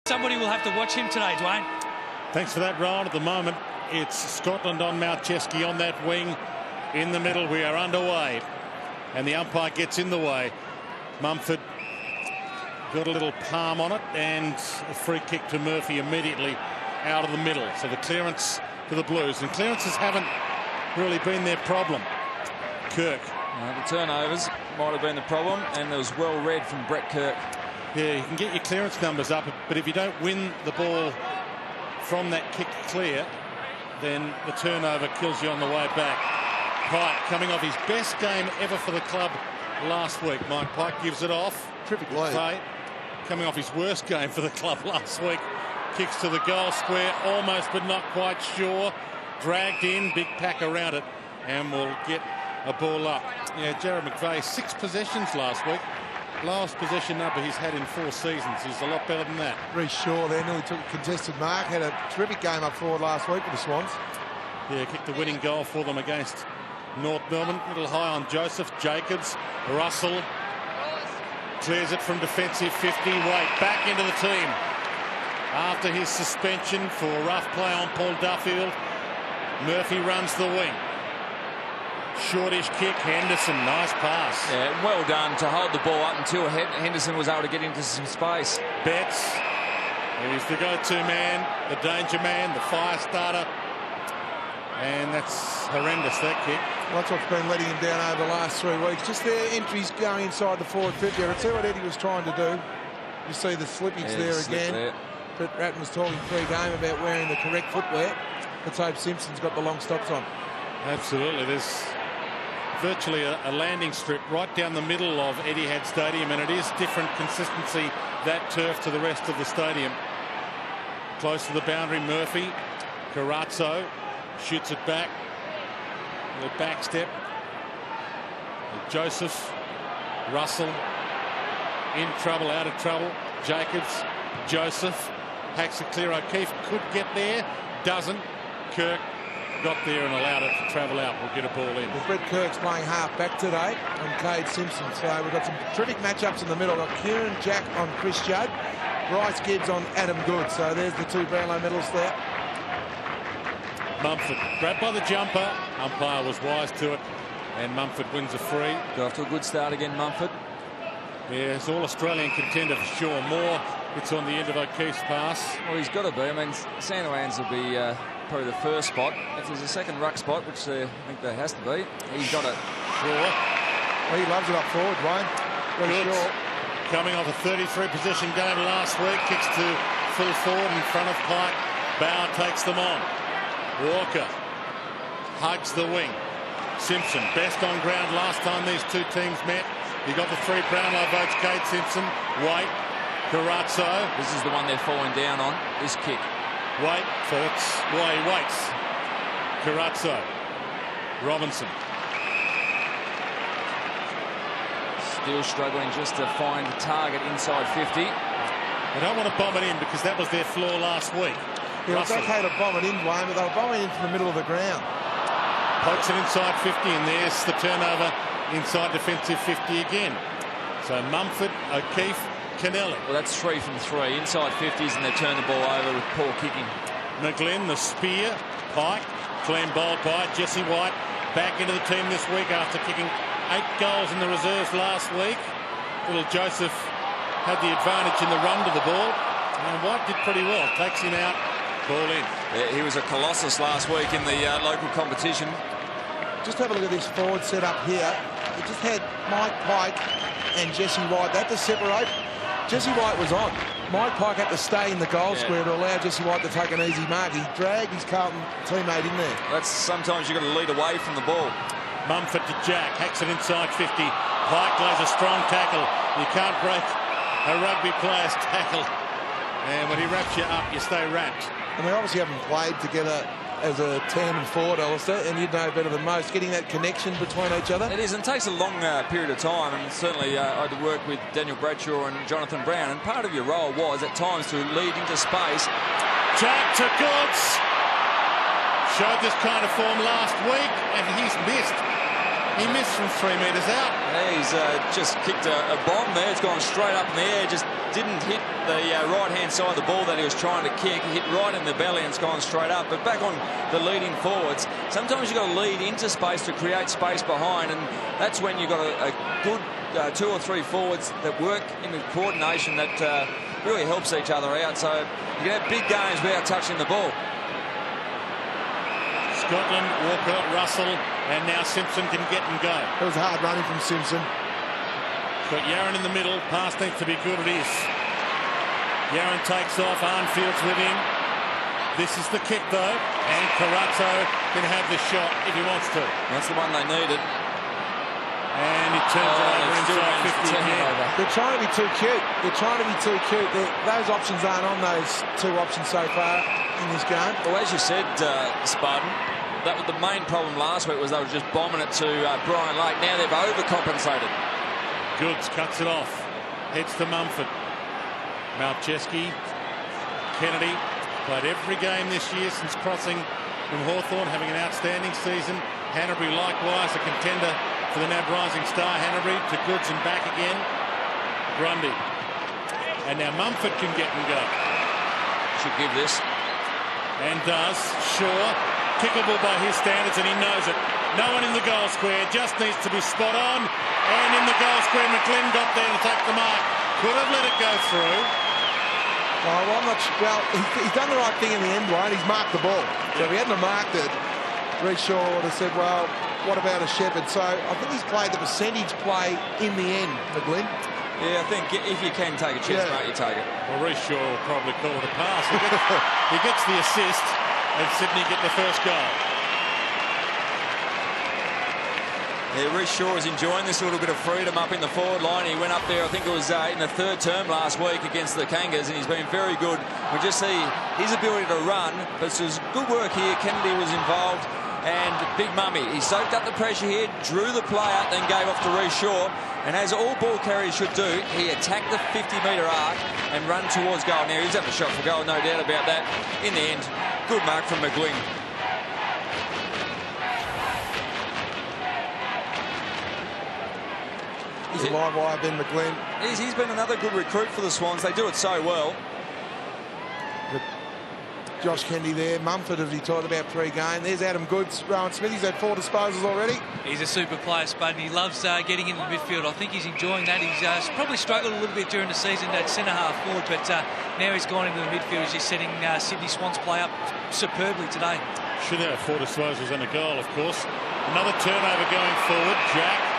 Somebody will have to watch him today, Dwayne. Thanks for that, Ron. At the moment, it's Scotland on Mount Chesky on that wing. In the middle, we are underway. And the umpire gets in the way. Mumford got a little palm on it, and a free kick to Murphy immediately out of the middle. So the clearance to the Blues. And clearances haven't really been their problem. Kirk. The turnovers might have been the problem, and it was well read from Brett Kirk. Yeah, you can get your clearance numbers up, but if you don't win the ball from that kick clear, then the turnover kills you on the way back. Pike coming off his best game ever for the club last week. Mike Pike gives it off. Terrific lead. Coming off his worst game for the club last week. Kicks to the goal square, almost but not quite sure. Dragged in, big pack around it, and will get a ball up. Yeah, Jared McVeigh, 6 possessions last week. Lowest possession number he's had in 4 seasons. He's a lot better than that. Reece Shaw there nearly took a contested mark. Had a terrific game up forward last week for the Swans. Yeah, kicked the winning goal for them against North Melbourne. A little high on Joseph. Jacobs, Russell clears it from defensive 50. Wait, back into the team after his suspension for rough play on Paul Duffield. Murphy runs the wing. Shortish kick, Henderson, nice pass. Yeah, well done to hold the ball up until Henderson was able to get into some space. Betts, he's the go-to man, the danger man, the fire starter. And that's horrendous, that kick. Well, that's what's been letting him down over the last 3 weeks. Just their entries going inside the forward 50. I can see what Eddie was trying to do. You see the slippage there again. There. But Ratton was talking pre-game about wearing the correct footwear. Let's hope Simpson's got the long stops on. Absolutely. There's virtually a landing strip right down the middle of Etihad Stadium, and it is different consistency, that turf, to the rest of the stadium. Close to the boundary, Murphy. Carazzo shoots it back. A little back step. Joseph. Russell. In trouble, out of trouble. Jacobs. Joseph. Hacks it clear. O'Keefe could get there. Doesn't. Kirk got there and allowed it to travel out. We'll get a ball in. Well, Brett Kirk's playing half back today on Cade Simpson. So we've got some terrific matchups in the middle. We've got Kieran Jack on Chris Judd. Bryce Gibbs on Adam Good. So there's the 2 Brownlow medals there. Mumford grabbed by the jumper. Umpire was wise to it, and Mumford wins a free. Got off to a good start again, Mumford. Yeah, it's all Australian contender for sure. Moore, it's on the end of O'Keefe's pass. Well, he's got to be. I mean, Sandilands will be probably the first spot. If there's a second ruck spot, which I think there has to be, he's got it. Sure. Well, he loves it up forward, Wayne. Very sure. Coming off a 33 possession game last week, kicks to full forward in front of Pike. Bauer takes them on. Walker hugs the wing. Simpson, best on ground last time these 2 teams met. He got the 3 Brownlow votes. Cade Simpson, Waite, Carazzo. This is the one they're falling down on, this kick. Waite, he waits. Carazzo, Robinson. Still struggling just to find the target inside 50. They don't want to bomb it in because that was their flaw last week. Yeah, it's okay to bomb it in, Wayne, but they'll bomb it into the middle of the ground. Pokes it inside 50, and there's the turnover inside defensive 50 again. So Mumford, O'Keefe, Kennelly. Well, that's 3 from 3. Inside 50s, and they turn the ball over with poor kicking. McGlynn, the spear. Pike, clean bowled by Jesse White. Back into the team this week after kicking 8 goals in the reserves last week. Little Joseph had the advantage in the run to the ball, and White did pretty well. Takes him out. Ball in. Yeah, he was a colossus last week in the local competition. Just have a look at this forward set up here. It just had Mike Pike and Jesse White. They had to separate. Jesse White was on. Mike Pike had to stay in the goal square to allow Jesse White to take an easy mark. He dragged his Carlton teammate in there. That's sometimes you've got to lead away from the ball. Mumford to Jack. Hacks it inside 50. Pike lays a strong tackle. You can't break a rugby player's tackle. And when he wraps you up, you stay wrapped. And they obviously haven't played together as a tandem forward, Alistair, and you'd know better than most, getting that connection between each other. It is, and it takes a long period of time, and certainly I had to work with Daniel Bradshaw and Jonathan Brown, and part of your role was at times to lead into space. Jack to Goods. Showed this kind of form last week, and he's missed. He missed from 3 metres out. Yeah, he's just kicked a bomb there. It's gone straight up in the air. Just didn't hit the right-hand side of the ball that he was trying to kick. Hit right in the belly and it's gone straight up. But back on the leading forwards, sometimes you've got to lead into space to create space behind, and that's when you've got a good 2 or 3 forwards that work in the coordination that really helps each other out. So you can have big games without touching the ball. Scotland, Walker, Russell, and now Simpson can get and go. It was hard running from Simpson. Got Yaron in the middle. Pass needs to be good. It is. Yaron takes off. Arnfield's with him. This is the kick, though. And Carazzo can have the shot if he wants to. That's the one they needed. And he turns it over inside 50 again. They're trying to be too cute. They're trying to be too cute. Those options aren't on those 2 options so far in this game. Well, as you said, Spartan, that was the main problem last week, was they were just bombing it to Brian Lake. Now they've overcompensated. Goods cuts it off. Heads to Mumford. Malcheski. Kennedy. Played every game this year since crossing from Hawthorn, having an outstanding season. Hanbury likewise a contender for the NAB Rising Star. Hanbury to Goods and back again. Grundy. And now Mumford can get and go. Should give this. And does. Shaw. Kickable by his standards, and he knows it. No one in the goal square, just needs to be spot on. And in the goal square, McGlynn got there to take the mark. Could have let it go through. Well, I'm not sure. Well, he's done the right thing in the end, Wayne. He's marked the ball. So if he hadn't have marked it, Reece Shaw would have said, well, what about a Shepherd? So I think he's played the percentage play in the end, McGlynn. Yeah, I think if you can take a chance, mate, you take it. Well, Reece Shaw will probably call it a pass. He gets the assist, and Sydney get the first goal. Yeah, Reece Shaw is enjoying this little bit of freedom up in the forward line. He went up there, I think it was in the 3rd term last week against the Kangas, and he's been very good. We just see his ability to run, but it was good work here. Kennedy was involved, and Big Mummy, he soaked up the pressure here, drew the play out, then gave off to Reece Shaw. And as all ball carriers should do, he attacked the 50-metre arc and run towards goal. Now, he's having a shot for goal, no doubt about that. In the end, good mark from McGlynn. He's a live wire, Ben McGlynn. He's been another good recruit for the Swans. They do it so well. But Josh Kennedy there. Mumford, as he talked about pre-game. There's Adam Goods. Rowan Smith, he's had 4 disposals already. He's a super player, Spud, and he loves getting into the midfield. I think he's enjoying that. He's probably struggled a little bit during the season at centre-half forward, but now he's gone into the midfield. He's just setting Sydney Swans play up superbly today. Should have 4 disposals and a goal, of course. Another turnover going forward. Jack.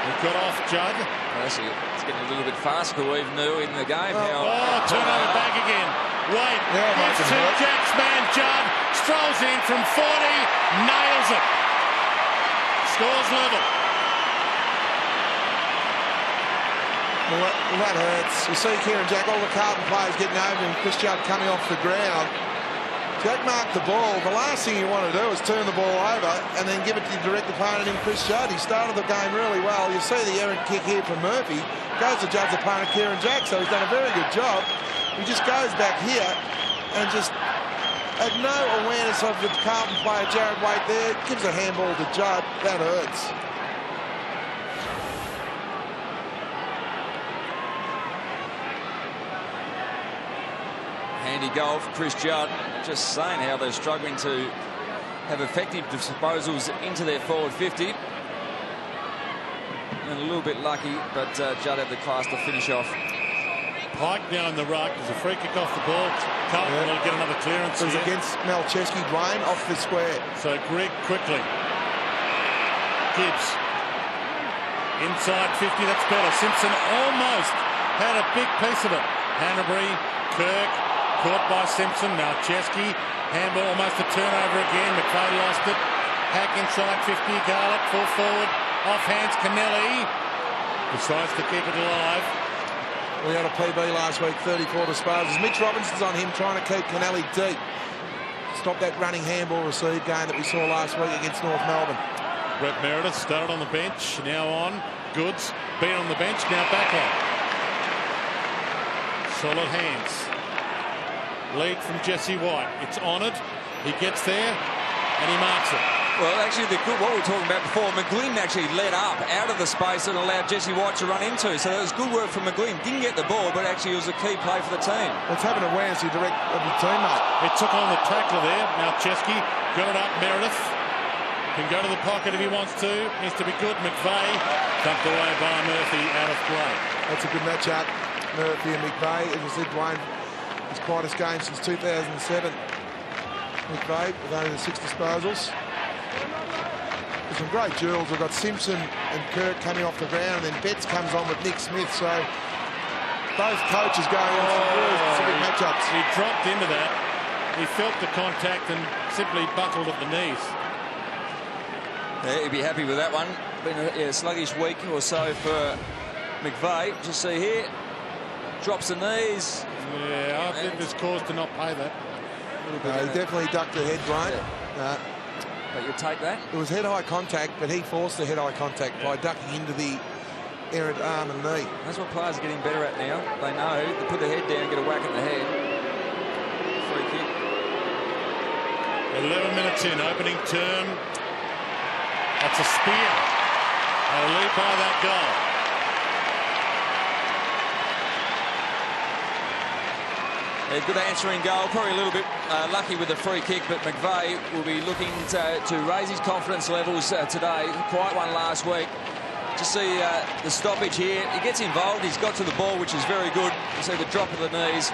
He got off Judd. It's getting a little bit faster even though in the game. Turnover back again. Wait, gets to Jack's man Judd. Strolls in from 40. Nails it. Scores level. Well, that hurts. You see Kieran Jack, all the Carlton players getting over him. Chris Judd coming off the ground. Jack marked the ball. The last thing you want to do is turn the ball over and then give it to your direct opponent in Chris Judd. He started the game really well. You see the errant kick here from Murphy. Goes to Judd's opponent, Kieran Jack, so he's done a very good job. He just goes back here and just had no awareness of the Carlton player, Jared Waite there. Gives a handball to Judd. That hurts. Handy goal for Chris Judd. Just saying how they're struggling to have effective disposals into their forward 50. And a little bit lucky, but Judd had the class to finish off. Pike now in the ruck. There's a free kick off the ball. Carlton will get another clearance. It was against Malcheski, Dwayne, off the square. So Greg quickly. Gibbs. Inside 50, that's better. Simpson almost had a big piece of it. Hanbury, Kirk. Caught by Simpson. Malcheski. Handball, almost a turnover again. McVeigh lost it. Hack inside 50. Garlett, full forward. Off hands, Kennelly. Decides to keep it alive. We had a PB last week, 34 disposals. Mitch Robinson's on him, trying to keep Kennelly deep. Stop that running handball receive game that we saw last week against North Melbourne. Brett Meredith started on the bench. Now on. Goods. Been on the bench. Now back on. Solid hands. Lead from Jesse White. It's on it. He gets there and he marks it. Well, actually, what we were talking about before, McGlynn actually led up out of the space and allowed Jesse White to run into. So that was good work from McGlynn. Didn't get the ball, but actually it was a key play for the team. Well, it's having awareness of your teammate. It took on the tackler there. Now Chesky got it up. Meredith can go to the pocket if he wants to. Needs to be good. McVeigh dumped away by Murphy out of play. That's a good matchup. Murphy and McVeigh. As I said, Dwayne, his quietest game since 2007. McVeigh with only the 6 disposals. There's some great duels. We've got Simpson and Kirk coming off the ground, and then Betts comes on with Nick Smith. So both coaches going on some really specific matchups. He dropped into that. He felt the contact and simply buckled at the knees. Yeah, he'd be happy with that one. Been a sluggish week or so for McVeigh. Just see here, drops the knees. Yeah, I think there's cause to not pay that. He definitely ducked the head, Brian. Yeah. But you take that? It was head-high contact, but he forced the head-high contact by ducking into the errant arm and knee. That's what players are getting better at now. They know to put the head down and get a whack in the head. Free kick. 11 minutes in, opening term. That's a spear. They'll lead by that goal. Yeah, good answering goal. Probably a little bit lucky with the free kick, but McVeigh will be looking to raise his confidence levels today. Quiet one last week. Just see the stoppage here. He gets involved. He's got to the ball, which is very good. You see the drop of the knees.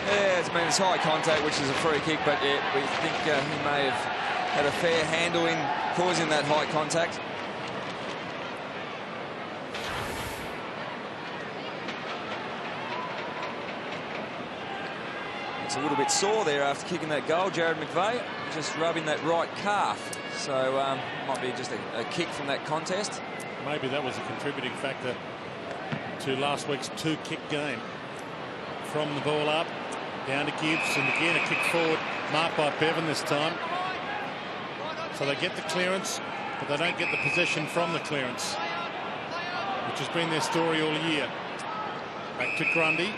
Yeah, it's high contact, which is a free kick, but yeah, we think he may have had a fair handle in causing that high contact. It's a little bit sore there after kicking that goal. Jared McVeigh just rubbing that right calf. So might be just a kick from that contest. Maybe that was a contributing factor to last week's 2-kick game. From the ball up, down to Gibbs, and again a kick forward, marked by Bevan this time. So they get the clearance, but they don't get the possession from the clearance, which has been their story all year. Back to Grundy.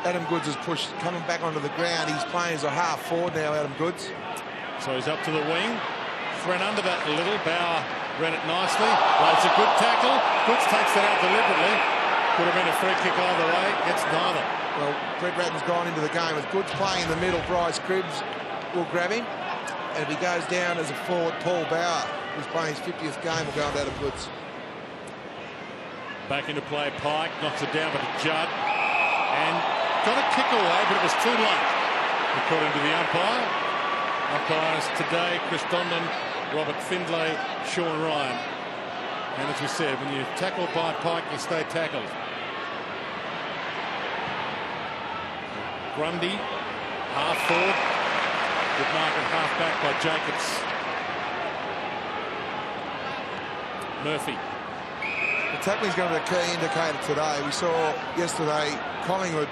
Adam Goods is pushed, coming back onto the ground. He's playing as a half forward now, Adam Goods. So he's up to the wing. Ran under that a little. Bauer ran it nicely. Lays a good tackle. Goods takes that out deliberately. Could have been a free kick either way. Gets neither. Well, Brett Ratton's gone into the game with Goods playing in the middle. Bryce Cribbs will grab him. And if he goes down as a forward, Paul Bauer, who's playing his 50th game, will go into Adam Goods. Back into play, Pike knocks it down with a Judd. And got a kick away, but it was too late, according to the umpire. Umpires today, Chris Dondon, Robert Findlay, Sean Ryan. And as we said, when you tackle by Pike, you stay tackled. Grundy, half forward. Good mark at half back by Jacobs. Murphy. The tackling's going to be a key indicator today. We saw yesterday Collingwood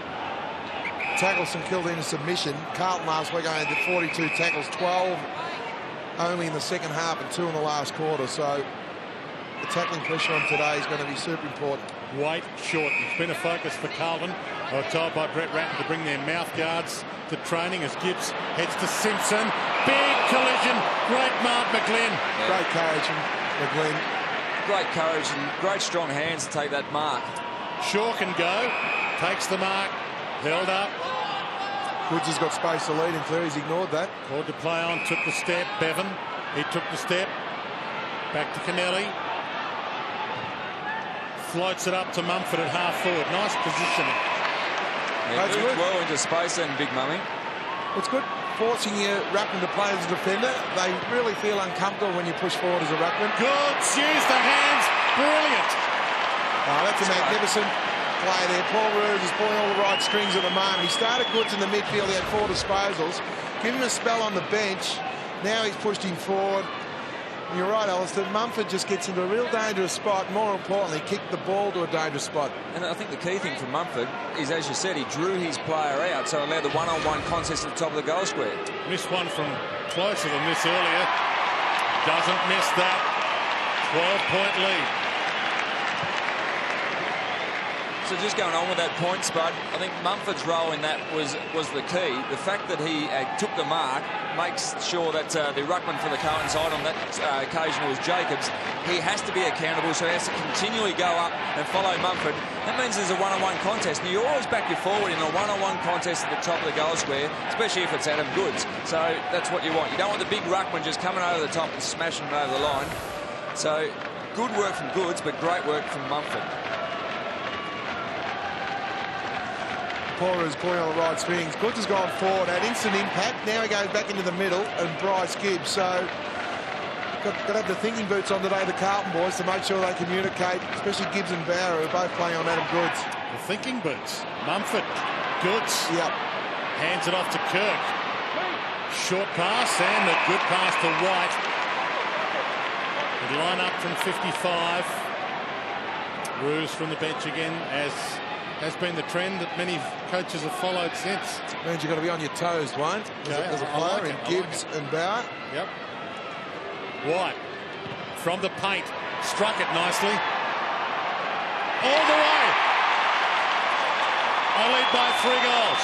tackle St Kilda into submission. Carlton last week only did 42 tackles, 12 only in the second half and 2 in the last quarter. So the tackling pressure on today is going to be super important. White short. It's been a focus for Carlton. They were told by Brett Ratton to bring their mouth guards to training as Gibbs heads to Simpson. Big collision. Great mark, McGlynn. Yeah. Great courage from McGlynn. Great courage and great strong hands to take that mark. Shaw can go. Takes the mark. Held up. Woods has got space to lead and clear. He's ignored that. Called to play on. Took the step. Bevan. He took the step. Back to Kennelly. Floats it up to Mumford at half forward. Nice positioning. Yeah, moved good. Well into space then, Big Mummy. It's good forcing your ruckman to play as a defender. They really feel uncomfortable when you push forward as a ruckman. Goods, use the hands. Brilliant. Oh, that's a magnificent play there. Paul Ruse is pulling all the right strings at the moment. He started Goods in the midfield. He had 4 disposals. Give him a spell on the bench. Now he's pushed him forward. And you're right, Alistair. Mumford just gets into a real dangerous spot. More importantly, kicked the ball to a dangerous spot. And I think the key thing for Mumford is, as you said, he drew his player out, so allowed the one-on-one contest at the top of the goal square. Missed one from closer than this earlier. Doesn't miss that. 12-point lead. So just going on with that point, Spud, I think Mumford's role in that was the key. The fact that he took the mark makes sure that the ruckman for the Carlton side on that occasion was Jacobs. He has to be accountable, so he has to continually go up and follow Mumford. That means there's a one-on-one contest. Now, you always back your forward in a one-on-one contest at the top of the goal square, especially if it's Adam Goods. So that's what you want. You don't want the big ruckman just coming over the top and smashing it over the line. So good work from Goods, but great work from Mumford. Porter is pulling on the right strings. Goods has gone forward, had instant impact. Now he goes back into the middle, and Bryce Gibbs. So got to have the thinking boots on today, the Carlton boys, to make sure they communicate, especially Gibbs and Bauer, who are both playing on Adam Goods. The thinking boots. Mumford. Goods. Yep. Hands it off to Kirk. Short pass and a good pass to White. Good line up from 55. Roos from the bench again, as has been the trend that many coaches have followed since. Means you've got to be on your toes, Wayne. As a player in Gibbs and Bauer. Yep. White from the paint. Struck it nicely. All the way. I lead by 3 goals.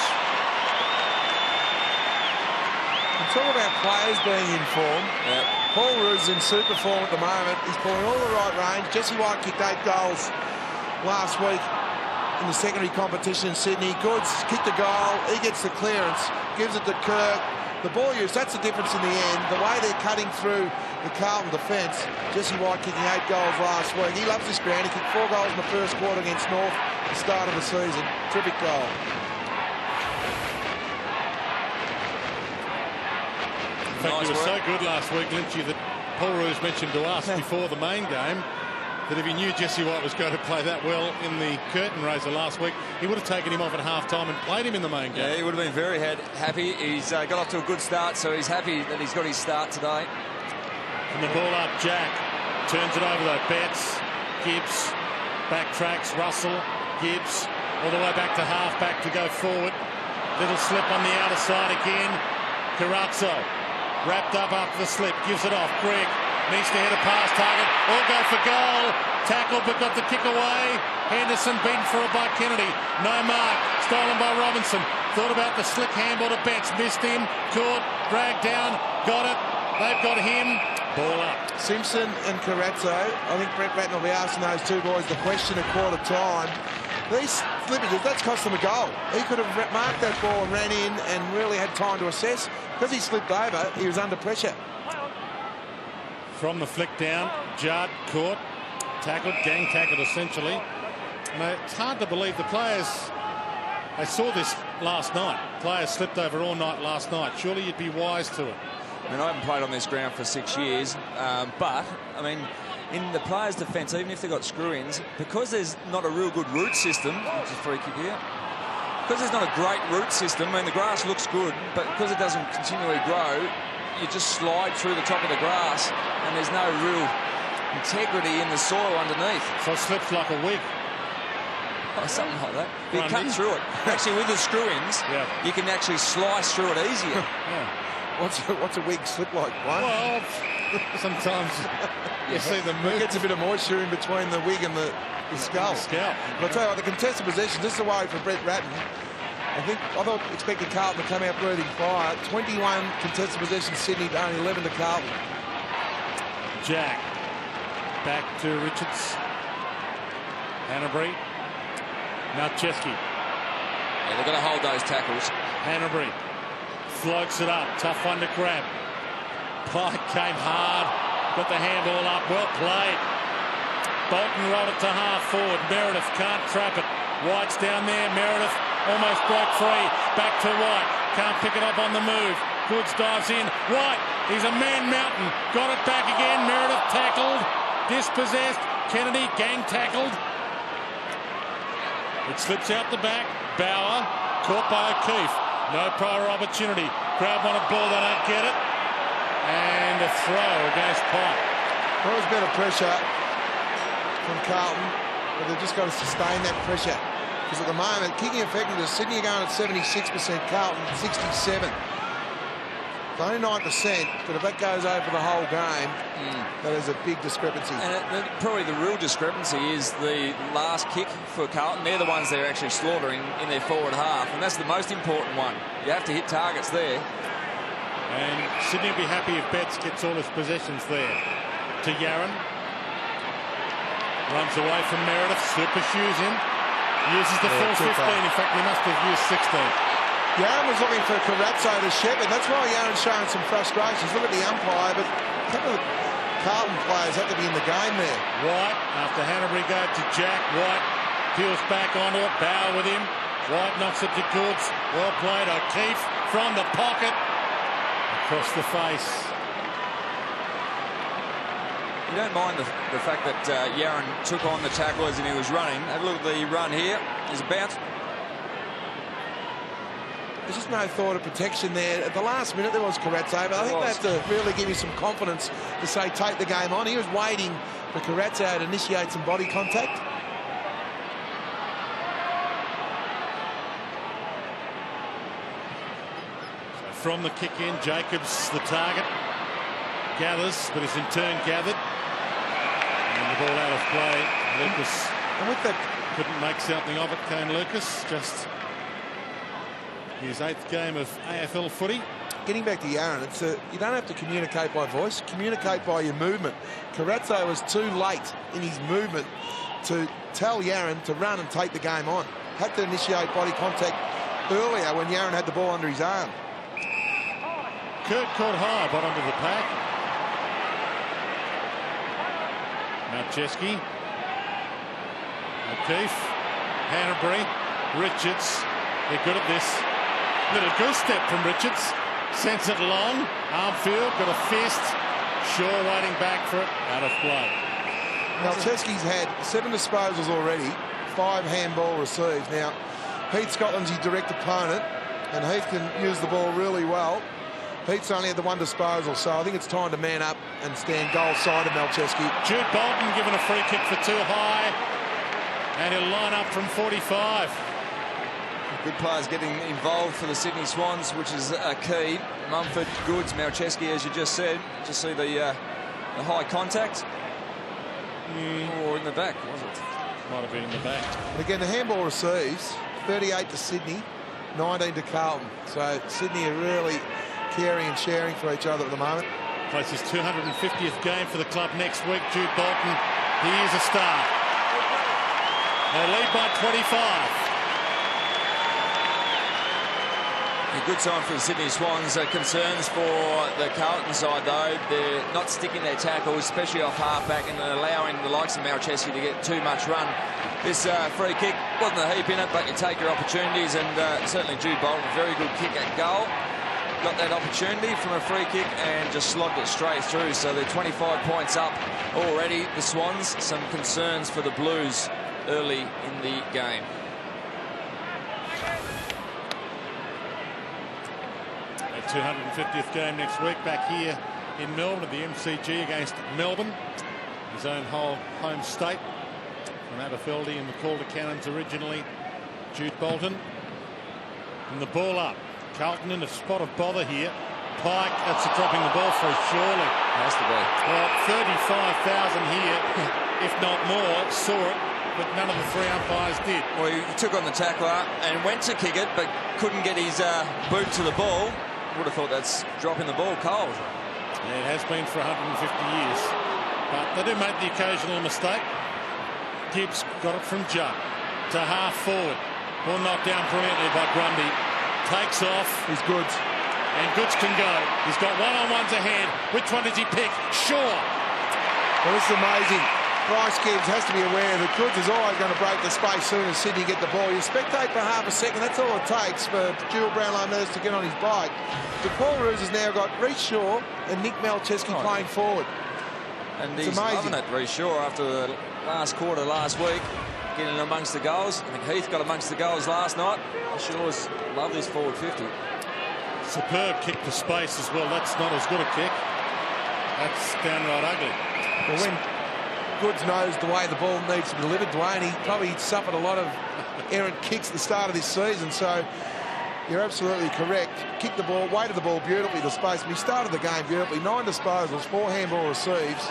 Talk about players being in form. Yep. Paul Roos is in super form at the moment. He's pulling all the right range. Jesse White kicked 8 goals last week in the secondary competition in Sydney. Goods kicked a goal. He gets the clearance, gives it to Kirk. The ball use, that's the difference in the end. The way they're cutting through the Carlton defence. Jesse White kicking 8 goals last week. He loves this ground. He kicked 4 goals in the first quarter against North at the start of the season. Terrific goal. In fact, he was so good last week, Lynchy, that Paul Roos mentioned to us before the main game that if he knew Jesse White was going to play that well in the curtain raiser last week, he would have taken him off at half-time and played him in the main game. Yeah, he would have been very happy. He's got off to a good start, so he's happy that he's got his start today. And the ball up, Jack turns it over though. Betts, Gibbs, backtracks, Russell, Gibbs, all the way back to half-back to go forward. Little slip on the outer side again. Carazzo. Wrapped up after the slip, gives it off. Greg needs to hit a pass target. All go for goal. Tackled but got the kick away. Henderson beaten for it by Kennedy. No mark. Stolen by Robinson. Thought about the slick handball to Betts. Missed him. Caught. Dragged down. Got it. They've got him. Ball up. Simpson and Carazzo. I think Brett Ratton will be asking those two boys the question at quarter time. These slippages, that's cost them a goal. He could have marked that ball and ran in and really had time to assess. Because he slipped over, he was under pressure. From the flick down, Judd caught, tackled, gang tackled essentially. And it's hard to believe the players, they saw this last night. Players slipped over all night last night. Surely you'd be wise to it. I mean, I haven't played on this ground for 6 years, but, I mean, in the players' defence, even if they've got screw-ins, because there's not a real good root system, which is free kick here, because there's not a great root system, I mean, the grass looks good, but because it doesn't continually grow, you just slide through the top of the grass, and there's no real integrity in the soil underneath. So it slips like a wig. Oh, something like that. You cut through it. Actually, with the screw-ins, you can actually slice through it easier. What's a wig slip like, Wayne? Well, sometimes you see the move. It gets a bit of moisture in between the wig and the skull. Scalp. But I'll tell you what, the contested possessions, this is a worry for Brett Ratton. I thought expected Carlton to come out breathing fire. 21 contested possessions, Sydney, to only 11 to Carlton. Jack. Back to Richards. Hanbury. Now Chesky. Yeah, they've got to hold those tackles. Hanbury. Floats it up. Tough one to grab. Pike came hard. Got the handball up. Well played. Bolton rolled it to half forward. Meredith can't trap it. White's down there. Meredith almost broke free. Back to White. Can't pick it up on the move. Goods dives in. White. He's a man mountain. Got it back again. Meredith tackled. Dispossessed. Kennedy gang tackled. It slips out the back. Bauer caught by O'Keefe. No prior opportunity. Crowd want a ball, they don't get it. And a throw against Pike. Well, there's better pressure from Carlton, but they've just got to sustain that pressure. Because at the moment, kicking effectiveness, Sydney are going at 76%, Carlton 67. It's only 9%, but if that goes over the whole game, that is a big discrepancy. And probably the real discrepancy is the last kick for Carlton. They're the ones they're actually slaughtering in their forward half, and that's the most important one. You have to hit targets there. And Sydney will be happy if Betts gets all his possessions there. To Yaron. Runs away from Meredith. Super shoes him. Uses the full 15. In fact, he must have used 16. Yaron was looking for Carazzo to shepherd. That's why Yaron's showing some frustrations. Look at the umpire, but a couple of Carlton players have to be in the game there. White, after Hanbury go to Jack. White peels back onto it. Bauer with him. White knocks it to Goods. Well played. O'Keefe from the pocket. Across the face. You don't mind the fact that Yaron took on the tacklers and he was running. Have a look at the run here. He's about. There's just no thought of protection there. At the last minute, there was Carazzo, but I think they have to really give you some confidence to say, take the game on. He was waiting for Carazzo to initiate some body contact. So from the kick in, Jacobs, the target, gathers, but is in turn gathered. And the ball out of play. Lucas And with that, couldn't make something of it, Kane Lucas. Just his 8th game of AFL footy. getting back to Yaron, you don't have to communicate by voice, communicate by your movement. Carazzo was too late in his movement to tell Yaron to run and take the game on. Had to initiate body contact earlier when Yaron had the ball under his arm. Kurt caught high, bottom of the pack. Malcheski. O'Keefe. Hanbury. Richards. They're good at this. Little goose step from Richards. Sends it long. Armfield got a fist. Shaw waiting back for it. Out of play. Malcheski's had 7 disposals already, 5 handball receives. Now, Heath Scotland's his direct opponent, and Heath can use the ball really well. Heath's only had the 1 disposal, so I think it's time to man up and stand goal side of Malcheski. Jude Bolton given a free kick for too high, and he'll line up from 45. Good players getting involved for the Sydney Swans, which is a key. Mumford, Goods, Malcheski, as you just said. Just see the high contact. Or in the back, was it? Might have been in the back. And again, the handball receives 38 to Sydney, 19 to Carlton. So Sydney are really caring and sharing for each other at the moment. Plays his 250th game for the club next week. Jude Bolton, he is a star. They lead by 25. A good sign for the Sydney Swans. Concerns for the Carlton side, though. They're not sticking their tackles, especially off halfback, and allowing the likes of Malcheski to get too much run. This free kick wasn't a heap in it, but you take your opportunities, and certainly Jude Bolton, very good kick at goal. Got that opportunity from a free kick and just slogged it straight through. So they're 25 points up already, the Swans. Some concerns for the Blues early in the game. Their 250th game next week back here in Melbourne at the MCG against Melbourne, his own home state. From Aberfeldy and the Calder Cannons originally. Jude Bolton. And the ball up. Carlton in a spot of bother here. Pike, that's dropping the ball for surely. Has to be. Well, 35,000 here, if not more, saw it, but none of the 3 umpires did. Well, he took on the tackler and went to kick it, but couldn't get his boot to the ball. Would have thought that's dropping the ball cold. Yeah, it has been for 150 years. But they do make the occasional mistake. Gibbs got it from Judd to half forward. Ball knocked down brilliantly by Grundy. Takes off. He's Goods. And Goods can go. He's got one-on-ones ahead. Which one does he pick? Shaw. Well, this is amazing. Bryce Gibbs has to be aware that Goods is always going to break the space soon as Sydney get the ball. You spectate for half a second. That's all it takes for Jewel Brownlow-Mills to get on his bike. The Paul Roos has now got Reece Shaw and Nick Malcheski playing forward. And it's he's amazing. loving it, Reece Shaw, after the last quarter last week. Getting amongst the goals. I think Heath got amongst the goals last night. I should always love this forward 50. Superb kick to space as well. That's not as good a kick. That's downright ugly. Well, when Goods knows the way the ball needs to be delivered, Dwayne, he probably suffered a lot of errant kicks at the start of this season, so You're absolutely correct. Kicked the ball, weighted the ball beautifully to space. We started the game beautifully. 9 disposals, 4 handball receives.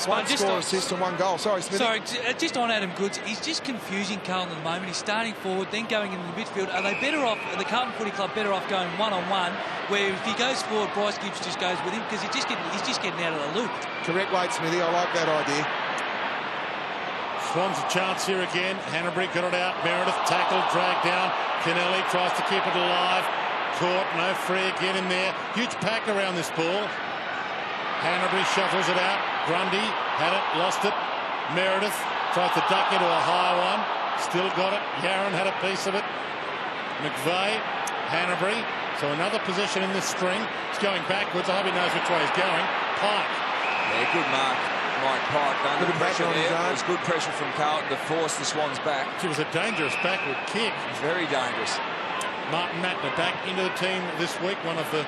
One score, assist and 1 goal. Sorry, Smithy. Sorry, just on Adam Goods, he's just confusing Carlton at the moment. He's starting forward, then going into the midfield. Are they better off, are the Carlton Footy Club better off going one-on-one, where if he goes forward, Bryce Gibbs just goes with him, because he's just getting out of the loop. Correct weight, Smithy. I like that idea. Swans a chance here again. Hanbury got it out. Meredith tackled, dragged down. Kennelly tries to keep it alive. Caught, no free again in there. Huge pack around this ball. Hanbury shuffles it out. Grundy had it, lost it. Meredith tries to duck into a high one. Still got it. Yaron had a piece of it. McVeigh, Hanbury. So another position in this string. It's going backwards. I hope he knows which way he's going. Pike. Yeah, good mark. Mike Pike under pressure there. It was good pressure from Carlton to force the Swans back. It was a dangerous backward kick. Very dangerous. Martin Mattner back into the team this week. One of the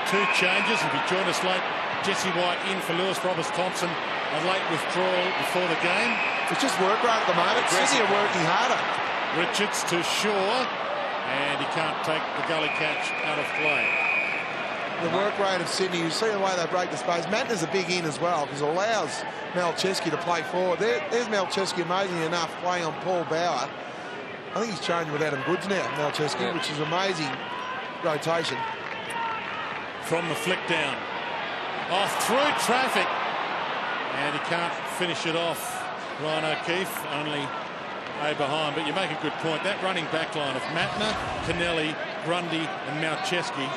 2 changes. If he joined us late, Jesse White in for Lewis Roberts-Thompson. A late withdrawal before the game. It's just work rate at the moment. Sydney are working harder. Richards to Shaw. And he can't take the gully catch out of play. The work rate of Sydney, you see the way they break the space. Mattner's a big in as well, because it allows Malcheski to play forward. There's Malcheski, amazingly enough, playing on Paul Bauer. I think he's changing with Adam Goods now, Malcheski, which is amazing rotation. From the flick down. Off through traffic. And he can't finish it off. Ryan O'Keefe, only A behind. But you make a good point. That running back line of Mattner, Kennelly, Grundy and Malcheski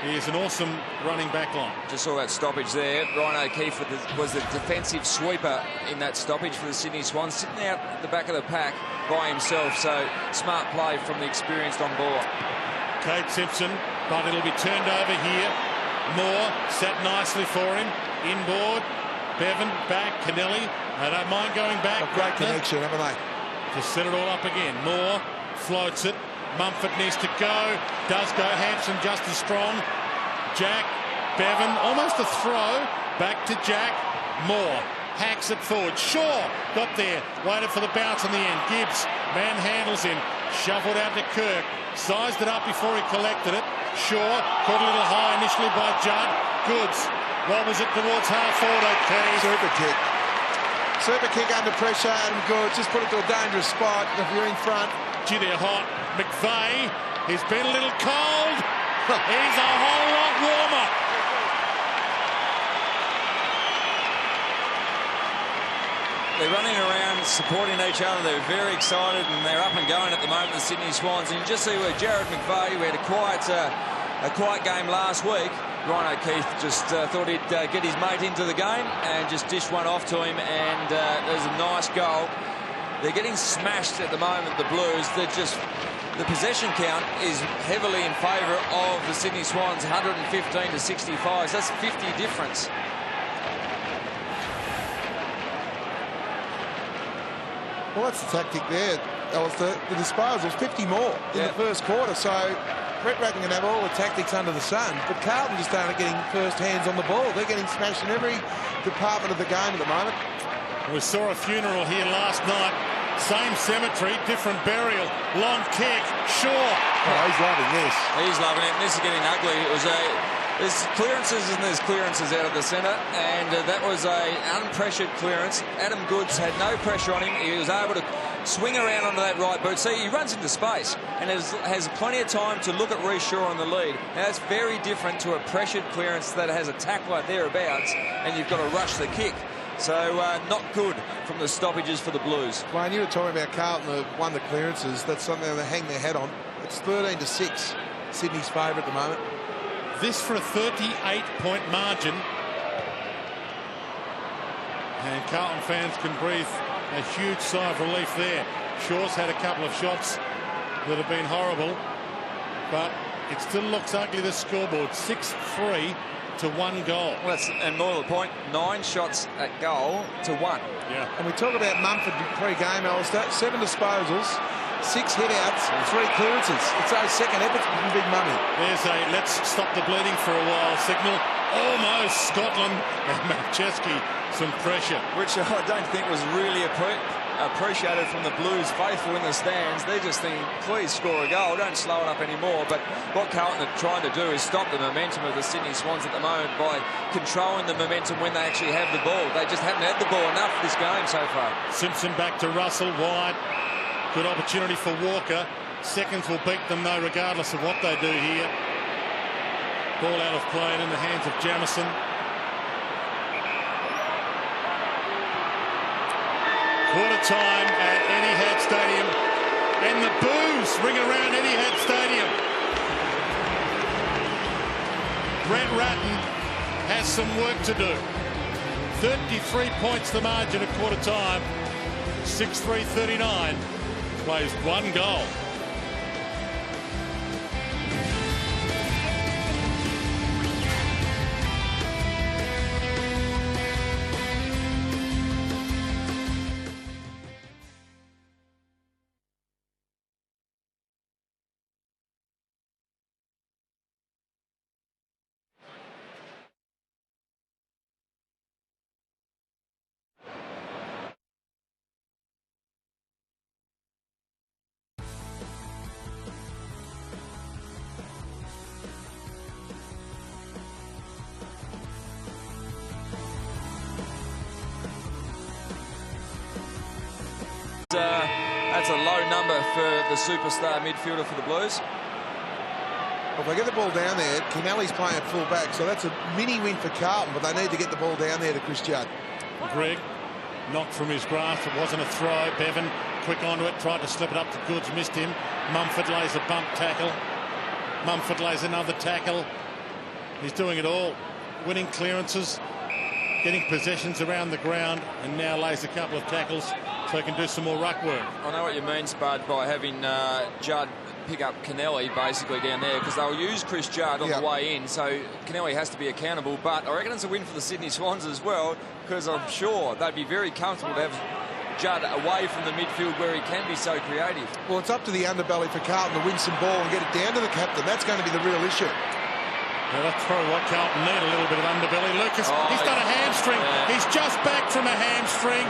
is an awesome running back line. Just saw that stoppage there. Ryan O'Keefe was the defensive sweeper in that stoppage for the Sydney Swans, sitting out at the back of the pack by himself. So smart play from the experienced on ball. Cade Simpson, but it'll be turned over here. Moore sat nicely for him. Inboard. Bevan back. Kennelly. They don't mind going back. A great connection, haven't they? To set it all up again. Moore floats it. Mumford needs to go. Does go. Hampson just as strong. Jack. Bevan. Almost a throw. Back to Jack. Moore. Hacks it forward. Shaw got there. Waited for the bounce in the end. Gibbs manhandles him. Shuffled out to Kirk. Sized it up before he collected it. Shaw caught a little high initially by Judd. Goods. Wobbles it towards half forward. Okay. Super kick. Super kick under pressure. Adam Goods just put it to a dangerous spot if you're in front. Gee, they're hot. McVeigh. He's been a little cold. He's a whole lot warmer. They're running around, supporting each other. They're very excited and they're up and going at the moment, the Sydney Swans. And you just see where Jared McVeigh, we had a quiet game last week. Ryan O'Keefe just thought he'd get his mate into the game and just dished one off to him. And there's a nice goal. They're getting smashed at the moment, the Blues. They're just, the possession count is heavily in favour of the Sydney Swans, 115 to 65. So that's 50 difference. Well, that's the tactic there. That was the disposals, 50 more in the first quarter. So Brett Racken can have all the tactics under the sun, but Carlton just aren't getting first hands on the ball. They're getting smashed in every department of the game at the moment. We saw a funeral here last night. Same cemetery, different burial. Long kick. Shaw. Oh, he's loving this. He's loving it. This is getting ugly. It was there's clearances and there's clearances out of the centre, and that was a unpressured clearance. Adam Goods had no pressure on him. He was able to swing around onto that right boot. See, he runs into space and has plenty of time to look at Reece Shaw on the lead. Now, that's very different to a pressured clearance that has a tackler thereabouts, and you've got to rush the kick. So not good from the stoppages for the Blues. Wayne, you were talking about Carlton have won the clearances. That's something they hang their hat on. It's 13 to 6, Sydney's favourite at the moment. This for a 38-point margin. And Carlton fans can breathe a huge sigh of relief there. Shaw's had a couple of shots that have been horrible, but it still looks ugly, this scoreboard. 6-3 to 1 goal. Well, that's, and more to the point, 9 shots at goal to 1. Yeah. And we talk about Mumford pre-game, Alistair. 7 disposals, 6 hit-outs, 3 clearances. It's those second efforts from Big Mummy. There's a let's stop the bleeding for a while signal. Almost Scotland and Malcheski some pressure. Which I don't think was really appreciated from the Blues faithful in the stands. They're just thinking, please score a goal, don't slow it up anymore. But what Carlton are trying to do is stop the momentum of the Sydney Swans at the moment by controlling the momentum when they actually have the ball. They just haven't had the ball enough this game so far. Simpson back to Russell, wide. Good opportunity for Walker. Seconds will beat them, though, regardless of what they do here. Ball out of play and in the hands of Jamison. Quarter time at Etihad Stadium, and the boos ring around Etihad Stadium. Brett Ratton has some work to do. 33 points the margin at quarter time. 6-3-39. Plays one goal. That's a low number for the superstar midfielder for the Blues. Well, if they get the ball down there, Kennelly's playing at full back, so that's a mini win for Carlton, but they need to get the ball down there to Chris Judd. Greg knocked from his grasp. It wasn't a throw. Bevan quick onto it, tried to slip it up to Goods, missed him. Mumford lays a bump tackle. Mumford lays another tackle. He's doing it all. Winning clearances, getting possessions around the ground, and now lays a couple of tackles so he can do some more ruck work. I know what you mean, Spud, by having Judd pick up Kennelly basically down there, because they'll use Chris Judd on the way in, so Kennelly has to be accountable. But I reckon it's a win for the Sydney Swans as well, because I'm sure they'd be very comfortable to have Judd away from the midfield where he can be so creative. Well, it's up to the underbelly for Carlton to win some ball and get it down to the captain. That's going to be the real issue. Well, that's probably what Carlton need, a little bit of underbelly. Lucas, he's done a hamstring. He's just back from a hamstring.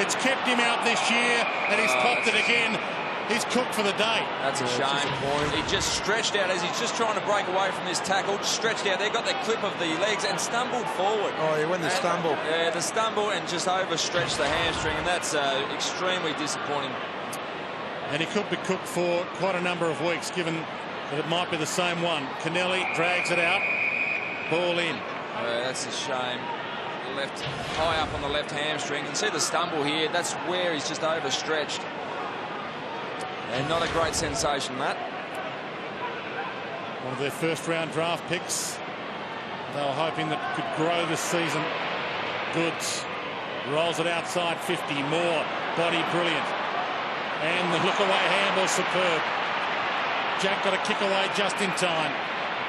It's kept him out this year, and he's popped it again. He's cooked for the day. That's a shame. He just stretched out as he's just trying to break away from this tackle. Stretched out there, got that clip of the legs and stumbled forward. Oh, yeah, when the stumble. Yeah, the stumble and just overstretched the hamstring, and that's extremely disappointing. And he could be cooked for quite a number of weeks, given that it might be the same one. Kennelly drags it out. Ball in. That's a shame. Left high up on the left hamstring. You can see the stumble here. That's where he's just overstretched. And not a great sensation, that. One of their first-round draft picks. They were hoping that it could grow this season. Goods rolls it outside 50. More body brilliant. And the look-away handball superb. Jack got a kick away just in time.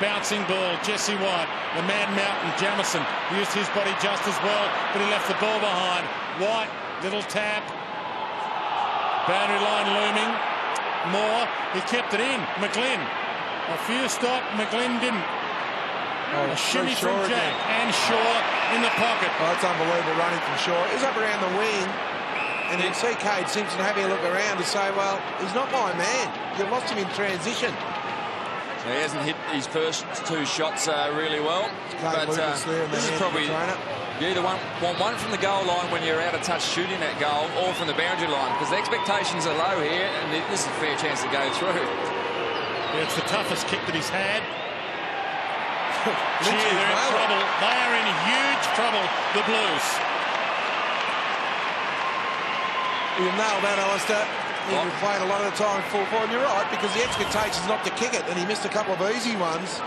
Bouncing ball, Jesse White, the man Mountain, Jamison used his body just as well, but he left the ball behind. White, little tap. Boundary line looming. Moore, he kept it in. McGlynn, a few stop, McGlynn didn't. A shimmy from Jack and Shaw in the pocket. Oh, that's unbelievable running from Shaw. He's up around the wing. And you can see Cade Simpson having a look around to say, well, he's not my man. You lost him in transition. So he hasn't hit his first two shots really well. But this is probably... You either want one from the goal line when you're out of touch shooting that goal, or from the boundary line, because the expectations are low here, and this is a fair chance to go through. Yeah, it's the toughest kick that he's had. Gee, they're in trouble. They are in huge trouble, the Blues. You nailed that, Alistair. He was playing a lot of the time full forward, and you're right, because the expectation's not to kick it, and he missed a couple of easy ones.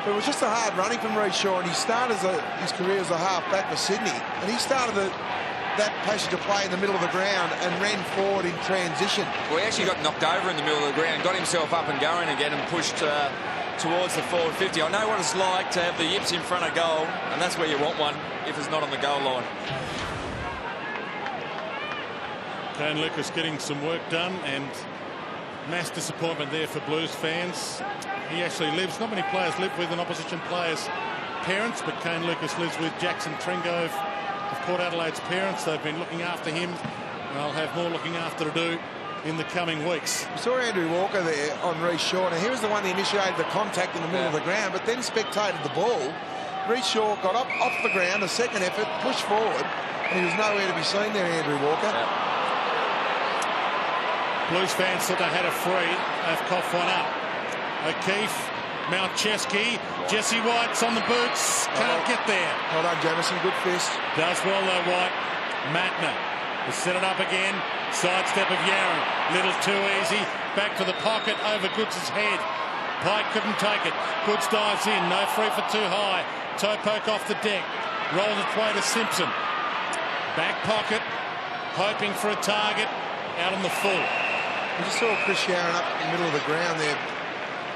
But it was just a hard running from Reece Shaw, and he started his career as a half-back for Sydney, and he started that passage of play in the middle of the ground and ran forward in transition. Well, he actually got knocked over in the middle of the ground, got himself up and going again and pushed towards the forward 50. I know what it's like to have the yips in front of goal, and that's where you want one if it's not on the goal line. Kane Lucas getting some work done, and mass disappointment there for Blues fans. He actually lives, not many players live with an opposition player's parents, but Kane Lucas lives with Jackson Trengove of Port Adelaide's parents. They've been looking after him They'll have more looking after to do in the coming weeks. We saw Andrew Walker there on Reece Shaw. Now, he was the one that initiated the contact in the middle of the ground, but then spectated the ball. Reece Shaw got up off the ground, a second effort, pushed forward, and he was nowhere to be seen there, Andrew Walker. Blues fans thought they had a free. They've coughed one up. O'Keefe, Malcheski, Jesse White's on the boots. Can't get there. Well done, Jamison. Good fist. Does well though, White. Matner has set it up again. Sidestep of Yarran. Little too easy. Back to the pocket over Goods' head. Pike couldn't take it. Goods dives in. No free for too high. Toe poke off the deck. Rolls its way to Simpson. Back pocket. Hoping for a target. Out on the full. We just saw Chris Yarran up in the middle of the ground there.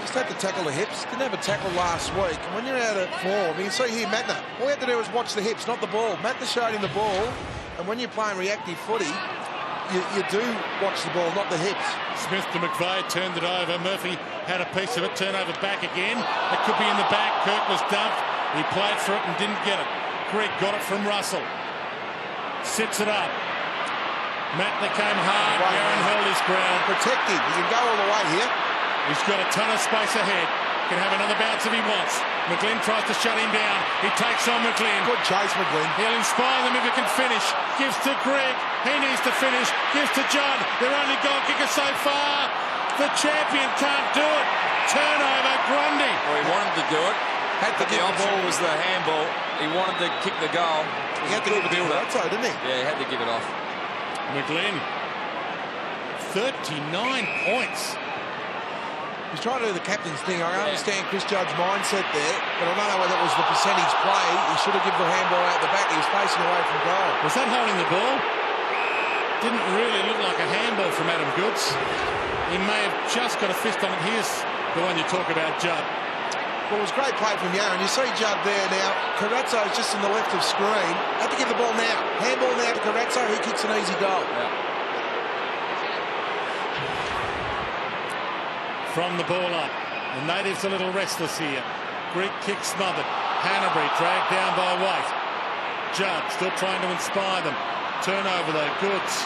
Just had to tackle the hips. Didn't have a tackle last week. And when you're out of form, you can see here Matner. All you have to do is watch the hips, not the ball. Matner showed him the ball. And when you're playing reactive footy, you do watch the ball, not the hips. Smith to McVeigh, turned it over. Murphy had a piece of it, turnover back again. It could be in the back. Kirk was dumped. He played for it and didn't get it. Greg got it from Russell. Sits it up. Matner came hard. Yarran held his ground. Protect him. He can go all the way here. He's got a ton of space ahead. Can have another bounce if he wants. McGlynn tries to shut him down. He takes on McGlynn. Good chase, McGlynn. He'll inspire them if he can finish. Gives to Greg. He needs to finish. Gives to Judd. Their only goal kicker so far. The champion can't do it. Turnover, Grundy. Well, he wanted to do it. The on-ball was the handball. He wanted to kick the goal. He had to give it to Razzo, didn't he? Yeah, he had to give it off. McGlynn. 39 points. He's trying to do the captain's thing. I understand Chris Judd's mindset there, but I don't know whether it was the percentage play. He should have given the handball out the back. He was facing away from goal. Was that holding the ball? Didn't really look like a handball from Adam Goods. He may have just got a fist on it. Here's the one you talk about, Judd. Well, it was great play from Yarran. You see Judd there now. Carrazzo's just in the left of screen. Have to give the ball now. Handball now to Carrazzo. He kicks an easy goal. Yeah. From the ball up. The natives a little restless here. Greek kick smothered. Hanbury dragged down by White. Judd still trying to inspire them. Turnover though. Goods.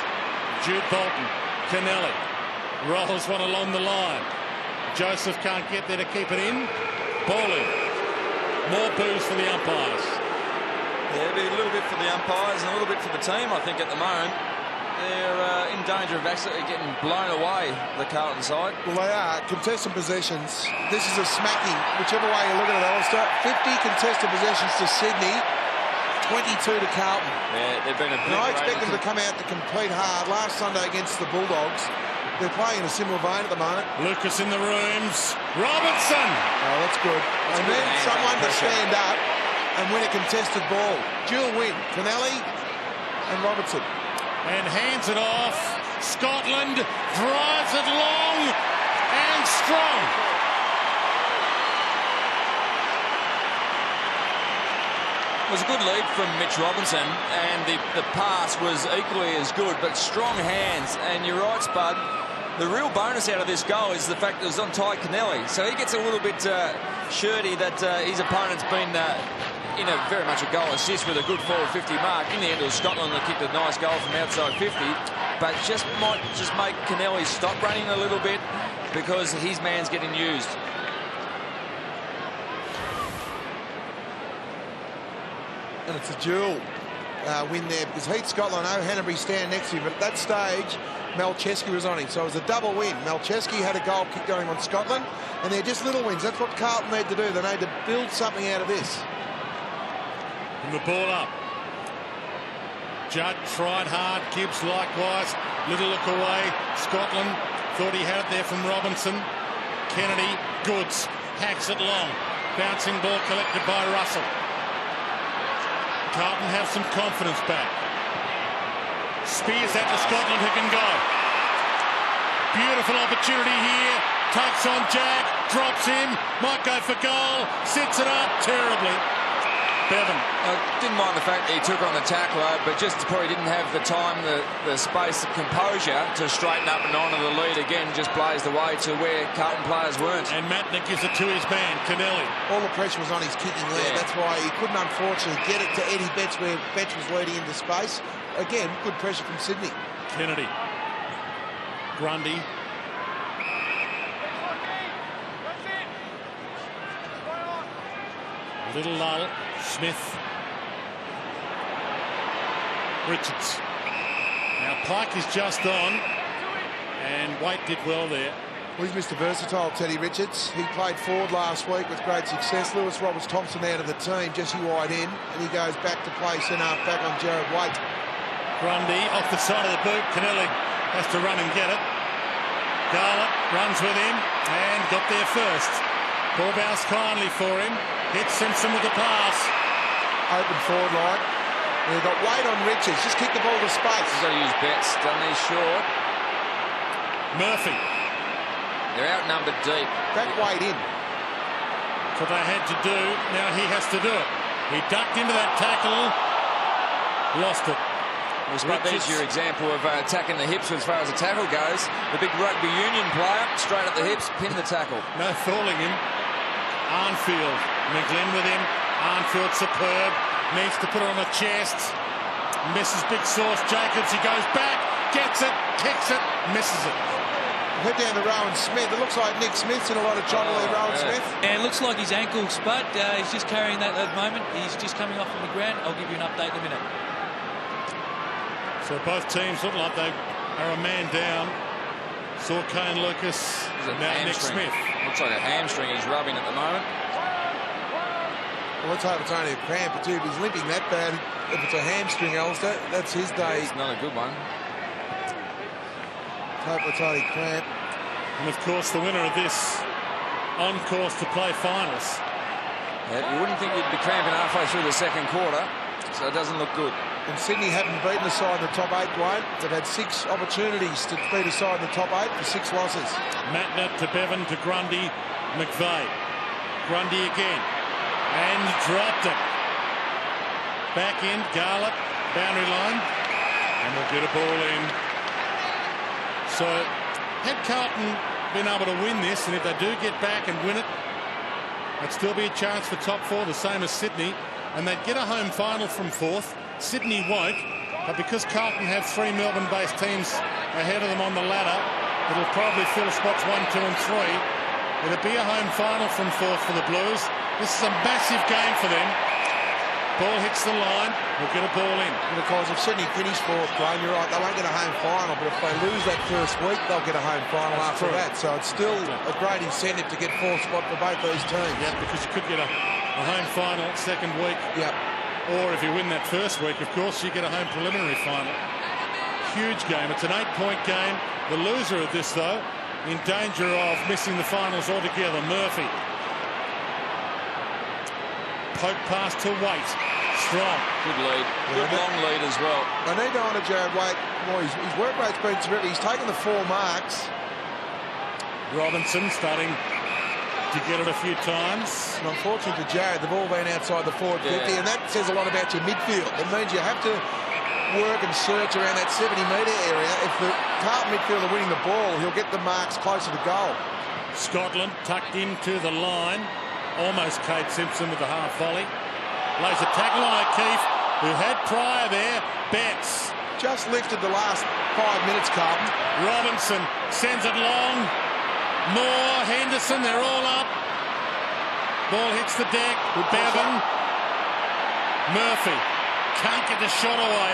Jude Bolton. Kennelly. Rolls one along the line. Joseph can't get there to keep it in. Ball in. More boos for the umpires. Yeah, it'll be a little bit for the umpires and a little bit for the team, I think, at the moment. They're in danger of absolutely getting blown away, the Carlton side. Well, they are. Contested possessions. This is a smacking, whichever way you look at it, Alistair. 50 contested possessions to Sydney, 22 to Carlton. Yeah, they've been a big. And I expect them to come out to compete hard. Last Sunday against the Bulldogs, they're playing in a similar vein at the moment. Lucas in the rooms. Robertson! Oh, that's good. And then someone to stand up and win a contested ball. Dual win. Kennelly and Robertson. And hands it off. Scotland drives it long and strong. It was a good lead from Mitch Robinson, and the pass was equally as good, but strong hands. And you're right, Spud. The real bonus out of this goal is the fact that it was on Ty Kennelly. So he gets a little bit shirty that his opponent's been in a very much a goal assist with a good forward 50 mark. In the end, it was Scotland that kicked a nice goal from outside 50, but might just make Kennelly stop running a little bit because his man's getting used. And it's a dual win there because Heath Scotland, Hanbury stand next to him, but at that stage Malcheski was on him, so it was a double win. Malcheski had a goal kick going on Scotland, and they're just little wins. That's what Carlton need to do. They need to build something out of this. And the ball up. Judd tried hard. Gibbs likewise. Little look away. Scotland thought he had it there from Robinson. Kennedy. Goods. Hacks it long. Bouncing ball collected by Russell. Carlton have some confidence back. Spears that to Scotland, who can go. Beautiful opportunity here. Takes on Jack. Drops in. Might go for goal. Sits it up terribly. Bevan. I didn't mind the fact that he took on the tackler, but just probably didn't have the time, the space, the composure to straighten up and honour the lead again. Just plays the way to where Carlton players weren't. And Matner gives it to his man, Kennelly. All the pressure was on his kicking leg. Yeah. That's why he couldn't, unfortunately, get it to Eddie Betts where Betts was leading into space. Again, good pressure from Sydney. Kennedy. Grundy. Little lull. Smith. Richards. Now Pike is just on, and Waite did well there. Well, he's Mr. Versatile, Teddy Richards. He played forward last week with great success. Lewis Roberts-Thompson out of the team. Jesse White in, and he goes back to play centre back on Jared Waite. Grundy off the side of the boot. Kennelly has to run and get it. Garlett runs with him and got there first. Ball bounced kindly for him. Hits Simpson with the pass. Open forward line. They've got Waite on Richards. Just kick the ball to space. He's got to use bets, doesn't he? Short. Murphy. They're outnumbered deep. Back Waite in. That's what they had to do. Now he has to do it. He ducked into that tackle. Lost it. Well, there's your example of attacking the hips as far as the tackle goes. The big rugby union player, straight at the hips, pin the tackle. No fooling him. Arnfield. McGlynn with him. Arnfield superb. Needs to put it on the chest. Misses big sauce. Jacobs, he goes back. Gets it. Kicks it. Misses it. Head down to Rowan Smith. It looks like Nick Smith's in a lot of trouble there, Rowan Smith. And it looks like his ankle spud. He's just carrying that at the moment. He's just coming off from the ground. I'll give you an update in a minute. So both teams look like they are a man down. Saw Kane Lucas. Now Nick Smith. Looks like a hamstring he's rubbing at the moment. Well, let's hope it's only a cramp or two. If he's limping that bad, if it's a hamstring, Alistair, that's his day. It's not a good one. Hope it's only cramp. And of course, the winner of this on course to play finals. Yeah, you wouldn't think you'd be cramping halfway through the second quarter, so it doesn't look good. And Sydney haven't beaten a side in the top 8, Dwayne. They've had 6 opportunities to beat a side in the top 8 for 6 losses. Matner to Bevan to Grundy, McVeigh. Grundy again. And dropped it. Back in, Garlett, boundary line. And we'll get a ball in. So, had Carlton been able to win this, and if they do get back and win it, it'd still be a chance for top 4, the same as Sydney. And they'd get a home final from 4th. Sydney won't, but because Carlton have 3 Melbourne-based teams ahead of them on the ladder, it'll probably fill spots 1, 2 and 3. It'll be a home final from 4th for the Blues. This is a massive game for them. Ball hits the line, we'll get a ball in. Because if Sydney finish 4th, Dwayne, you're right, they won't get a home final, but if they lose that first week, they'll get a home final after that. So it's still a great incentive to get 4th spot for both these teams. Yeah, because you could get a home final second week. Yep. Or if you win that first week, of course, you get a home preliminary final. Huge game. It's an 8-point game. The loser of this, though, in danger of missing the finals altogether. Murphy. Poke pass to Waite. Strong. Good lead. Good long lead as well. They need to honour Jared Waite. Boy, his work rate's been terrific. He's taken the 4 marks. Robinson starting to get it a few times. And unfortunately for Jared, they've all been outside the forward 50, and that says a lot about your midfield. It means you have to work and search around that 70-metre area. If the Carlton midfield are winning the ball, he'll get the marks closer to goal. Scotland tucked into the line. Almost Kate Simpson with the half volley. Lays a tackle on O'Keefe, who had prior there. Betts. Just lifted the last 5 minutes, Carlton. Robinson sends it long. Moore, Henderson, they're all up. Ball hits the deck. Bevan. Murphy can't get the shot away.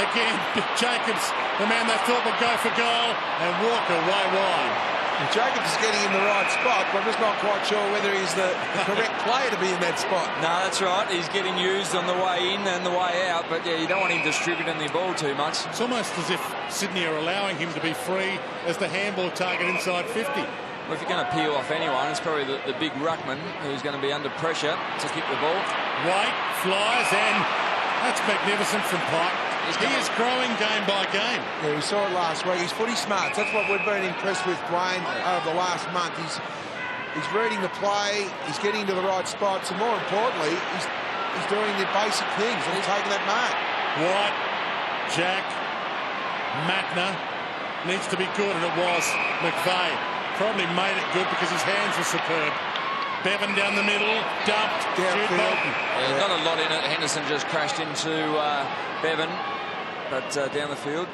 Again, Jacobs, the man they thought would go for goal, and Walker way wide. And Jacobs is getting in the right spot, but I'm just not quite sure whether he's the correct player to be in that spot. No, that's right. He's getting used on the way in and the way out, but yeah, you don't want him distributing the ball too much. It's almost as if Sydney are allowing him to be free as the handball target inside 50. Well, if you're going to peel off anyone, it's probably the big ruckman who's going to be under pressure to kick the ball. White flies, and that's magnificent from Pike. He is growing game by game. Yeah, we saw it last week. He's footy smart. That's what we've been impressed with, Dwayne, over the last month. He's reading the play, he's getting to the right spots, and more importantly, he's doing the basic things, and he's taking that mark. White, Jack, Matner needs to be good, and it was. McVeigh probably made it good because his hands were superb. Bevan down the middle, dumped. Jude Bolton. Yeah, not a lot in it. Henderson just crashed into Bevan, but down the field.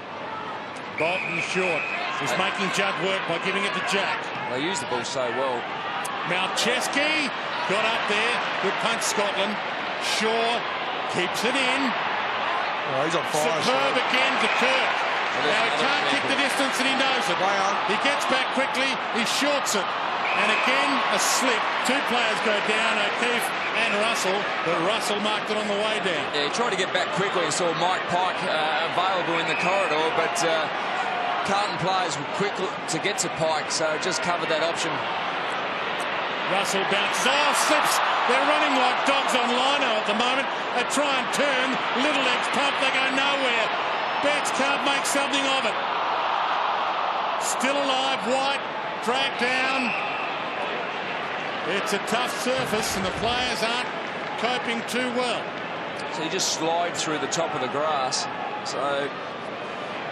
Bolton short. He's making Judd work by giving it to Jack. They use the ball so well. Malcheski got up there. Good punch, Scotland. Shaw keeps it in. Oh, he's on fire. Superb again to Kirk. Now he can't kick the distance and he knows it. He gets back quickly. He shorts it. And again, a slip. Two players go down, O'Keefe and Russell, but Russell marked it on the way down. Yeah, he tried to get back quickly and saw Mike Pike available in the corridor, but Carlton players were quick to get to Pike, so just covered that option. Russell bounces. Oh, slips. They're running like dogs on lino at the moment. They try and turn. Little legs pump. They go nowhere. Betts can't make something of it. Still alive. White dragged down. It's a tough surface and the players aren't coping too well. So you just slide through the top of the grass. So I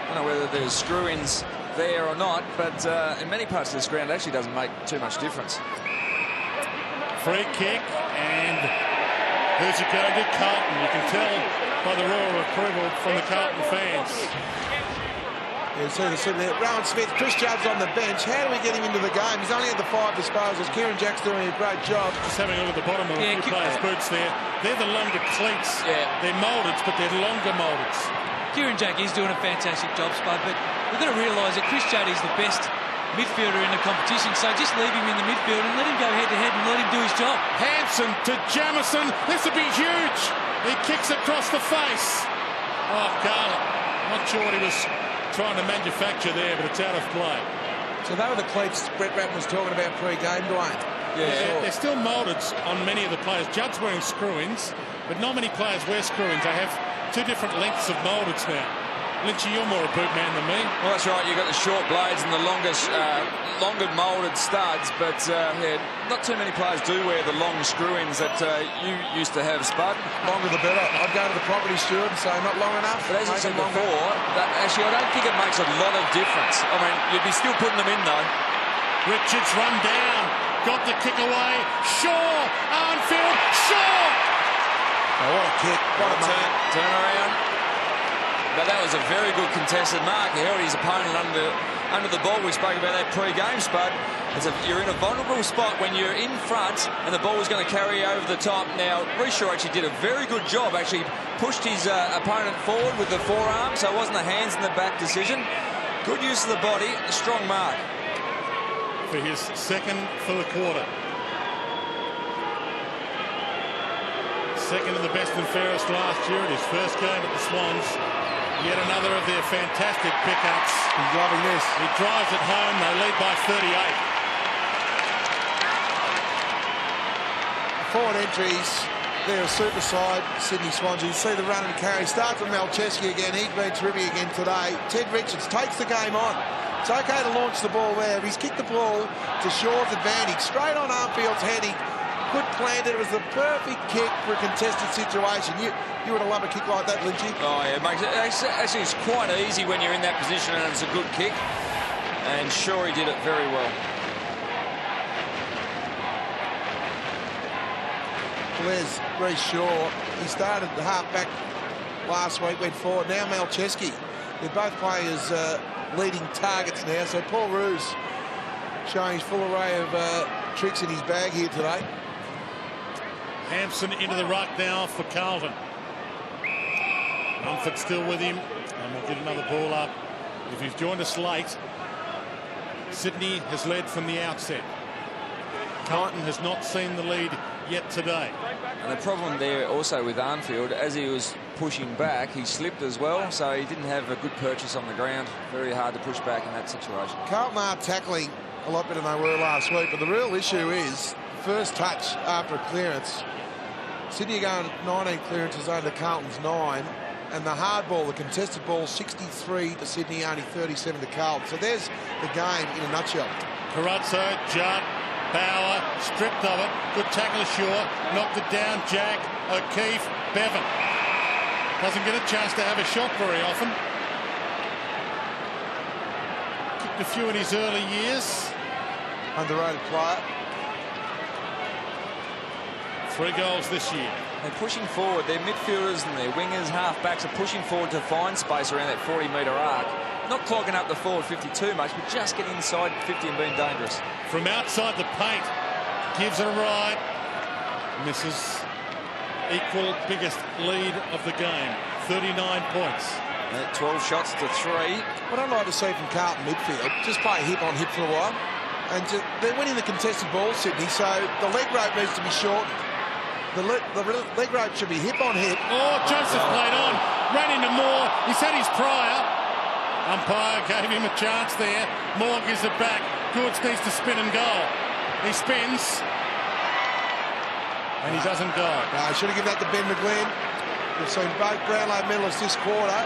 don't know whether there's screw-ins there or not, but in many parts of this ground it actually doesn't make too much difference. Free kick, and who's it going to? Carlton. You can tell by the roar of approval from the Carlton fans. You see the sitting there. Rowan Smith, Chris Judd's on the bench. How do we get him into the game? He's only had the 5 disposals. Kieran Jack's doing a great job. Just having a look at the bottom of a few players' boots there. They're the longer cleats. Yeah. They're mouldeds, but they're longer mouldeds. Kieran Jack is doing a fantastic job, Spud, but we've got to realise that Chris Judd is the best midfielder in the competition, so just leave him in the midfield and let him go head-to-head and let him do his job. Hanson to Jamison. This would be huge. He kicks across the face. Oh, Carlton. Not sure what he was trying to manufacture there, but it's out of play. So they were the cleats Brett Ratten was talking about pre-game, Dwayne. Yeah, they're still moulded on many of the players. Judd's wearing screw-ins, but not many players wear screw-ins. They have two different lengths of mouldeds now. Lynchy, you're more a boot man than me. Well, that's right. You've got the short blades and the longer moulded studs, but yeah, not too many players do wear the long screw-ins that you used to have, Spud. Longer the better. I'd go to the property steward and say not long enough. But as I said before, actually I don't think it makes a lot of difference. I mean, you'd be still putting them in though. Richards run down, got the kick away. Shaw, Arnfield, Shaw. Oh, what a kick! What a turn around. But that was a very good contested mark. He held his opponent under the ball. We spoke about that pre-game, Spud. You're in a vulnerable spot when you're in front and the ball is going to carry over the top. Now, Shaw actually did a very good job. Actually pushed his opponent forward with the forearm, so it wasn't a hands in the back decision. Good use of the body, a strong mark. For his second for the quarter. Second of the best and fairest last year at his first game at the Swans. Yet another of their fantastic pickups. He's loving this. He drives it home. They lead by 38. Forward entries. They're a super side, Sydney Swans. You see the run and carry. Starts with Malcheski again. He's been terrific again today. Ted Richards takes the game on. It's OK to launch the ball there. He's kicked the ball to Shaw's advantage. Straight on Armfield's head. He good planted. It was the perfect kick for a contested situation. You would have loved a kick like that, Lynchy. Oh, yeah, it makes it, actually, it's quite easy when you're in that position and it's a good kick. And sure, he did it very well. There's Reece Shaw. He started the half-back last week, went forward. Now Malcheski. They're both players leading targets now. So Paul Roos showing his full array of tricks in his bag here today. Hampson into the ruck now for Carlton. Mumford still with him, and we'll get another ball up. If you've joined us late, Sydney has led from the outset. Carlton has not seen the lead yet today. And the problem there also with Arnfield, as he was pushing back, he slipped as well, so he didn't have a good purchase on the ground. Very hard to push back in that situation. Carlton are tackling a lot better than they were last week, but the real issue is first touch after a clearance. Sydney are going 19 clearances over Carlton's 9, and the hard ball, the contested ball, 63 to Sydney, only 37 to Carlton. So there's the game in a nutshell. Carazzo, Judd, Bauer, stripped of it. Good tackle, Shaw, knocked it down. Jack, O'Keefe, Bevan. Doesn't get a chance to have a shot very often. Kicked a few in his early years. Underrated player. 3 goals this year. They're pushing forward. Their midfielders and their wingers, half-backs are pushing forward to find space around that 40-metre arc. not clogging up the forward 50 too much, but just getting inside 50 and being dangerous. From outside the paint, gives it a ride. Misses. Equal biggest lead of the game, 39 points. 12 shots to 3. What I'd like to see from Carlton midfield, just play hip on hip for a while. And they're winning the contested ball, Sydney, so the leg rope needs to be shortened. The leg rope should be hip on hip. Oh, Joseph played on, ran into Moore. He's had his prior. Umpire gave him a chance there. Moore gives it back. Goods needs to spin and goal. He spins. And he doesn't go. No, I should have given that to Ben McGlynn. We've seen both Brownlow medalists this quarter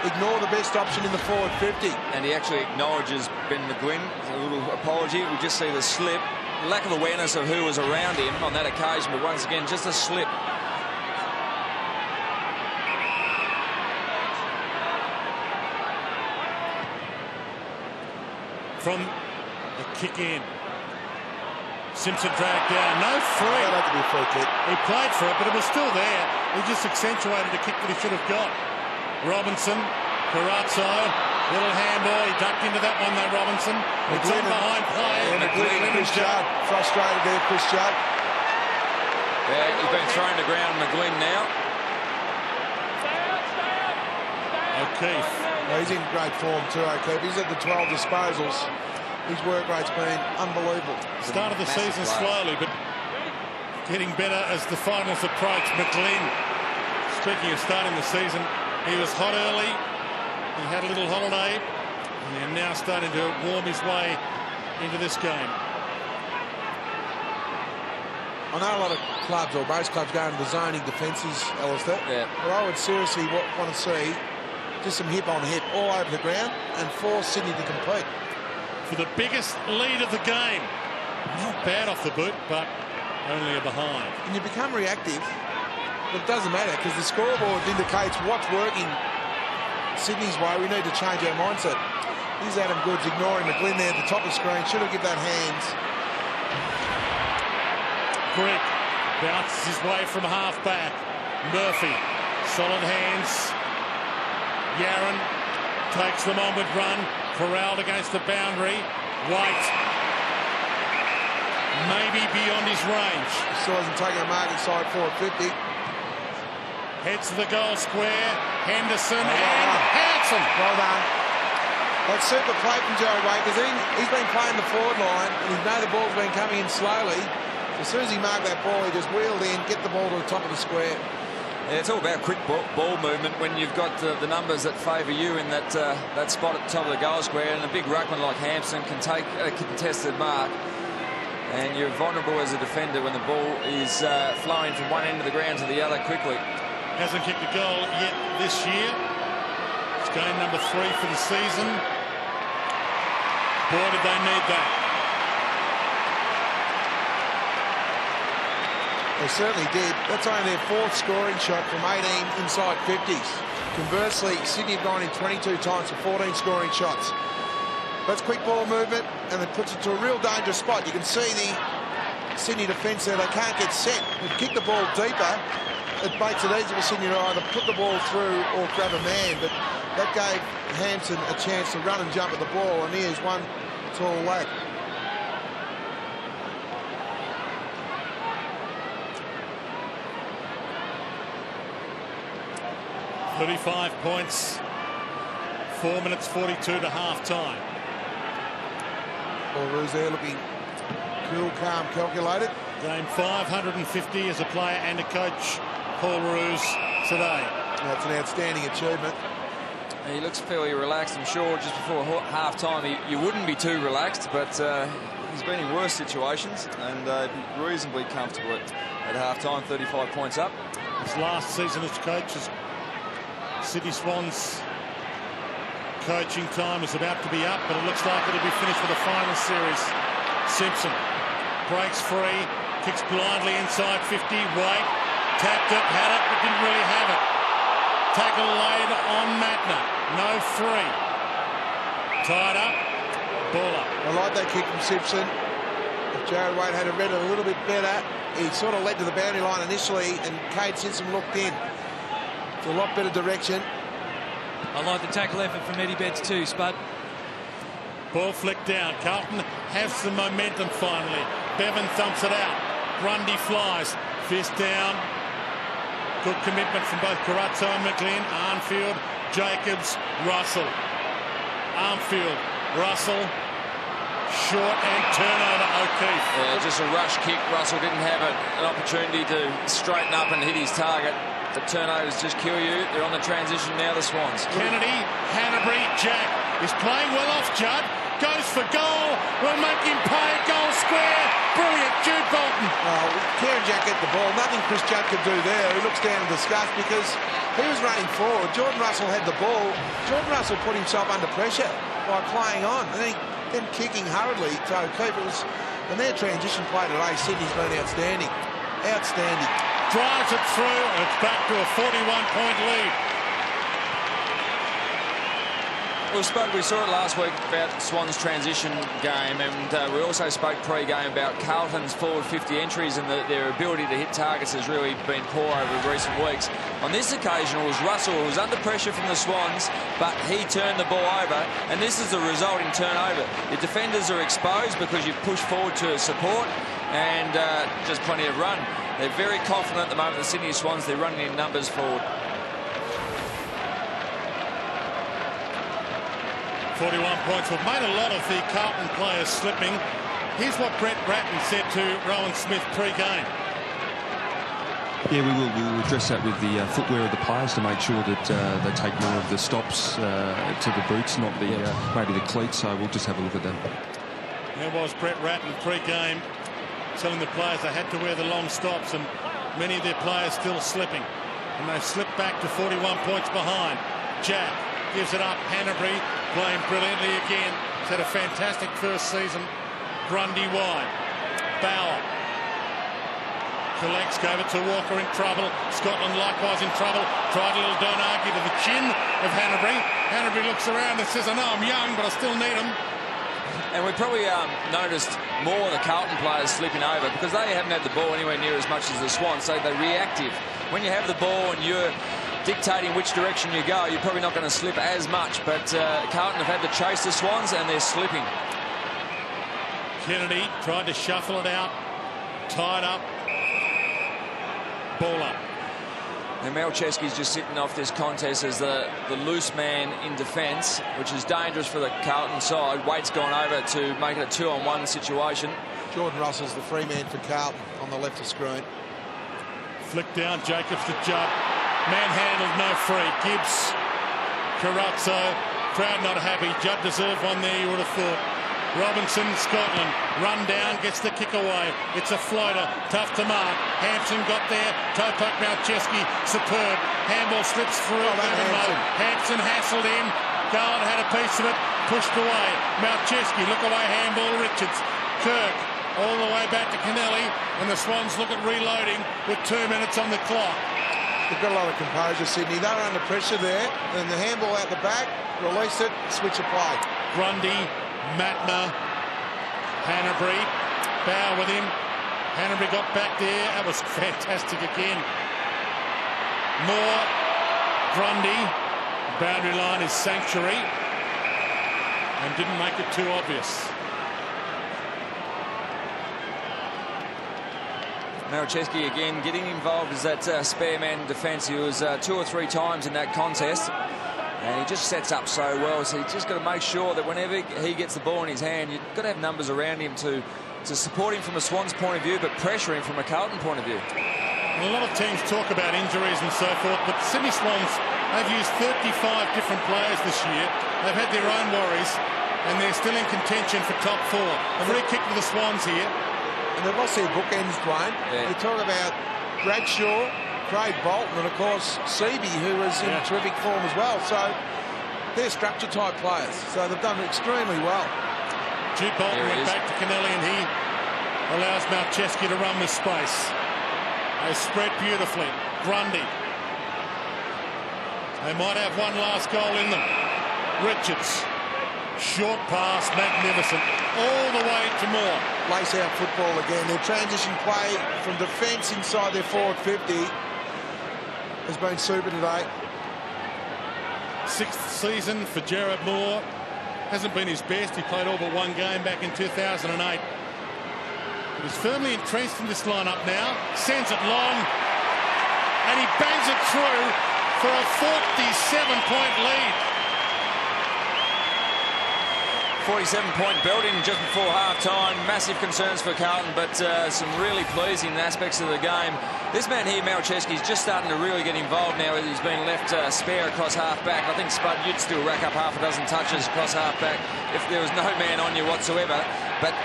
ignore the best option in the forward 50. And he actually acknowledges Ben McGlynn. A little apology. We just see the slip. Lack of awareness of who was around him on that occasion, but once again, just a slip. From the kick in. Simpson dragged down. No free. That had to be a free kick. He played for it, but it was still there. He just accentuated a kick that he should have got. Robinson, Carazzo, little handball. He ducked into that one though, Robinson. It's on behind play. McGlynn, Chris Judd. Frustrated there, Chris Judd. Yeah, he's been thrown to ground, McGlynn now. O'Keefe. Well, he's in great form too, O'Keefe. He's at the 12 disposals. His work rate's been unbelievable. Started the season slowly, but getting better as the finals approach. McGlynn, speaking of starting the season, he was hot early. He had a little holiday, and now starting to warm his way into this game. I know a lot of clubs, or most clubs, go into the zoning defences, Alistair. Yeah. But I would seriously want to see just some hip on hip all over the ground and force Sydney to compete. For the biggest lead of the game. Not bad off the boot, but only a behind. And you become reactive, but it doesn't matter because the scoreboard indicates what's working Sydney's way. We need to change our mindset. Here's Adam Goods ignoring McGlynn there at the top of the screen. Should have given that hands. Grigg bounces his way from half back. Murphy, solid hands. Yaron takes them onward run. Corralled against the boundary. White maybe beyond his range. Still hasn't taken a mark inside forward 50. Heads to the goal square. Henderson well and Hanson. Well done. That's super play from Joe Wade because he's been playing the forward line and he knows the ball's been coming in slowly. As soon as he marked that ball, he just wheeled in, get the ball to the top of the square. Yeah, it's all about quick ball movement when you've got the numbers that favour you in that spot at the top of the goal square, and a big ruckman like Hampson can take a contested mark, and you're vulnerable as a defender when the ball is flowing from one end of the ground to the other quickly. Hasn't kicked a goal yet this year. It's game number 3 for the season. Boy, did they need that. They certainly did. That's only their 4th scoring shot from 18 inside 50s. Conversely, Sydney have gone in 22 times for 14 scoring shots. That's quick ball movement, and it puts it to a real dangerous spot. You can see the Sydney defence there. They can't get set. If you kick the ball deeper, it makes it easy for Sydney to either put the ball through or grab a man. But that gave Hampson a chance to run and jump at the ball, and here's one tall lad. 35 points, 4 minutes 42 to half-time. Paul Roos there looking cool, calm, calculated. Game 550 as a player and a coach, Paul Roos, today. That's an outstanding achievement. He looks fairly relaxed. I'm sure just before half-time you wouldn't be too relaxed, but he's been in worse situations and be reasonably comfortable at half-time, 35 points up. His last season as coach is Sydney Swans coaching time is about to be up, but it looks like it'll be finished with the final series. Simpson breaks free, kicks blindly inside 50. White tapped it, had it, but didn't really have it. Tackle laid on Matner. No free. Tied up. Ball up. I like that kick from Simpson. If Jared Wade had read it a little bit better, he sort of led to the boundary line initially, and Cade Simpson looked in. It's a lot better direction. I like the tackle effort from Eddie Betts too, Spud. Ball flicked down. Carlton have some momentum finally. Bevan thumps it out. Grundy flies. Fist down. Good commitment from both Carazzo and McLean. Arnfield, Jacobs, Russell. Arnfield, Russell. Short and turnover, O'Keefe. Yeah, just a rush kick. Russell didn't have an opportunity to straighten up and hit his target. The turnovers just kill you. They're on the transition now, the Swans. Kennedy, Hanbury, Jack is playing well off Judd. Goes for goal. Will make him pay. Goal square. Brilliant. Jude Bolton. Kieran Jack get the ball. Nothing Chris Judd could do there. He looks down in disgust because he was running forward. Jordan Russell had the ball. Jordan Russell put himself under pressure by playing on. And then kicking hurriedly to O'Keefe. And their transition play today, Sydney's been outstanding. Outstanding. Drives it through, and it's back to a 41-point lead. Well, Spud, we saw it last week about Swans' transition game, and we also spoke pre-game about Carlton's forward 50 entries and their ability to hit targets has really been poor over recent weeks. On this occasion, it was Russell who was under pressure from the Swans, but he turned the ball over, and this is the resulting turnover. The defenders are exposed because you've pushed forward to support, and just plenty of run. They're very confident at the moment, the Sydney Swans. They're running in numbers forward. 41 points. We've made a lot of the Carlton players slipping. Here's what Brett Bratton said to Rowan Smith pre-game. Yeah, we will. We'll address that with the footwear of the players to make sure that they take more of the stops to the boots, not the maybe the cleats. So we'll just have a look at that. There was Brett Bratton pre-game telling the players they had to wear the long stops, and many of their players still slipping. And they've slipped back to 41 points behind. Jack gives it up. Hanbury playing brilliantly again. He's had a fantastic first season. Grundy wide. Bauer collects, gave it to Walker in trouble. Scotland likewise in trouble. Tried a little don't argue to the chin of Hanbury. Hanbury looks around and says, I know I'm young, but I still need him. And we probably noticed more of the Carlton players slipping over because they haven't had the ball anywhere near as much as the Swans, so they're reactive. When you have the ball and you're dictating which direction you go, you're probably not going to slip as much, but Carlton have had to chase the Swans and they're slipping. Kennedy tried to shuffle it out, tied up, ball up. And Malcheski's just sitting off this contest as the loose man in defence, which is dangerous for the Carlton side. Waite's gone over to make it a 2-on-1 situation. Jordan Russell's the free man for Carlton on the left of screen. Flick down, Jacobs to Judd. Manhandled, no free. Gibbs, Carazzo, crowd not happy. Judd deserved one there, you would have thought. Robinson, Scotland, run down, gets the kick away. It's a floater, tough to mark. Hampson got there, toe poke Malcheski, superb. Handball slips through. Hampson hassled in. Garland had a piece of it, pushed away. Malcheski, look away, handball, Richards. Kirk, all the way back to Kennelly, and the Swans look at reloading with 2 minutes on the clock. They've got a lot of composure, Sydney. They were under pressure there, and the handball out the back, release it, switch of play. Grundy, Matner, Hanbury, Bauer with him. Hanbury got back there. That was fantastic again. Moore, Grundy. Boundary line is sanctuary. And didn't make it too obvious. Malcheski again getting involved as that spare man in defence. He was 2 or 3 times in that contest. And he just sets up so well, so he's just got to make sure that whenever he gets the ball in his hand, you've got to have numbers around him to support him from a Swans point of view, but pressure him from a Carlton point of view. And a lot of teams talk about injuries and so forth, but the Sydney Swans have used 35 different players this year. They've had their own worries, and they're still in contention for top 4. A free kick to the Swans here. And they've lost their bookends, Dwayne. Yeah. You talk about Bradshaw, Craig Bolton, and of course Seaby, who was in terrific form as well. So they're structure type players, so they've done extremely well. Jude Bolton went back to Kennelly, and he allows Malcheski to run the space. They spread beautifully. Grundy. They might have one last goal in them. Richards. Short pass, magnificent. All the way to Moore. Lace out football again. Their transition play from defence inside their forward 50 has been super today. Sixth season for Jared Moore. Hasn't been his best. He played all but one game back in 2008. But he's firmly entrenched in this lineup now. Sends it long. And he bangs it through for a 47-point lead. 47-point belting just before half-time. Massive concerns for Carlton, but some really pleasing aspects of the game. This man here, Malcheski's just starting to really get involved now. He's been left spare across half-back. I think Spud, you'd still rack up half a dozen touches across half-back if there was no man on you whatsoever. But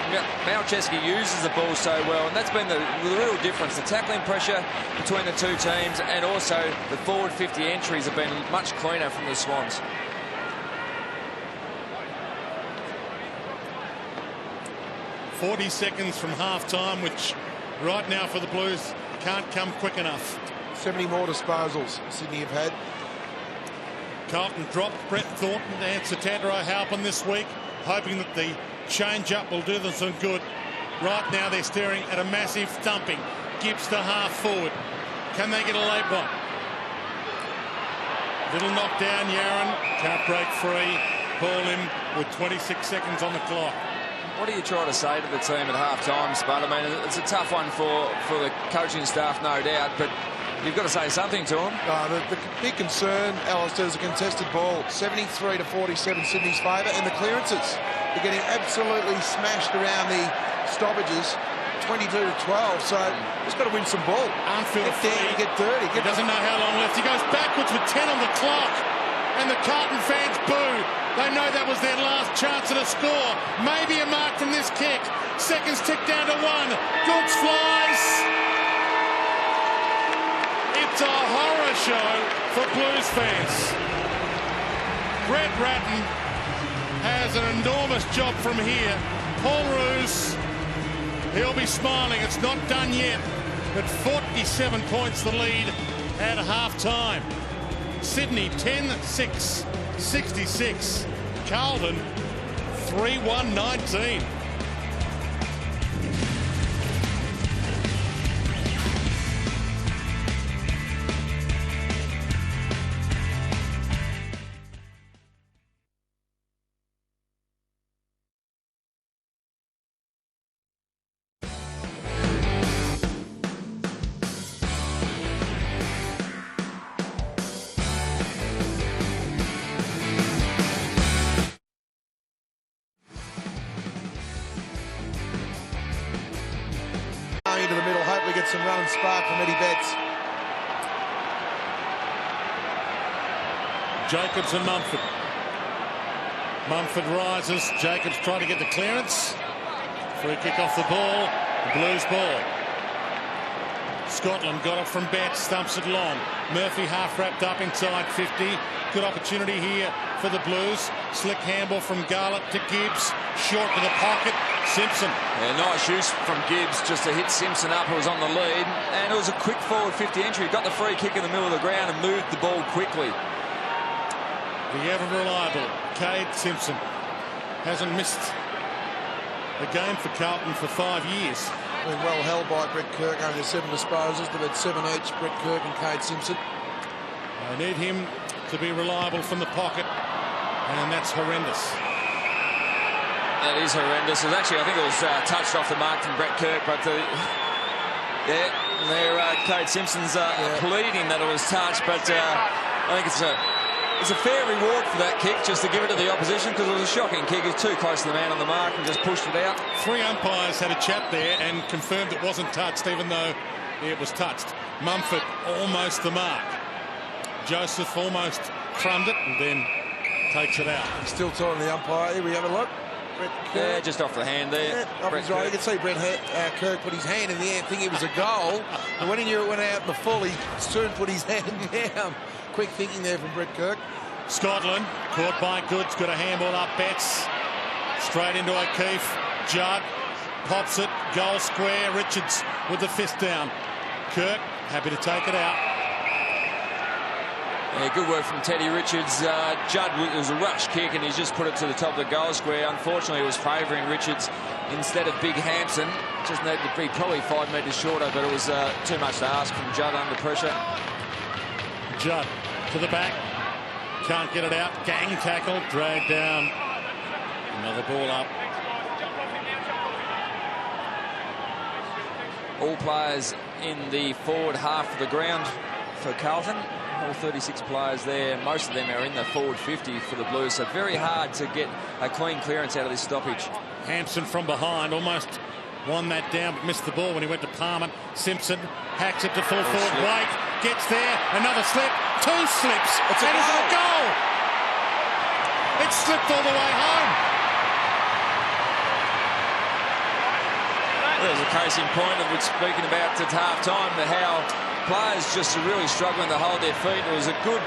Malcheski uses the ball so well, and that's been the real difference. The tackling pressure between the two teams, and also the forward 50 entries have been much cleaner from the Swans. 40 seconds from half-time, which right now for the Blues can't come quick enough. 70 more disposals Sydney have had. Carlton dropped Brett Thornton to answer Tadro Halpin this week, hoping that the change-up will do them some good. Right now they're staring at a massive thumping. Gibbs to half forward. Can they get a late one? Little knockdown, Yaron can't break free. Haul him with 26 seconds on the clock. What do you try to say to the team at half-time, Spud? I mean, it's a tough one for the coaching staff, no doubt, but you've got to say something to them. The big concern, Alistair, is a contested ball. 73 to 47 Sydney's favour, and the clearances. They're getting absolutely smashed around the stoppages. 22 to 12, so just got to win some ball. Armfield get down and get dirty. He doesn't know how long left. He goes backwards with 10 on the clock, and the Carlton fans boo. They know that was their last chance at a score. Maybe a mark from this kick. Seconds tick down to 1. Goods flies. It's a horror show for Blues fans. Brett Ratton has an enormous job from here. Paul Roos, he'll be smiling. It's not done yet. But 47 points the lead at half-time. Sydney 10-6. 66. Carlton 3-1-19. Into the middle, hopefully get some run and spark from Eddie Betts. Jacobs and Mumford. Mumford rises. Jacobs trying to get the clearance. Free kick off the ball. The Blues ball. Scotland got it from Betts, stumps it long. Murphy half wrapped up inside 50. Good opportunity here for the Blues. Slick handball from Garlett to Gibbs. Short to the pocket. Simpson. Yeah, nice use from Gibbs just to hit Simpson up, who was on the lead. And it was a quick forward 50 entry. Got the free kick in the middle of the ground and moved the ball quickly. The ever reliable Cade Simpson hasn't missed a game for Carlton for 5 years. Been well held by Brett Kirk over the 7 disposals. They've had 7 each, Brett Kirk and Cade Simpson. They need him to be reliable from the pocket, and that's horrendous. That is horrendous. It was actually, I think it was touched off the mark from Brett Kirk, but Cade Simpson's pleading that it was touched, but I think it's a fair reward for that kick, just to give it to the opposition, because it was a shocking kick. He was too close to the man on the mark and just pushed it out. 3 umpires had a chat there and confirmed it wasn't touched, even though it was touched. Mumford almost the mark. Joseph almost thrummed it and then takes it out. He's still telling the umpire. Here we have a look. Yeah, just off the hand there. Yeah, off his right. You can see Brett Kirk put his hand in the air, thinking it was a goal. And when he knew it went out in the full, he soon put his hand down. Quick thinking there from Brett Kirk. Scotland caught by Goods, got a handball up Betts. Straight into O'Keefe. Judd pops it. Goal square. Richards with the fist down. Kirk happy to take it out. Yeah, good work from Teddy Richards. Judd, it was a rush kick and he's just put it to the top of the goal square. Unfortunately, it was favouring Richards instead of Big Hampson. Just needed to be probably 5 metres shorter, but it was too much to ask from Judd under pressure. Judd to the back. can't get it out. Gang tackle, dragged down. Another ball up. All players in the forward half of the ground for Carlton. All 36 players there. Most of them are in the forward 50 for the Blues. So very hard to get a clean clearance out of this stoppage. Hampson from behind almost won that down, but missed the ball when he went to Palmer. Simpson hacks it to full forward. Wait, gets there. Another slip. Two slips. It's a goal. It slipped all the way home. There's a case in point of which speaking about at half-time, how players just are really struggling to hold their feet. It was a good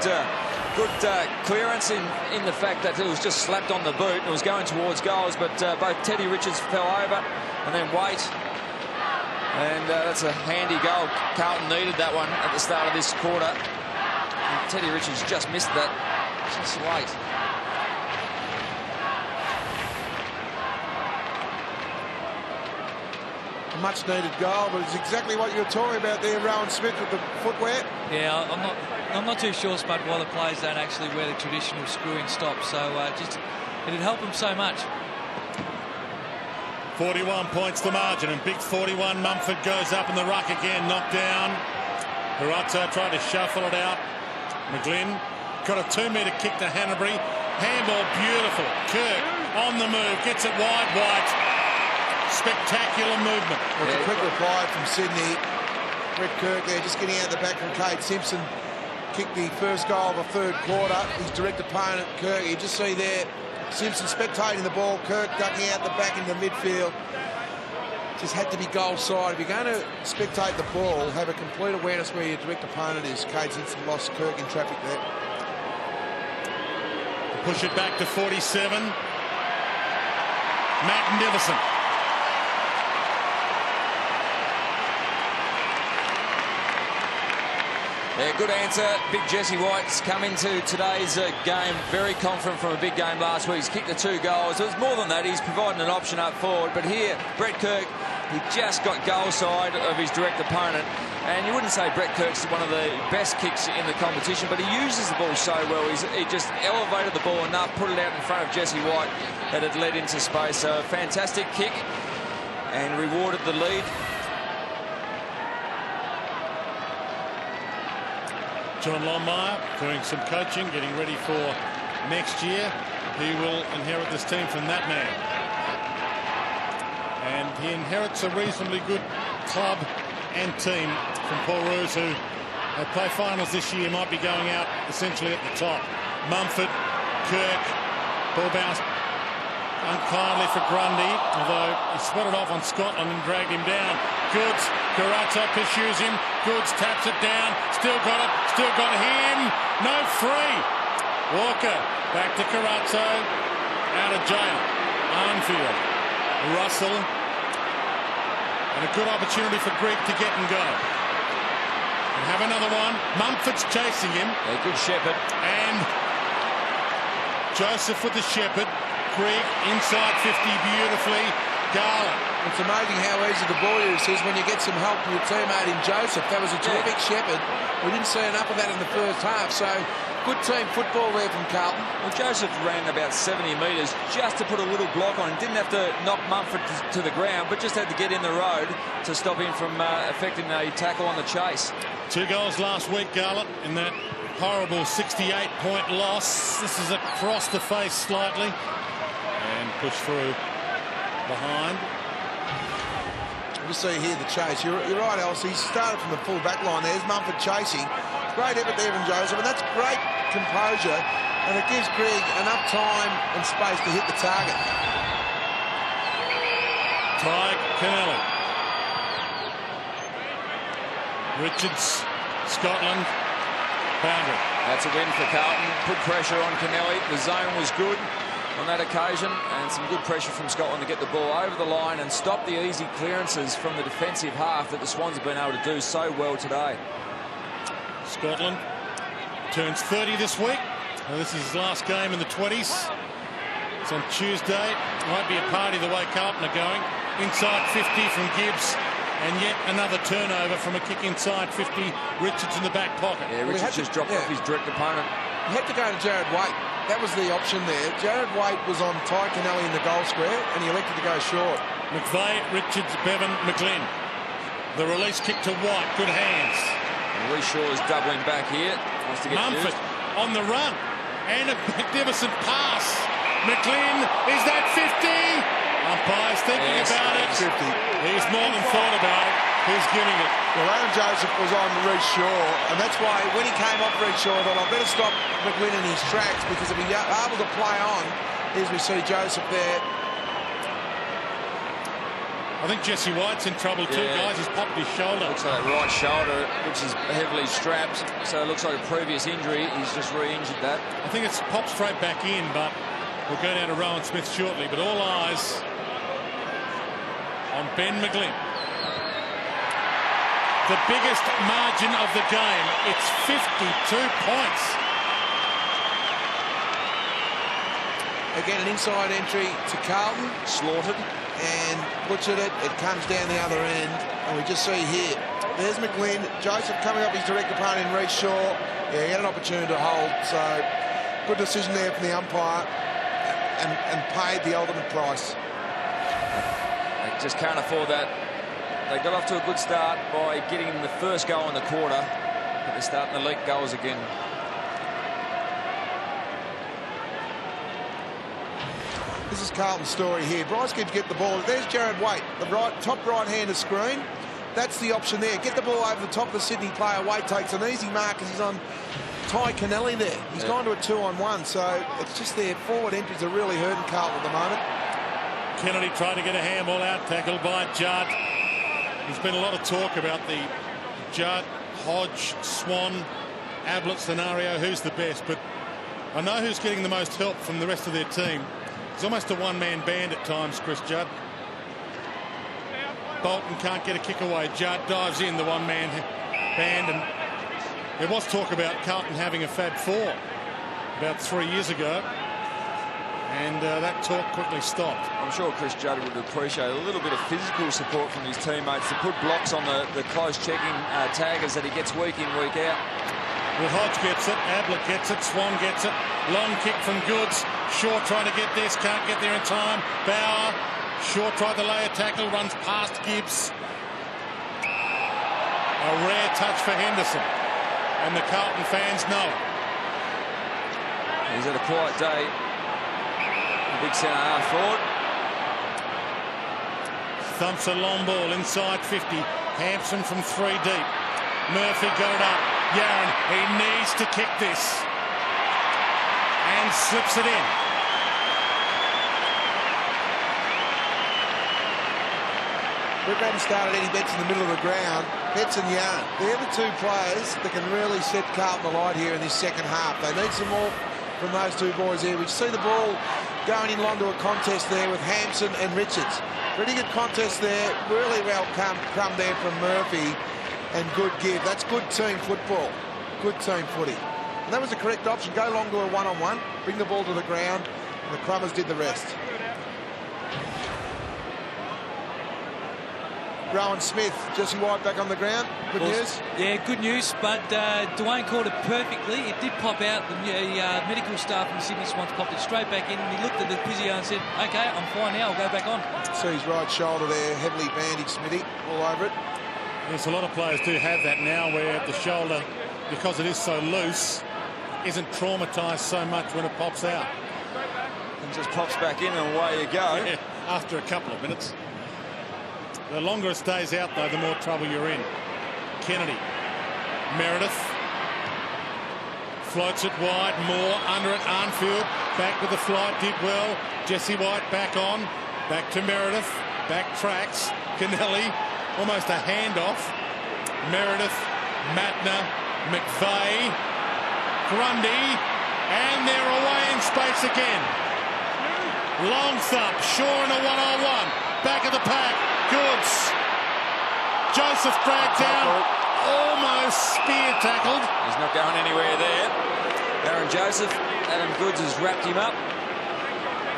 clearance in the fact that it was just slapped on the boot. It was going towards goals, but both Teddy Richards fell over and then Waite. And that's a handy goal. Carlton needed that one at the start of this quarter. And Teddy Richards just missed that. Just late. A much-needed goal, but it's exactly what you were talking about there, Rowan Smith, with the footwear. Yeah, I'm not too sure, Spud, why the players don't actually wear the traditional screw-in stop. So it'd help them so much. 41 points the margin, and big 41. Mumford goes up in the ruck again, knocked down. Carazzo tried to shuffle it out. McGlynn got a 2-metre kick to Hanbury. Handball, beautiful. Kirk on the move, gets it wide. White. Spectacular movement. Well, it's a quick reply from Sydney. Brett Kirk there just getting out the back from Kate Simpson. Kicked the first goal of the third quarter. His direct opponent, Kirk. You just see there Simpson spectating the ball. Kirk ducking out the back into midfield. Just had to be goal side. If you're going to spectate the ball, have a complete awareness where your direct opponent is. Kate Simpson lost Kirk in traffic there. Push it back to 47. Magnificent. Yeah, good answer. Big Jesse White's come into today's game very confident from a big game last week. He's kicked the 2 goals. It was more than that. He's providing an option up forward. But here, Brett Kirk, he just got goal side of his direct opponent. And you wouldn't say Brett Kirk's one of the best kicks in the competition, but he uses the ball so well. He just elevated the ball enough, put it out in front of Jesse White that it led into space. So a fantastic kick and rewarded the lead. John Longmire doing some coaching, getting ready for next year. He will inherit this team from that man. And he inherits a reasonably good club and team from Paul Roos, who play finals this year, might be going out essentially at the top. Mumford, Kirk, ball bounced unkindly for Grundy, although he spotted off on Scotland and dragged him down. Goods, Carazzo pursues him. Goods taps it down. Still got it. Still got him. No free. Walker back to Carazzo. Out of jail. Arnfield. Russell. And a good opportunity for Greek to get and go. And have another one. Mumford's chasing him. A good shepherd. And Joseph with the shepherd. Greek inside 50 beautifully. Garland. It's amazing how easy the ball is when you get some help from your teammate in Joseph. That was a terrific shepherd. We didn't see enough of that in the first half. So good team football there from Carlton. Well, Joseph ran about 70 metres just to put a little block on. Didn't have to knock Mumford to the ground, but just had to get in the road to stop him from affecting a tackle on the chase. 2 goals last week, Garland, in that horrible 68-point loss. This is across the face slightly. And push through behind. You see here the chase. You're right, Elsie. He started from the full back line. There's Mumford chasing. Great effort there from Joseph, and that's great composure, and it gives Greg enough time and space to hit the target. Tyke Kennelly. Richards, Scotland, boundary. That's a win for Carlton. Put pressure on Kennelly. The zone was good on that occasion, and some good pressure from Scotland to get the ball over the line and stop the easy clearances from the defensive half that the Swans have been able to do so well today. Scotland turns 30 this week. Now, this is his last game in the 20s. It's on Tuesday. Might be a party the way Carlton are going. Inside 50 from Gibbs, and yet another turnover from a kick inside 50. Richards in the back pocket. Yeah, Richards just dropped off his direct opponent. He had to go to Jared Waite. That was the option there. Jared Waite was on Ty Kennelly in the goal square, and he elected to go short. McVeigh, Richards, Bevan, McGlynn. The release kick to White. Good hands. Lee Shaw is doubling back here. Wants to get Mumford used. on the run. And a magnificent pass. McGlynn, is that 50? Umpire's thinking about it. 50. He's more than thought about it. He's giving it. Well, Aaron Joseph was on Reece Shaw, and that's why when he came off Reece Shaw, I thought, I better stop McGlynn in his tracks, because if he's able to play on, as we see Joseph there. I think Jesse White's in trouble too, guys. He's popped his shoulder. Looks like that right shoulder, which is heavily strapped, so it looks like a previous injury. He's just re-injured that. I think it's popped straight back in, but we'll go down to Rowan Smith shortly. But all eyes on Ben McGlynn. The biggest margin of the game. It's 52 points. Again, an inside entry to Carlton. Slaughtered. And butchered it. It comes down the other end. And we just see here, there's McGlynn. Joseph coming up his direct opponent in Reece Shaw. Yeah, he had an opportunity to hold. So, good decision there from the umpire. And paid the ultimate price. They just can't afford that. They got off to a good start by getting the first goal in the quarter, but they're starting to leak goals again. This is Carlton's story here. Bryce Gibbs get the ball. There's Jared Waite, the top right-hander screen. That's the option there. Get the ball over the top of the Sydney player. Waite takes an easy mark as he's on Ty Kennelly there. He's gone to a 2-on-1, so it's just their forward entries are really hurting Carlton at the moment. Kennedy tried to get a handball out, tackled by Judd. There's been a lot of talk about the Judd, Hodge, Swan, Ablett scenario. Who's the best? But I know who's getting the most help from the rest of their team. He's almost a one-man band at times, Chris Judd. Bolton can't get a kick away. Judd dives in, the one-man band. And there was talk about Carlton having a Fab Four about 3 years ago. And that talk quickly stopped. I'm sure Chris Judd would appreciate a little bit of physical support from his teammates to put blocks on the close checking taggers that he gets week in, week out. Well, Hodge gets it, Ablett gets it, Swan gets it. Long kick from Goods. Shaw trying to get this, can't get there in time. Bauer. Shaw tried to lay a tackle, runs past Gibbs. A rare touch for Henderson. And the Carlton fans know it. He's had a quiet day. Big centre half forward. Thumps a long ball inside 50. Hampson from 3 deep. Murphy got it up. Yaron, he needs to kick this. And slips it in. Rick hadn't started any bets in the middle of the ground. Betts and Yaron, they're the two players that can really set Carlton alight here in this second half. They need some more from those two boys here. We see the ball going in long to a contest there with Hampson and Richards. Pretty good contest there. Really well come there from Murphy, and good give. That's good team football. Good team footy. And that was the correct option. Go long to a one-on-one, bring the ball to the ground, and the Crummers did the rest. Rowan Smith, Jesse White back on the ground. Good news? Yeah, good news, but Dwayne called it perfectly. It did pop out. The medical staff from the Sydney Swans popped it straight back in, and he looked at the physio and said, OK, I'm fine now, I'll go back on. See his right shoulder there, heavily bandaged, Smithy, all over it. Yes, a lot of players do have that now, where the shoulder, because it is so loose, isn't traumatised so much when it pops out. And just pops back in and away you go. Yeah, after a couple of minutes. The longer it stays out, though, the more trouble you're in. Kennedy. Meredith. Floats it wide. Moore under it. Arnfield. Back with the flight. Did well. Jesse White back on. Back to Meredith. Back tracks. Kennelly. Almost a handoff. Meredith. Matner. McVeigh. Grundy. And they're away in space again. Long thump. Shaw in a one-on-one. Back of the pack. Goods. Joseph dragged down. Almost spear tackled. He's not going anywhere there. Aaron Joseph. Adam Goods has wrapped him up.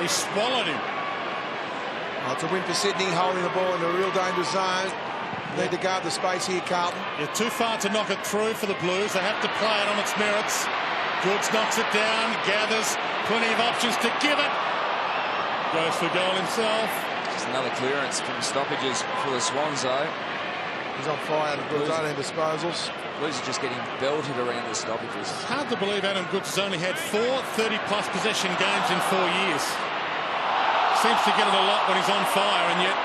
He swallowed him. Oh, it's a win for Sydney, holding the ball in a real dangerous zone. Need to guard the space here, Carlton. They're too far to knock it through for the Blues. They have to play it on its merits. Goods knocks it down, gathers, plenty of options to give it. Goes for goal himself. Just another clearance from stoppages for the Swans, though. He's on fire and Goods on disposals. Blues are just getting belted around the stoppages. It's hard to believe Adam Goods has only had 4 30-plus possession games in 4 years. Seems to get it a lot when he's on fire, and yet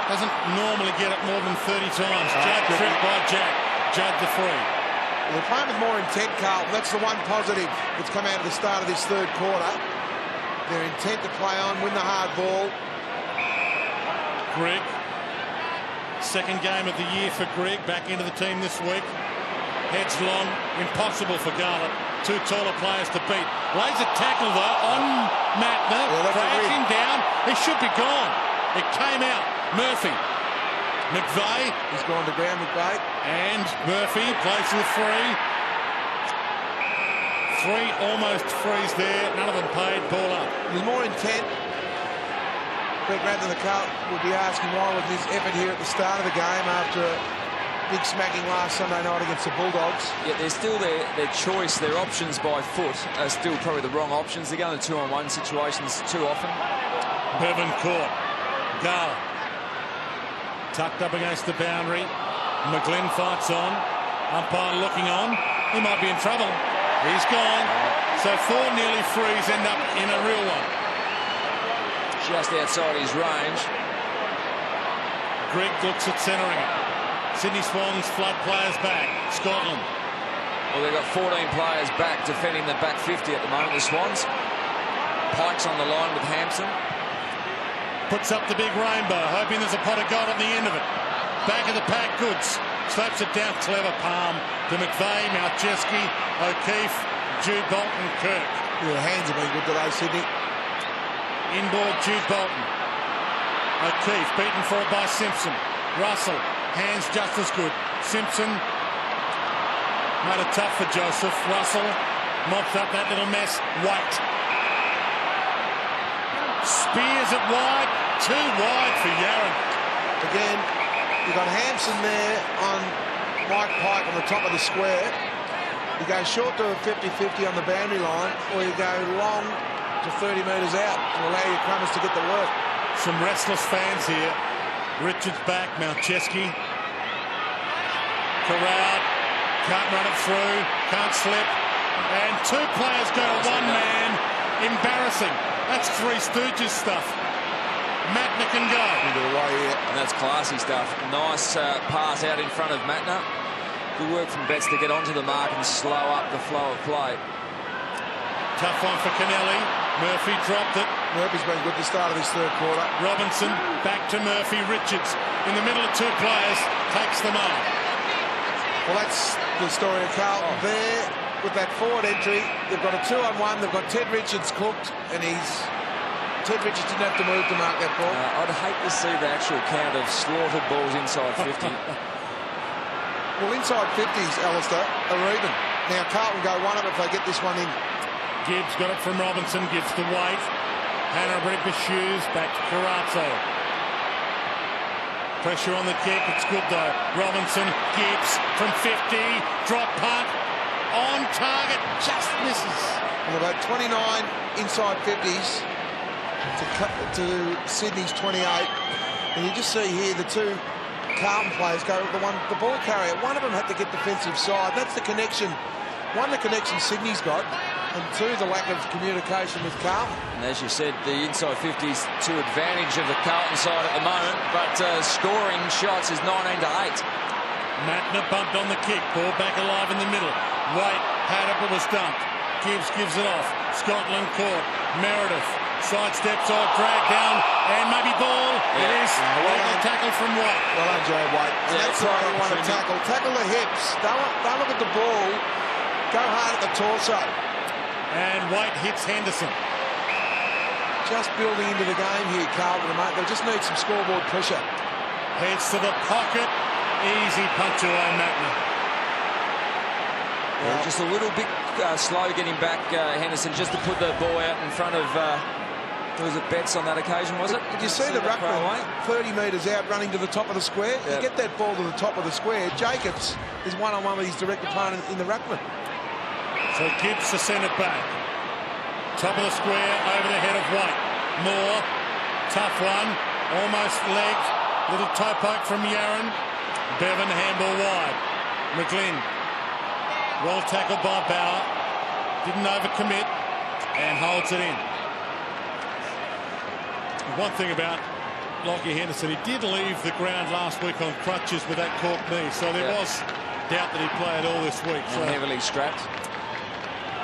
doesn't normally get it more than 30 times. Judd tripped by Jack. Judd the free. Well, they're playing with more intent, Carlton. That's the one positive that's come out of the start of this third quarter. Their intent to play on, win the hard ball. Greg. Second game of the year for Greg. Back into the team this week. Heads long. Impossible for Garlett. 2 taller players to beat. Lays a tackle, though, on Mattner. Crashing down. He should be gone. It came out. Murphy. McVeigh. He's gone to ground, McVeigh. And Murphy plays with 3. 3 almost frees there. None of them paid. Ball up. There's more intent. Greg Ratner, the Carlton, will be asking why with his effort here at the start of the game after a big smacking last Sunday night against the Bulldogs. Yeah, they're still their choice, their options by foot are still probably the wrong options. They're going to 2-on-1 situations too often. Bevan caught. Garlett. Tucked up against the boundary. McGlynn fights on. Umpire looking on. He might be in trouble. He's gone. So 4 nearly frees end up in a real one. Just outside his range. Greg looks at centering it. Sydney Swans flood players back. Scotland. Well, they've got 14 players back defending the back 50 at the moment, the Swans. Pike's on the line with Hampson. Puts up the big rainbow, hoping there's a pot of gold at the end of it. Back of the pack, Goods. Slaps it down, clever palm to McVeigh, Malcheski, O'Keefe, Jude Bolton, Kirk. Your hands have been good today, Sydney. Inboard, Jude Bolton. O'Keefe beaten for it by Simpson. Russell, hands just as good. Simpson made it tough for Joseph. Russell mops up that little mess. White. Spears it wide. Too wide for Yarran. Again, you've got Hampson there on Mike Pike on the top of the square. You go short to a 50-50 on the boundary line, or you go long to 30 metres out to allow your crummers to get the work. Some restless fans here. Richards back, Malcheski. Corral can't run it through, can't slip. And 2 players go to 1 man. Embarrassing. That's Three Stooges stuff. Mattner can go. And that's classy stuff. Nice pass out in front of Mattner. Good work from Betts to get onto the mark and slow up the flow of play. Tough one for Kennelly. Murphy dropped it. Murphy's been good at the start of this third quarter. Robinson back to Murphy. Richards in the middle of 2 players takes them on. Well, that's the story of Carlton there with that forward entry. They've got a 2-on-1. They've got Ted Richards cooked, and Ted Richards didn't have to move to mark that ball. I'd hate to see the actual count of slaughtered balls inside 50. Well, inside 50s, Alistair, are even. Now, Carlton go 1 up if they get this one in. Gibbs got it from Robinson, gives the weight. Hannah Brick with shoes, back to Carazzo. Pressure on the kick, it's good though. Robinson, Gibbs from 50, drop punt, on target, just misses. And about 29 inside 50s to Sydney's 28. And you just see here the 2 Carlton players go the ball carrier. One of them had to get defensive side. That's the connection. 1, the connection Sydney's got, and 2, the lack of communication with Carlton. And as you said, the inside 50s to advantage of the Carlton side at the moment, but scoring shots is 19-8. Mattner bumped on the kick, ball back alive in the middle. White had it, but was dumped. Gibbs gives it off. Scotland caught. Meredith sidesteps off, dragged down, and maybe ball. It is. Legal tackle from White. Well done, Joe White. And that's why you want to tackle. Tackle the hips. Don't look at the ball. Go hard at the torso. And White hits Henderson. Just building into the game here, Carlton, mate. They just need some scoreboard pressure. Heads to the pocket. Easy punch away, Mattner. Well, just a little bit slow getting back, Henderson, just to put the ball out in front of... was it Betts on that occasion, was it? Did you see the ruckman 30 metres out running to the top of the square? Yep. You get that ball to the top of the square. Jacobs is 1-on-1 with his direct opponent in the ruckman. So Gibbs to send it back. Top of the square, over the head of White. Moore, tough one, almost legged. Little toe poke from Yaron. Bevan handball wide. McGlynn, well tackled by Bauer. Didn't overcommit and holds it in. One thing about Lockie Henderson, he did leave the ground last week on crutches with that cork knee, so there was doubt that he'd play it all this week. So heavily strapped.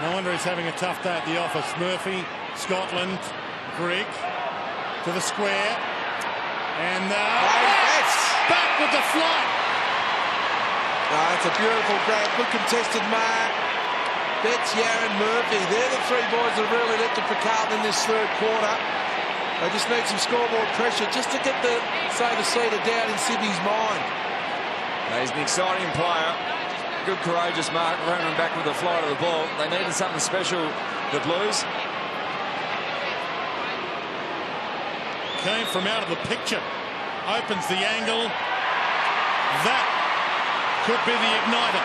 No wonder he's having a tough day at the office. Murphy, Scotland, Grigg to the square, and back with the flight. It's a beautiful grab, good contested mark. Betts, Yaron, Murphy, they're the three boys that really lifted for Carlton in this third quarter. They just need some scoreboard pressure just to get the saver-seater down in Sydney's mind. He's an exciting player. Good, courageous mark, running back with the flight of the ball. They needed something special, the Blues. Came from out of the picture. Opens the angle. That could be the igniter.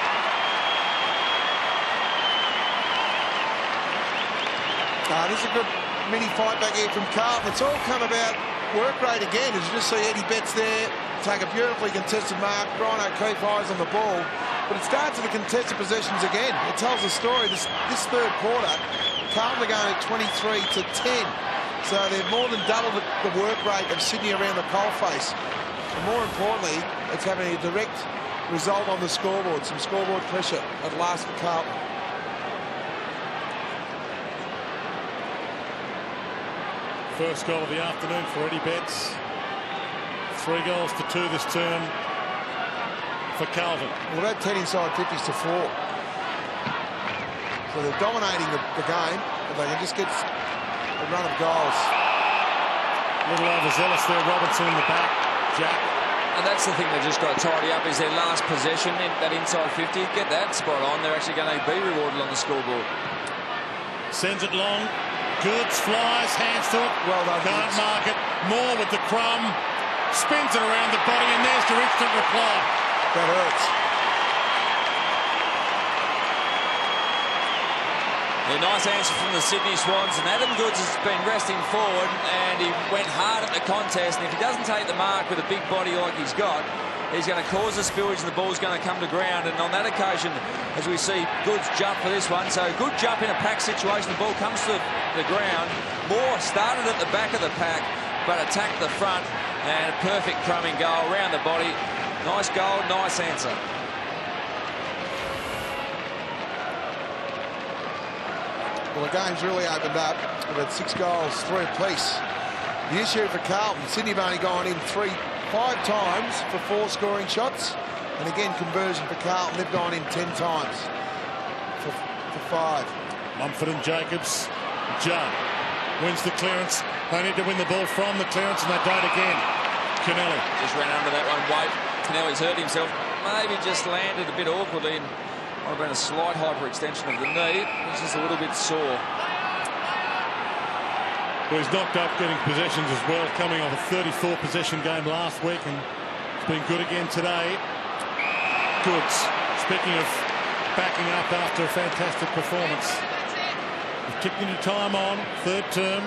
This is a good mini fight back here from Carlton. It's all come about work rate again. As you just see Eddie Betts there take a beautifully contested mark. Brian O'Keefe eyes on the ball. But it starts with the contested possessions again. It tells the story. This third quarter, Carlton are going at 23-10. So they've more than doubled the work rate of Sydney around the coalface. And more importantly, it's having a direct result on the scoreboard. Some scoreboard pressure at last for Carlton. First goal of the afternoon for Eddie Betts. 3 goals to 2 this term for Carlton. Well, they've 10 inside 50s to 4. So they're dominating the game, but they can just get a run of goals. A little overzealous there, Robinson in the back. Jack. And that's the thing they've just got to tidy up is their last possession, that inside 50. Get that spot on. They're actually going to be rewarded on the scoreboard. Sends it long. Goods flies, hands to it. Well done. Can't mark it. Moore with the crumb. Spins it around the body, and there's your instant reply. That hurts. A nice answer from the Sydney Swans, and Adam Goods has been resting forward, and he went hard at the contest, and if he doesn't take the mark with a big body like he's got, he's going to cause a spillage and the ball's going to come to ground. And on that occasion, as we see, Goods jump for this one. So good jump in a pack situation. The ball comes to the ground. Moore started at the back of the pack, but attacked the front. And a perfect crumbing goal around the body. Nice goal, nice answer. Well, the game's really opened up. We've had 6 goals, 3 apiece. The issue for Carlton, Sydney have only gone in 5 times for 4 scoring shots. And again, conversion for Carlton, they've gone in 10 times for 5. Mumford and Jacobs. Judd wins the clearance. They need to win the ball from the clearance, and they don't again. Kennelly. Just ran under that one. Wait, Kennelly's hurt himself. Maybe just landed a bit awkwardly, and might have been a slight hyperextension of the knee. He's just a little bit sore. Well, he's knocked up getting possessions as well, coming off a 34 possession game last week, and it's been good again today. Goods, speaking of backing up after a fantastic performance. He's ticking the time on, third term,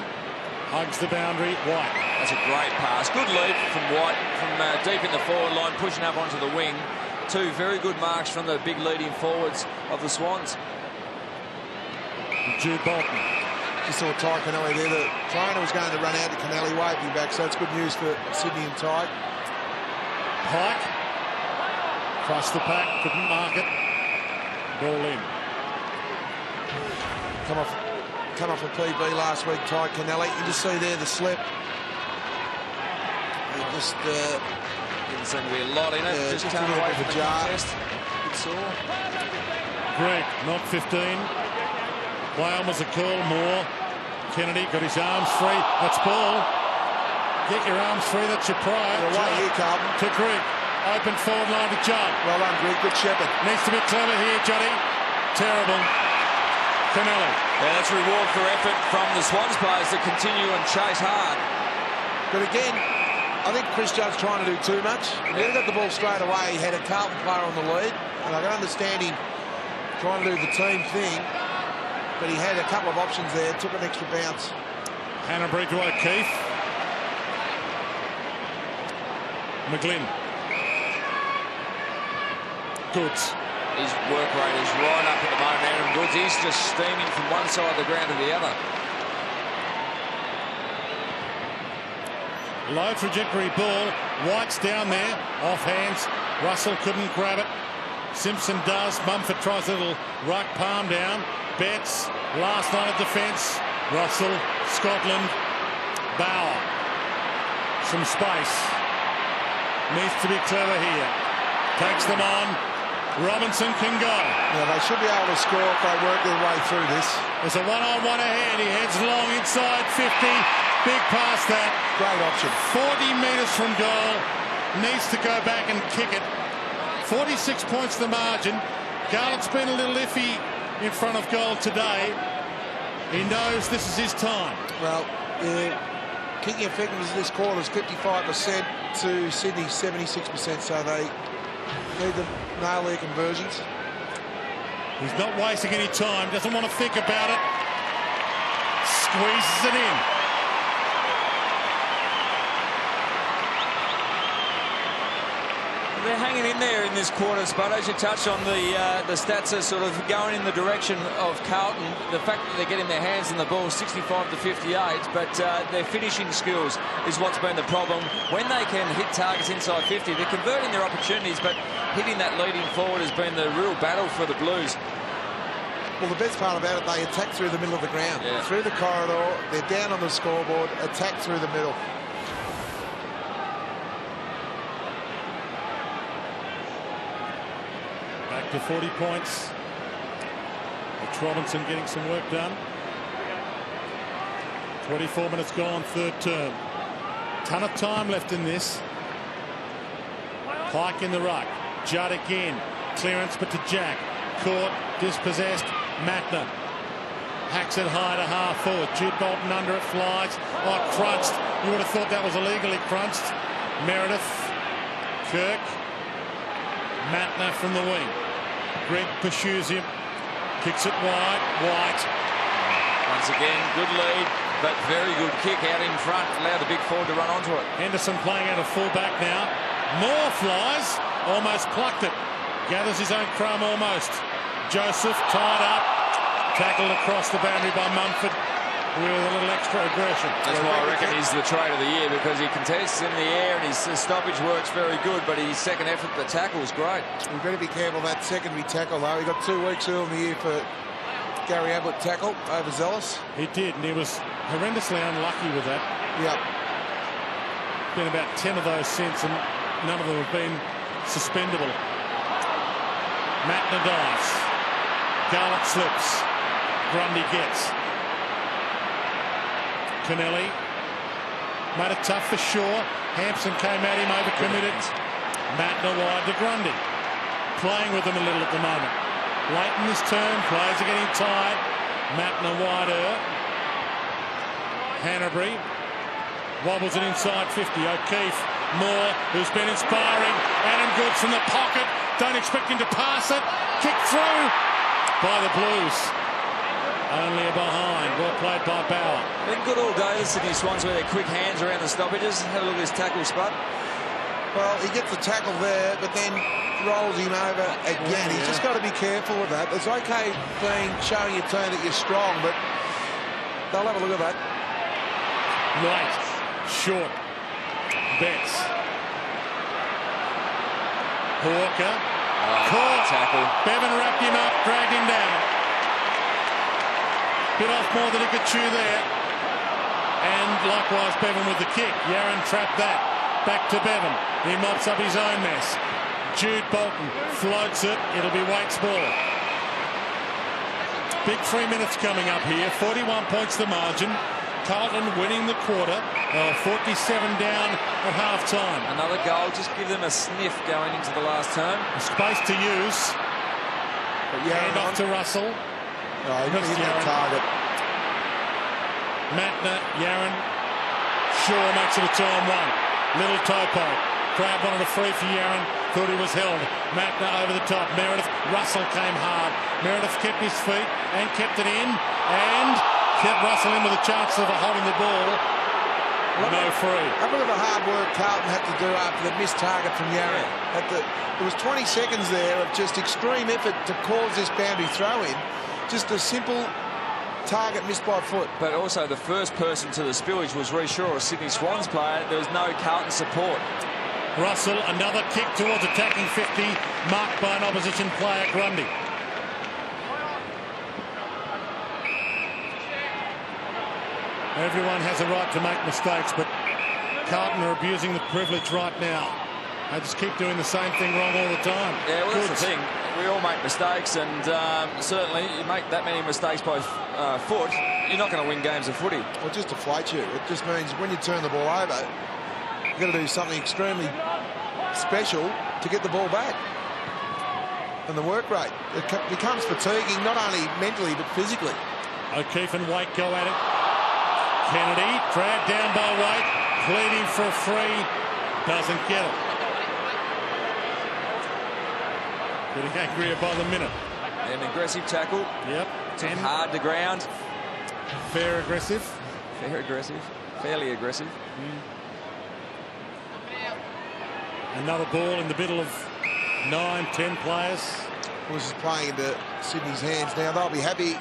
hugs the boundary. White. That's a great pass. Good lead from White from deep in the forward line, pushing up onto the wing. 2 very good marks from the big leading forwards of the Swans. Jude Bolton. Just saw Ty Kennelly there. The trainer was going to run out to Kennelly, waved him back, so it's good news for Sydney and Ty. Pike. Crossed the pack, couldn't mark it. Ball in. Come off a PB last week, Ty Kennelly. You just see there the slip. Just didn't seem to be a lot in it. Yeah, just came away from the contest. Bit sore. Greg, not 15. Whale was a call. Moore. Kennedy got his arms free. That's ball. Get your arms free. That's your prior. Away here, Carlton. To Greg. Open forward line to Judd. Well done, Greg. Good shepherd. Needs to be clever here, Juddy. Terrible. Kennelly. Yeah, that's reward for effort from the Swans players to continue and chase hard. But again, I think Chris Judd's trying to do too much. He got the ball straight away. He had a Carlton player on the lead, and I can understand him trying to do the team thing, but he had a couple of options there, took an extra bounce. Hanbury to O'Keefe. McGlynn. Goods. His work rate is right up at the moment, Adam Goods. He's just steaming from one side of the ground to the other. Low trajectory ball. White's down there. Off hands. Russell couldn't grab it. Simpson does. Mumford tries a little ruck palm down. Betts. Last line of defence. Russell. Scotland. Bauer. Some space. Needs to be clever here. Takes them on. Robinson can go. Yeah, they should be able to score if they work their way through this. There's a one-on-one ahead. He heads long inside 50. Big pass that. Great option. 40 metres from goal. Needs to go back and kick it. 46 points the margin. Garlett's been a little iffy in front of goal today. He knows this is his time. Well, kicking effectiveness this quarter is 55% to Sydney 76%, so they need to nail their conversions. He's not wasting any time. Doesn't want to think about it. Squeezes it in. They're hanging in there in this quarter, Spud. As you touched on, the stats are sort of going in the direction of Carlton. The fact that they're getting their hands on the ball 65 to 58, but their finishing skills is what's been the problem. When they can hit targets inside 50, they're converting their opportunities, but hitting that leading forward has been the real battle for the Blues. Well, the best part about it, they attack through the middle of the ground. Yeah. Through the corridor, they're down on the scoreboard, attack through the middle. Back to 40 points. It's Robinson getting some work done. 24 minutes gone, third term. Ton of time left in this. Pike in the ruck. Judd again. Clearance, but to Jack. Caught, dispossessed. Matner hacks it high to half forward. Jude Bolton under it, flies. Oh, crunched. You would have thought that was illegally crunched. Meredith. Kirk. Matner from the wing. Greg pursues him. Kicks it wide. White. Once again, good lead, but very good kick out in front. Allow the big forward to run onto it. Henderson playing out of fullback now. Moore flies. Almost plucked it. Gathers his own crumb almost. Joseph tied up. Tackled across the boundary by Mumford with a little extra aggression. That's why I reckon he's the trade of the year, because he contests in the air and his stoppage works very good, but his second effort at the tackle is great. We've got to be careful that secondary tackle, though. He got 2 weeks early in the year for Gary Ablett tackle, overzealous. He did, and he was horrendously unlucky with that. Yep. Been about 10 of those since, and none of them have been suspendable. Matner dives. Garlett slips. Grundy gets. Kennelly made it tough for Shaw. Hampson came at him, overcommitted. Matner wide to Grundy. Playing with them a little at the moment. Late in this turn, players are getting tired. Matner wider. Hanbury wobbles it inside 50. O'Keefe, Moore, who's been inspiring. Adam Goods from the pocket. Don't expect him to pass it. Kick through by the Blues. Only a behind. Well played by Bauer. Been good all day, the Sydney Swans, with their quick hands around the stoppages. Have a look at this tackle, Spud. Well, he gets the tackle there, but then rolls him over again. He's just got to be careful with that. It's okay showing your team that you're strong, but they'll have a look at that. Right. Short. Betts. Hawker. Caught. Tackle. Bevan wrapped him up, dragged him down. Bit off more than he could chew there. And likewise Bevan with the kick. Yaron trapped that. Back to Bevan. He mops up his own mess. Jude Bolton floats it. It'll be Waite's ball. Big 3 minutes coming up here. 41 points the margin. Carlton winning the quarter. 47 down at half-time. Another goal. Just give them a sniff going into the last term. Space to use. Hand off to Russell. Oh, he got to hit that target. Matner, Yaron. Shaw makes it a 2-on-1. Little topo. Crowd wanted a free for Yaron. Thought he was held. Matner over the top. Meredith. Russell came hard. Meredith kept his feet and kept it in. And kept Russell in with a chance of holding the ball. No free. Have a look at the hard work Carlton had to do after the missed target from Yarra. There was 20 seconds there of just extreme effort to cause this boundary throw in. Just a simple target missed by foot. But also the first person to the spillage was Rhys Shaw, a Sydney Swans player. There was no Carlton support. Russell, another kick towards attacking 50, marked by an opposition player, Grundy. Everyone has a right to make mistakes, but Carlton are abusing the privilege right now. They just keep doing the same thing wrong all the time. Yeah, well, that's the thing. We all make mistakes, and certainly you make that many mistakes by foot, you're not going to win games of footy. Well, it just deflates you. It just means when you turn the ball over, you've got to do something extremely special to get the ball back. And the work rate, it becomes fatiguing, not only mentally but physically. O'Keefe and Waite go at it. Kennedy dragged down by Waite, pleading for a free, doesn't get it. Getting angrier by the minute. An aggressive tackle. Yep. 10. Hard to ground. Fair aggressive. Fair aggressive. Fairly aggressive. Another ball in the middle of 9-10 players. This is playing into Sydney's hands now. They'll be happy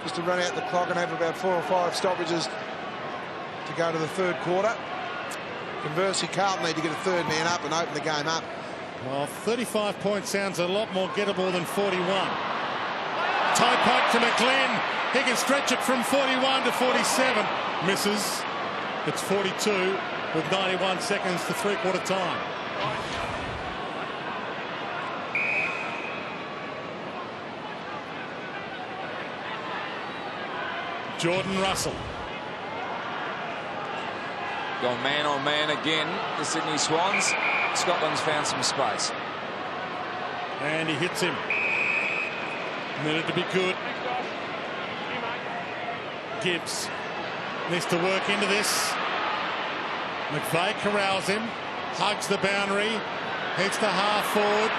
just to run out the clock and have about 4 or 5 stoppages to go to the third quarter. Conversely, Carlton need to get a third man up and open the game up. Well, 35 points sounds a lot more gettable than 41. Toe poke to McGlynn. He can stretch it from 41 to 47. Misses. It's 42 with 91 seconds to three-quarter time. Jordan Russell. Gone man on man again, the Sydney Swans. Scotland's found some space. And he hits him. Needed to be good. Gibbs needs to work into this. McVeigh corrals him. Hugs the boundary. Heads to half forward.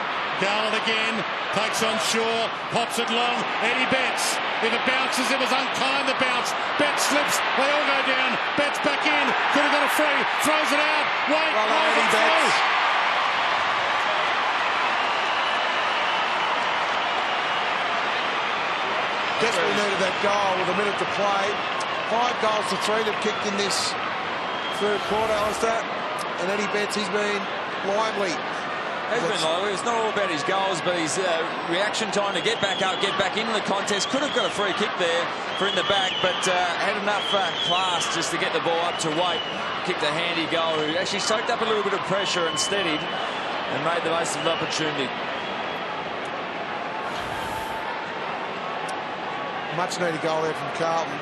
Garland again. Takes on Shaw. Pops it long. Eddie Betts. If it bounces, it was unkind, the bounce. Betts slips. They all go down. Betts back in. Could have got a free. Throws it out. Wait. Eddie Betts. Desperately needed that goal with a minute to play. 5 goals to 3 they've kicked in this third quarter, Alistair. And Eddie Betts, he's been lively. He's been lively. It's not all about his goals, but his reaction time to get back up, get back into the contest. Could have got a free kick there for in the back, but had enough class just to get the ball up to Waite. Kicked a handy goal, who actually soaked up a little bit of pressure and steadied and made the most of the opportunity. Much needed goal there from Carlton.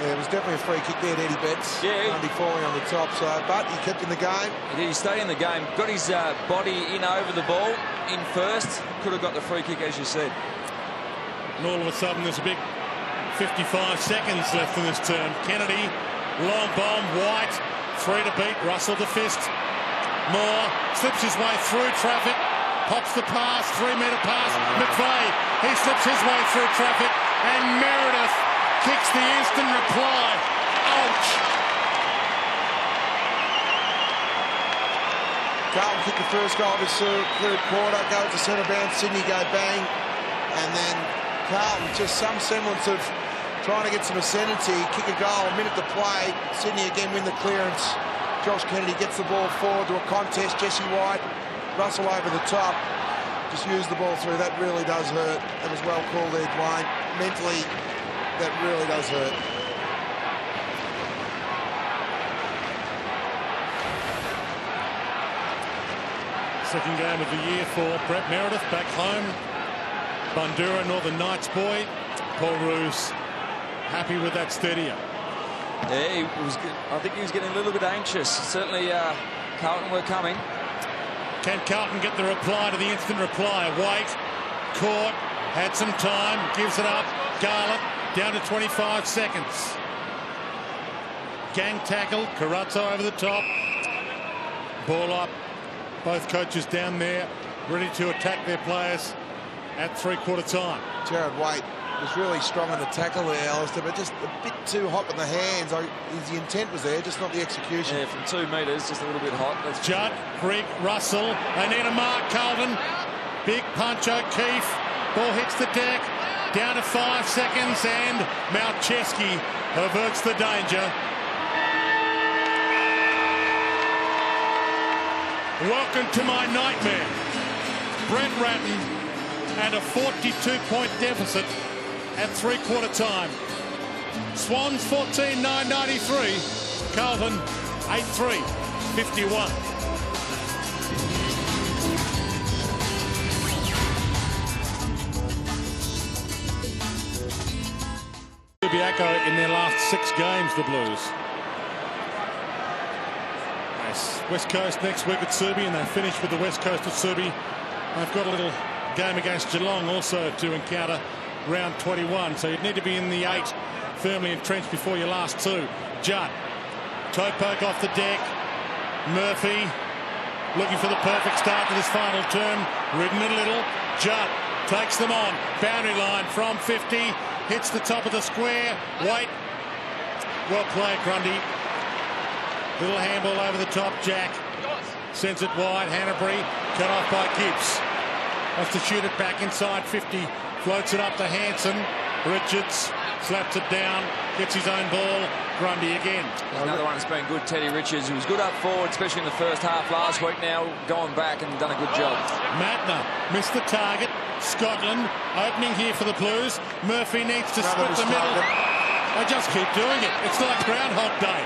Yeah, it was definitely a free kick there to Eddie Betts. Yeah. Only falling on the top, but he kept in the game. He stayed in the game. Got his body in over the ball, in first. Could have got the free kick, as you said. And all of a sudden, there's a big 55 seconds left in this term. Kennedy, long bomb, White, 3 to beat, Russell to fist. Moore slips his way through traffic, pops the pass, 3-metre pass. McVeigh, he slips his way through traffic, and Meredith kicks the instant reply. Ouch! Carlton kicked the first goal of the third quarter, goes to centre bounce, Sydney go bang, and then Carlton, just some semblance of trying to get some ascendancy, kick a goal, a minute to play. Sydney again win the clearance. Josh Kennedy gets the ball forward to a contest. Jesse White, Russell over the top. Just use the ball through. That really does hurt. That was well called there, Dwayne. Mentally, that really does hurt. Second game of the year for Brett Meredith back home. Bundoora, Northern Knights boy. Paul Roos happy with that steadier. Yeah, he was good. I think he was getting a little bit anxious. Certainly, Carlton were coming. Can Carlton get the reply to the instant reply? White, caught, had some time, gives it up. Garland down to 25 seconds. Gang tackle, Carazzo over the top. Ball up Both coaches down there ready to attack their players at three-quarter time. Jared Waite was really strong on the tackle there, Alistair, but just a bit too hot with the hands. The intent was there, just not the execution. Yeah, from 2 metres, just a little bit hot. That's Judd, Grigg, Russell. They need a mark, Carlton. Big punch, O'Keefe. Ball hits the deck. Down to 5 seconds, and Malcheski averts the danger. Welcome to my nightmare. Brent Ratton and a 42-point deficit at three-quarter time. Swans 14-9-93. Carlton 8-3, 51. Subiaco in their last 6 games, the Blues. West Coast next week at Subi, and they finish with the West Coast at Subi. They've got a little game against Geelong also to encounter round 21, so you'd need to be in the 8 firmly entrenched before your last 2. Judd, toe poke off the deck. Murphy looking for the perfect start to this final term, ridden a little. Judd takes them on, boundary line from 50, hits the top of the square. Waite, well played, Grundy. Little handball over the top. Jack sends it wide. Hanbury cut off by Gibbs. Wants to shoot it back inside 50. Floats it up to Hanson. Richards slaps it down. Gets his own ball. Grundy again. Another one that's been good, Teddy Richards, who was good up forward, especially in the first half last week. Now going back and done a good job. Matner missed the target. Scotland opening here for the Blues. Murphy needs to split the middle. They just keep doing it. It's like Groundhog Day.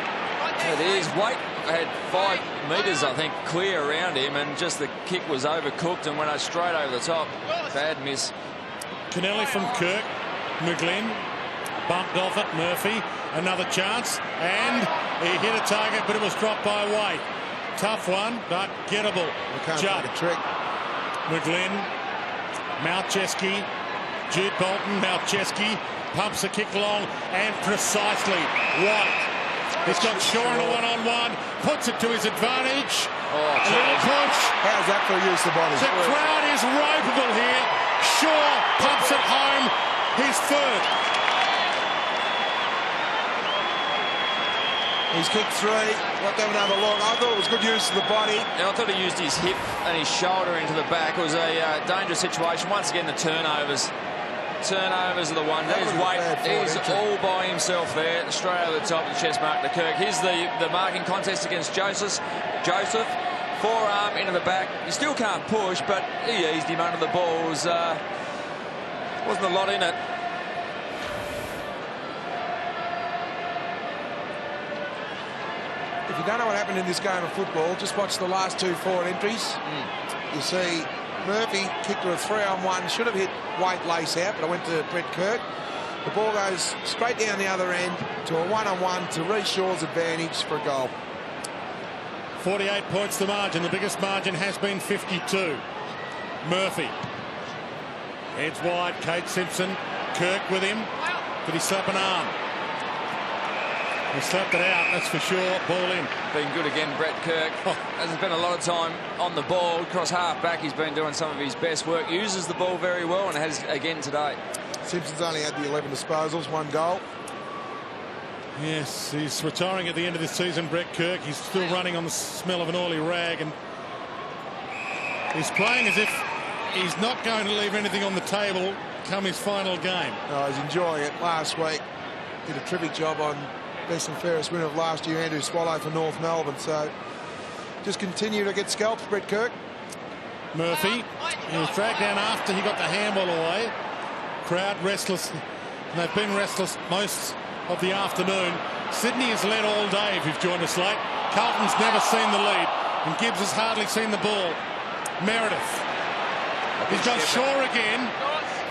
It is. Waite had 5 metres, I think, clear around him, and just the kick was overcooked and went straight over the top. Bad miss. Kennelly from Kirk. McGlynn bumped off it. Murphy, another chance, and he hit a target, but it was dropped by Waite. Tough one, but gettable. Judd, trick. McGlynn, Malcheski, Jude Bolton, Malcheski pumps the kick long, and precisely Waite. He's got Shaw in a one-on-one, puts it to his advantage. A little push. How's that for use of the body? The crowd is ropeable here. Shaw pumps it home. His third. He's kicked 3. Let them have another look. I thought it was good use of the body. And I thought he used his hip and his shoulder into the back. It was a dangerous situation. Once again, the turnovers. Turnovers are the one. There's Waite. He's all by himself there, straight over the top of the chest mark to Kirk. Here's the marking contest against Joseph. Forearm into the back. You still can't push, but he eased him under the balls. Wasn't a lot in it. If you don't know what happened in this game of football, just watch the last 2 forward entries. You see Murphy kicked to a 3-on-1, should have hit Waite lace out, but I went to Brett Kirk. The ball goes straight down the other end to a 1-on-1 to Reece Shaw's advantage for a goal. 48 points the margin. The biggest margin has been 52. Murphy heads wide. Kate Simpson. Kirk with him. Did he slap an arm? He slapped it out, that's for sure. Ball in. Been good again, Brett Kirk. Hasn't spent a lot of time on the ball. Across half back, he's been doing some of his best work. Uses the ball very well and has again today. Simpson's only had the 11 disposals, 1 goal. Yes, he's retiring at the end of this season, Brett Kirk. He's still running on the smell of an oily rag, and he's playing as if he's not going to leave anything on the table come his final game. Oh, he's enjoying it. Last week, did a terrific job on best and fairest winner of last year, Andrew Swallow for North Melbourne. So just continue to get scalps, Brett Kirk. Murphy, he was dragged down after he got the handball away. Crowd restless, and they've been restless most of the afternoon. Sydney has led all day if you've joined us late. Carlton's never seen the lead, and Gibbs has hardly seen the ball. Meredith, he's got Shaw again,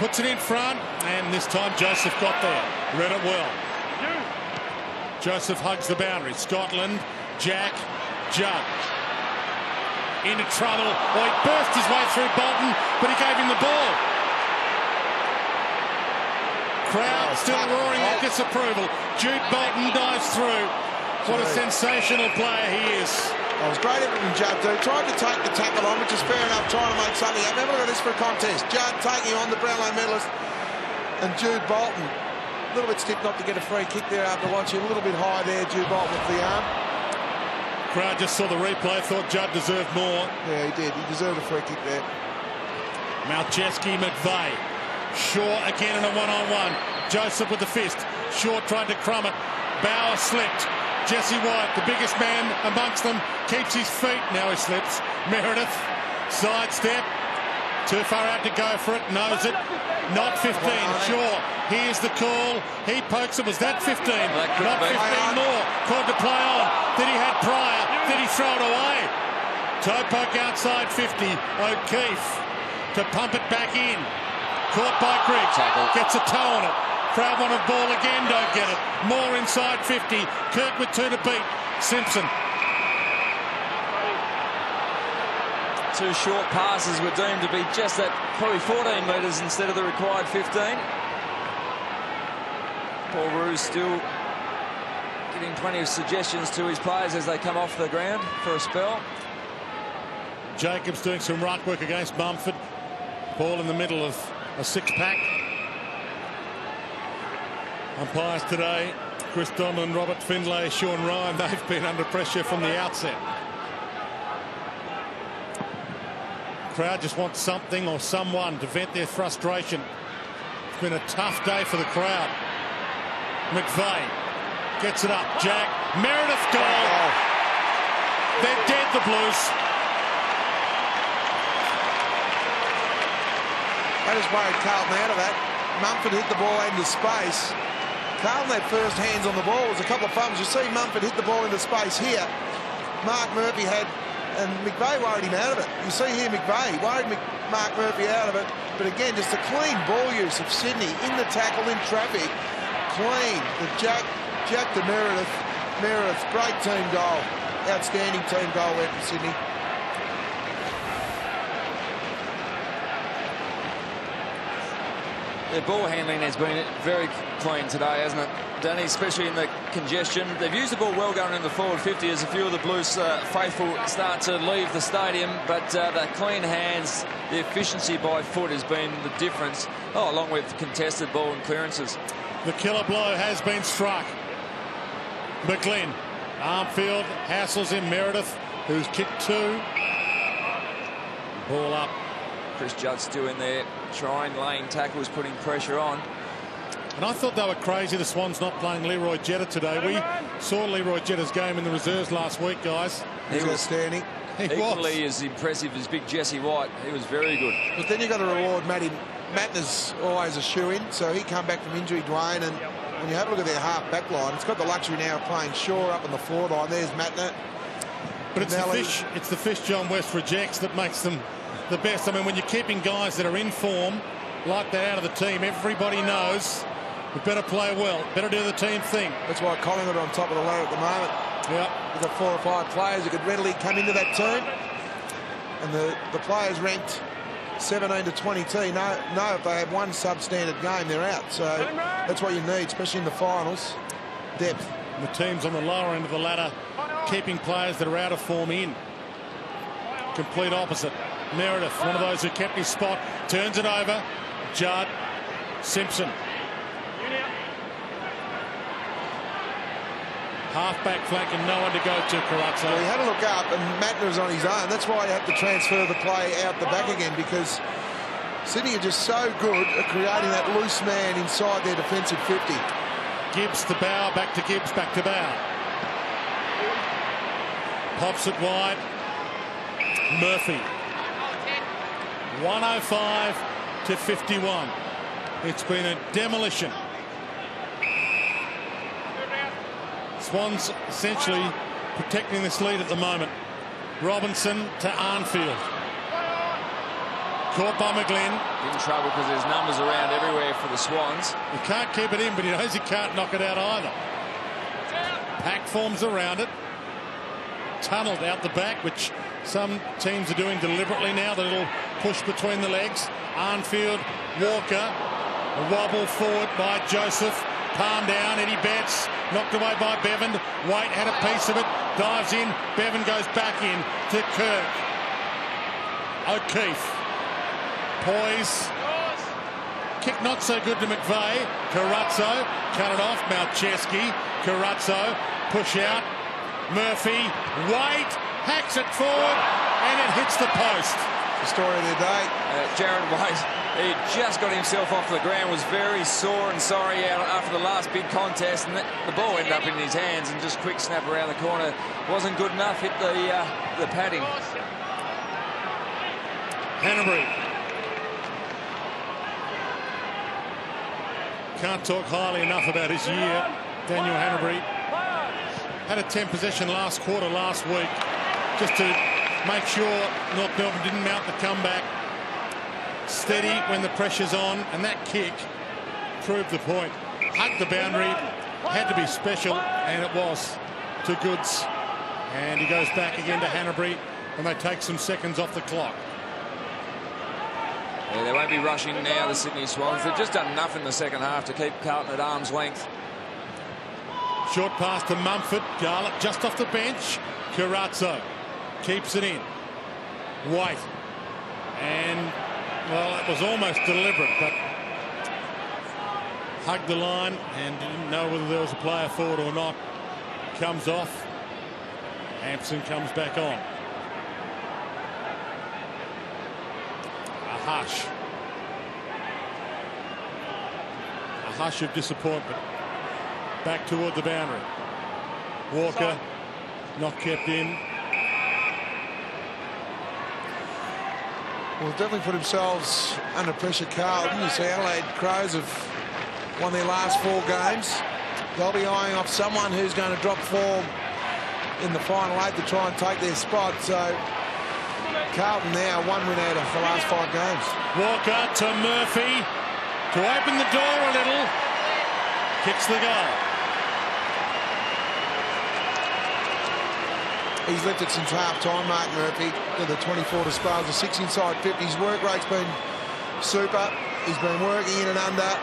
puts it in front, and this time Joseph got there. Read it well. Joseph hugs the boundary. Scotland, Jack, Judd. Into trouble. Well, he burst his way through Bolton, but he gave him the ball. Crowd still roaring their disapproval. Jude Bolton dives through. What a sensational player he is. I was great at it from Judd, too. Tried to take the tackle on, which is fair enough, trying to make something happen. Have a look at this for a contest. Judd taking on the Brownlow medalist and Jude Bolton. A little bit stiff not to get a free kick there after watching. A little bit high there, Jude Bolton with the arm. Crowd just saw the replay, thought Judd deserved more. Yeah, he did. He deserved a free kick there. Malcheski, McVeigh. Shaw again in a one-on-one. Joseph with the fist. Shaw tried to crumb it. Bauer slipped. Jesse White, the biggest man amongst them, keeps his feet. Now he slips. Meredith, sidestep. Too far out to go for it. Knows it. Not 15. Shaw, here's the call. He pokes it. Was that 15? Not 15 more. Called to play on. Then he had Pryor. Did he throw it away? Toe poke outside 50. O'Keefe to pump it back in. Caught by Griggs. Gets a toe on it. Crowd wanted ball again, don't get it. More inside 50. Kirk with 2 to beat. Simpson. 2 short passes were deemed to be just at probably 14 metres instead of the required 15. Paul Roux still giving plenty of suggestions to his players as they come off the ground for a spell. Jacobs doing some ruck work against Mumford. Ball in the middle of a 6-pack. Umpires today, Chris Donlan, Robert Findlay, Sean Ryan, they've been under pressure from the outset. Crowd just wants something or someone to vent their frustration. It's been a tough day for the crowd. McVeigh gets it up. Jack. Meredith goal. They're dead, the Blues. I just worried Carlton out of that. Mumford hit the ball into space. Carlton had first hands on the ball. There was a couple of fumbles. You see Mumford hit the ball into space here. Mark Murphy had, and McVeigh worried him out of it. You see here McVeigh worried Mark Murphy out of it. But again, just a clean ball use of Sydney in the tackle, in traffic. Clean. The Jack to Meredith. Meredith, great team goal. Outstanding team goal there from Sydney. Their ball handling has been very clean today, hasn't it, Danny? Especially in the congestion. They've used the ball well going in the forward 50 as a few of the Blues faithful start to leave the stadium. But the clean hands, the efficiency by foot has been the difference, along with contested ball and clearances. The killer blow has been struck. McGlynn. Armfield hassles him. Meredith, who's kicked 2. Ball up. Chris Judd still in there, trying, laying tackles, putting pressure on. And I thought they were crazy, the Swans not playing Leroy Jetta today. We saw Leroy Jetta's game in the reserves last week, guys. He was outstanding. Equally as impressive as big Jesse White. He was very good. But then you've got to reward Matty. Mattner's always a shoe-in, so he come back from injury, Dwayne, and when you have a look at their half-back line, it's got the luxury now of playing Shaw up on the forward line. There's Mattner. But it's the fish John West rejects that makes them the best. I mean, when you're keeping guys that are in form like that out of the team, everybody knows you better play well, better do the team thing. That's why Collingwood are on top of the ladder at the moment. Yeah, you've got 4 or 5 players who could readily come into that team, and the players ranked 17 to 22 know if they have one substandard game, they're out. So that's what you need, especially in the finals. Depth. And the teams on the lower end of the ladder keeping players that are out of form in. Complete opposite. Meredith, one of those who kept his spot, turns it over. Judd, Simpson. Half-back flank and no one to go to, Carazzo. Well, he had to look up, and Mattner was on his own. That's why you have to transfer the play out the back again, because Sydney are just so good at creating that loose man inside their defensive 50. Gibbs to Bauer, back to Gibbs, back to Bauer. Pops it wide. Murphy. 105 to 51. It's been a demolition. Swans essentially protecting this lead at the moment. Robinson to Arnfield. Caught by McGlynn. In trouble because there's numbers around everywhere for the Swans. He can't keep it in, but he knows he can't knock it out either. Pack forms around it. Tunneled out the back, which some teams are doing deliberately now. The little push between the legs. Arnfield, Walker. A wobble forward by Joseph. palm down. Eddie Betts knocked away by Bevan. White had a piece of it, dives in. Bevan goes back in to Kirk. O'Keefe. Poise. Kick not so good to McVeigh. Carazzo cut it off. Malcheski. Carazzo push out. Murphy. White hacks it forward and it hits the post. The story of the day. Jared White, he just got himself off the ground, was very sore and sorry out after the last big contest, and the ball ended up in his hands and just quick snap around the corner. Wasn't good enough, hit the padding. Hanbury. Can't talk highly enough about his year. Daniel Hanbury had a 10 possession last quarter last week just to make sure North Melbourne didn't mount the comeback. Steady when the pressure's on, and that kick proved the point. Hugged the boundary, had to be special, and it was to Goods. And he goes back again to Hanbury, and they take some seconds off the clock. Yeah, they won't be rushing now, the Sydney Swans. They've just done enough in the second half to keep Carlton at arm's length. Short pass to Mumford. Garlick just off the bench. Carazzo keeps it in. White. And, well, it was almost deliberate, but hugged the line and didn't know whether there was a player forward or not. Comes off. Hampson comes back on. A hush. A hush of disappointment. Back toward the boundary. Walker not kept in. Well, definitely put themselves under pressure, Carlton. You see Adelaide Crows have won their last 4 games. They'll be eyeing off someone who's going to drop form in the final 8 to try and take their spot. So Carlton now 1 win out of the last 5 games. Walker to Murphy to open the door a little. Kicks the goal. He's left it since half-time, Mark Murphy, with a 24 disposals, 6 inside 50. His work rate's been super. He's been working in and under.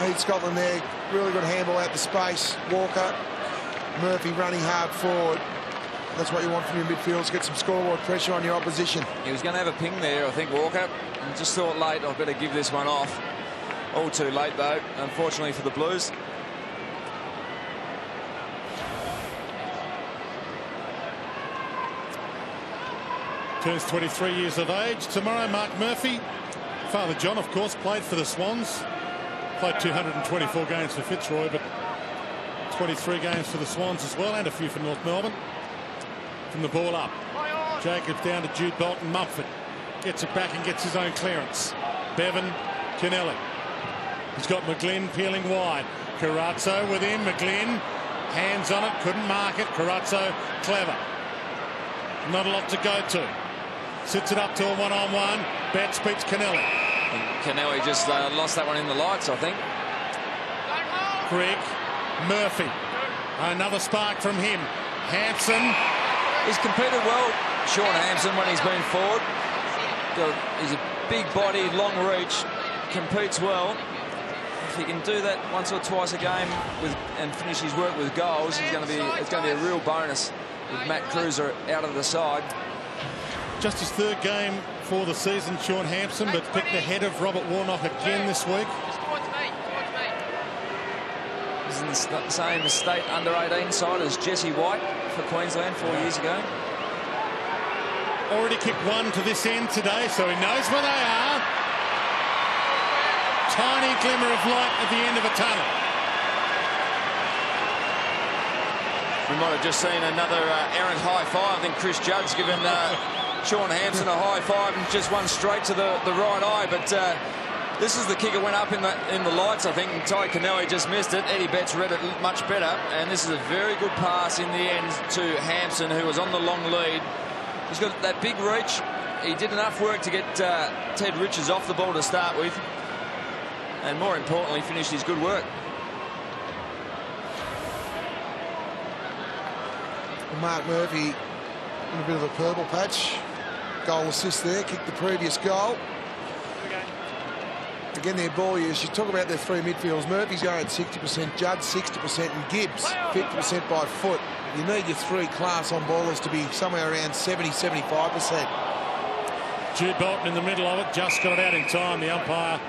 He's Scotland there. Really good handball out to space. Walker, Murphy running hard forward. That's what you want from your midfielders, get some scoreboard pressure on your opposition. He was going to have a ping there, I think, Walker. And just thought late, I've got to give this one off. All too late, though, unfortunately for the Blues. Turns 23 years of age tomorrow. Mark Murphy, Father John, of course, played for the Swans. Played 224 games for Fitzroy, but 23 games for the Swans as well, and a few for North Melbourne. From the ball up, Jacobs down to Jude Bolton. Mumford gets it back and gets his own clearance. Bevan, Kennelly. He's got McGlynn peeling wide. Carazzo with him. McGlynn, hands on it, couldn't mark it. Carazzo, clever. Not a lot to go to. Sits it up to a one-on-one. Betts beats Kennelly. Kennelly just lost that one in the lights, I think. Greg Murphy. Another spark from him. Hampson. He's competed well, Sean Hampson, when he's been forward. He's a big body, long reach, competes well. If he can do that once or twice a game and finish his work with goals, it's going to be a real bonus with Matt Cruiser out of the side. Just his 3rd game for the season, Sean Hampson, but picked ahead of Robert Warnock again this week. He's in the same state under-18 side as Jesse White for Queensland 4 years ago. Already kicked 1 to this end today, so he knows where they are. Tiny glimmer of light at the end of a tunnel. We might have just seen another errant high five. I think Chris Judd's given Sean Hampson a high five and just one straight to the right eye. But this is the kicker went up in the lights, I think. Ty Kennelly just missed it. Eddie Betts read it much better. And this is a very good pass in the end to Hampson, who was on the long lead. He's got that big reach. He did enough work to get Ted Richards off the ball to start with. And more importantly, finished his good work. Mark Murphy in a bit of a purple patch. Goal assist there, kicked the previous goal. again, their ball use. You talk about their three midfielders. Murphy's going at 60%, Judd 60%, and Gibbs 50% by foot. You need your three class on ballers to be somewhere around 70-75%. Jude Bolton in the middle of it, just got it out in time. The umpire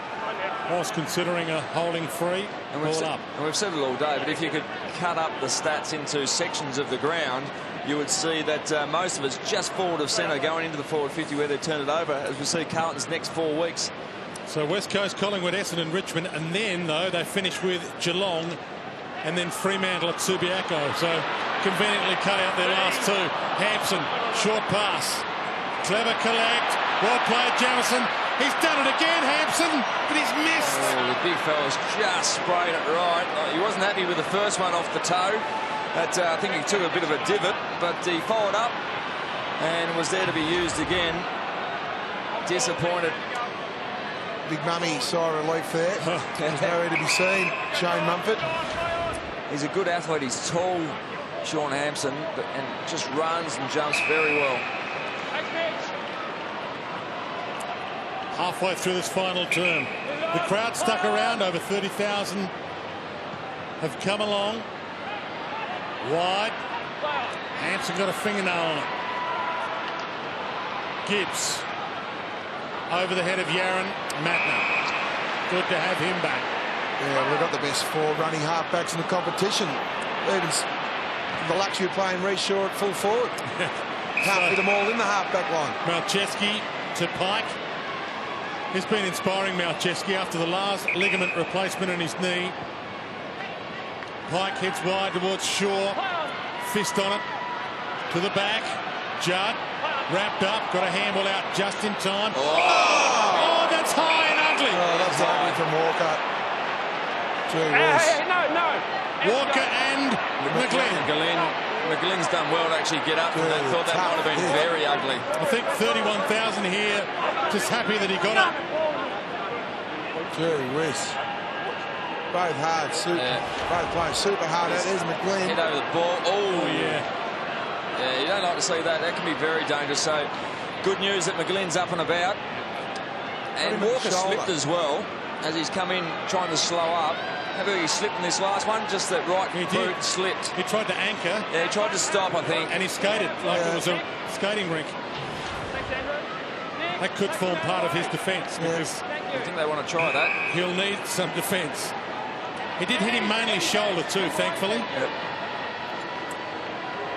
was considering a holding free. And we've said it all day, but if you could cut up the stats into sections of the ground, you would see that most of it's just forward of centre going into the forward 50 where they turn it over, as we see Carlton's next 4 weeks. So West Coast, Collingwood, Essendon, Richmond, and then, though, they finish with Geelong and then Fremantle at Subiaco. So conveniently cut out their last two. Hampson, short pass. Clever collect. Well played, Jamison. He's done it again, Hampson, but he's missed. Oh, the big fella's just sprayed it right. He wasn't happy with the first one off the toe. That, I think he took a bit of a divot, but he followed up and was there to be used again. Disappointed. Big mummy sigh of relief there. There's nowhere to be seen. Shane Mumford. He's a good athlete. He's tall, Sean Hampson, and just runs and jumps very well. Halfway through this final term, the crowd stuck around. Over 30,000 have come along. Wide. Hampson got a fingernail on it. Gibbs over the head of Yaron Matner. Good to have him back. Yeah, we've got the best 4 running halfbacks in the competition. Even the luxury of playing Reece Shaw at full forward. Can't fit them all in the halfback line. Malcheski to Pike. It's been inspiring, Malcheski, after the last ligament replacement in his knee. Pike heads wide towards Shaw. Fist on it. To the back. Judd wrapped up. Got a handball out just in time. Oh, that's high and ugly. Oh, that's ugly from Walker. Gee whiz. Walker and McGlynn. McGlynn's done well to actually get up from that. Thought that might have been very ugly. I think 31,000 here. Just happy that he got up. Gee whiz. Both hard, both playing super hard. There's McGlynn. Hit over the ball. Oh, yeah. Yeah, you don't like to see that. That can be very dangerous. So, good news that McGlynn's up and about. And Walker slipped as well as he's come in trying to slow up. How about he slipped in this last one? Just that right boot slipped. He tried to anchor. Yeah, he tried to stop, I think. And he skated like it was a skating rink. That could form part of his defence. Because I think they want to try that. He'll need some defence. He did hit him mainly shoulder too, thankfully. Yep.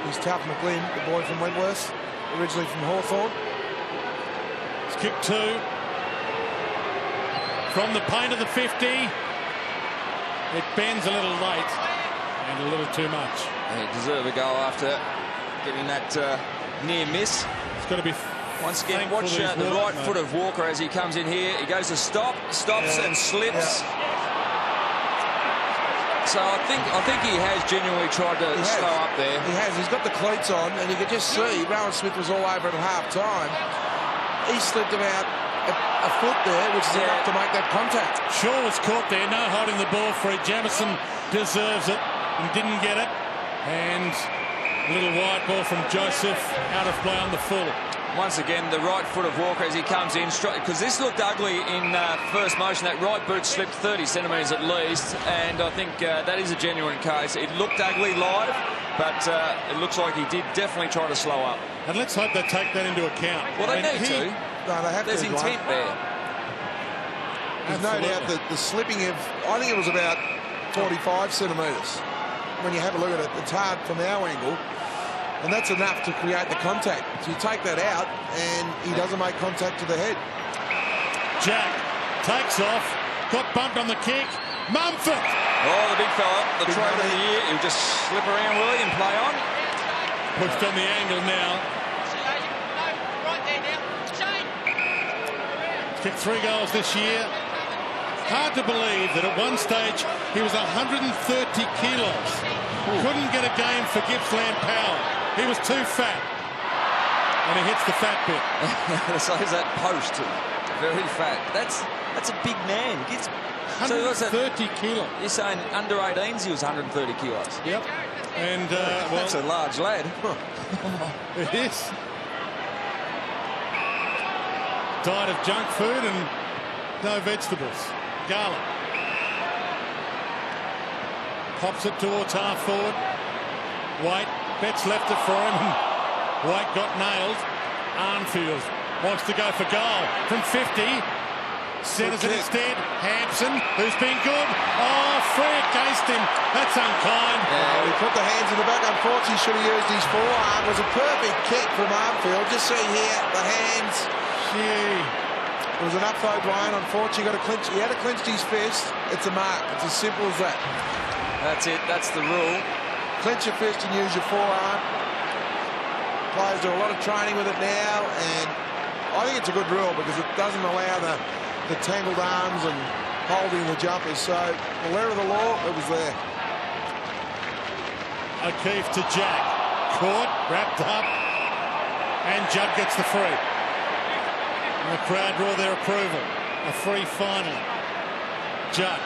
He's tough, McGlynn, the boy from Wentworth, originally from Hawthorn. It's kick 2. From the paint of the 50. It bends a little late and a little too much. He deserved a goal after getting that near miss. It's got to be. Once again, watch the right foot of Walker as he comes in here. He goes to stops and slips. Yeah. So I think he has genuinely tried to slow up there. He has. He's got the cleats on, and you could just see Rowan Smith was all over at half-time. He slipped about a foot there, which is enough to make that contact. Shaw was caught there, no holding the ball free. Jamison deserves it and didn't get it. And a little wide ball from Joseph, out of play on the full. Once again, the right foot of Walker as he comes in, because this looked ugly in first motion. That right boot slipped 30 centimetres at least, and I think that is a genuine case. It looked ugly live, but it looks like he did definitely try to slow up. And let's hope they take that into account. Well, they need to. No, they have There's to. intent there. There's no doubt that the slipping of, I think it was about 45 centimetres. When you have a look at it, it's hard from our angle. And that's enough to create the contact. So you take that out, and he doesn't make contact to the head. Jack takes off, got bumped on the kick. Mumford! Oh, the big fella, the trade of the year. He'll just slip around, will he, and play on? Pushed on the angle now. He's kicked 3 goals this year. Hard to believe that at one stage he was 130 kilos. Couldn't get a game for Gippsland Powell. He was too fat. And he hits the fat bit. So is that post. Very fat. That's a big man. 130 kilos. You're saying under 18s he was 130 kilos? Yep. And, well... That's a large lad. It is. Diet of junk food and no vegetables. Garland. Pops it towards half forward. White, Betts left it for him. White got nailed. Arnfield wants to go for goal from 50. Centres it instead. Hampson, who's been good. Oh, free against him. That's unkind. Yeah, he put the hands in the back. Unfortunately, should have used his forearm. It was a perfect kick from Arnfield. Just see here, the hands. Gee. It was enough though, Dwayne. Unfortunately, he had to clench his fist. It's a mark. It's as simple as that. That's it. That's the rule. Clench your fist and use your forearm. Players do a lot of training with it now, and I think it's a good rule because it doesn't allow the tangled arms and holding the jumpers. So, the letter of the law, it was there. O'Keefe to Jack. Caught, wrapped up, and Judd gets the free. And the crowd draw their approval. A free finally. Judd.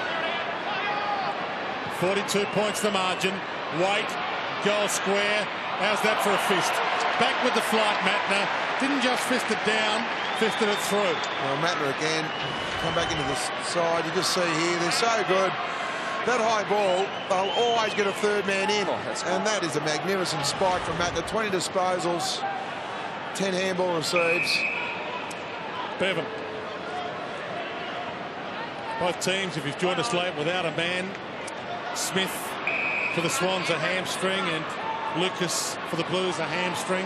42 points the margin. White, goal square. How's that for a fist? Back with the flight, Matner. Didn't just fist it down, fisted it through. Well, Matner again, come back into the side. You just see here, they're so good. That high ball, they'll always get a third man in. And that is a magnificent spike from Matner. 20 disposals, 10 handball receives. Bevan. Both teams, if you've joined us late, without a man. Smith for the Swans, a hamstring, and Lucas for the Blues, a hamstring.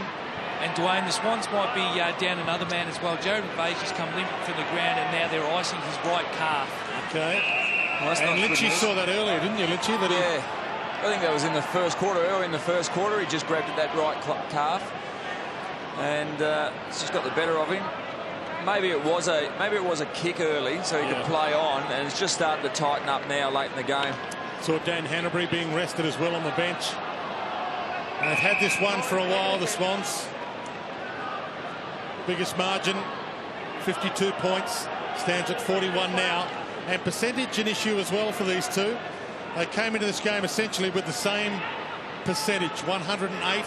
And Dwayne, the Swans might be down another man as well. Jared McVeigh's come limp from the ground, and now they're icing his right calf. Okay. Well, and Lynchy saw that earlier, didn't you, Lynchy? Yeah. I think that was in the first quarter. Early in the first quarter, he just grabbed at that right calf, and it's just got the better of him. Maybe it was a kick early, so he could play on, and it's just starting to tighten up now late in the game. Saw Dan Hanbury being rested as well on the bench. And they've had this one for a while, the Swans. Biggest margin, 52 points, stands at 41 now. And percentage an issue as well for these two. They came into this game essentially with the same percentage, 108.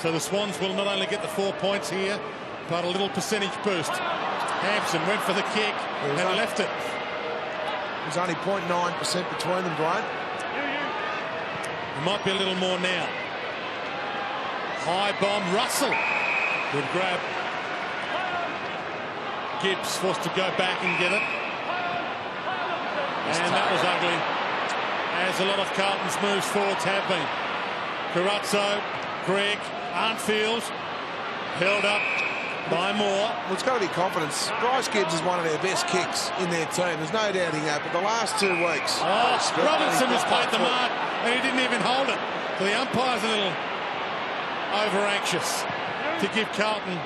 So the Swans will not only get the 4 points here, but a little percentage boost. Hampson went for the kick and left it. There's only 0.9% between them, Brian. There might be a little more now. High bomb, Russell. Good grab. Gibbs forced to go back and get it. And that was ugly, as a lot of Carlton's moves forwards have been. Carazzo, Greg, Arnfield, held up by Moore. Well, it's got to be confidence. Bryce Gibbs is one of their best kicks in their team. There's no doubting that. But the last 2 weeks... Robinson has played the mark, and he didn't even hold it. So the umpire's a little over-anxious to give Carlton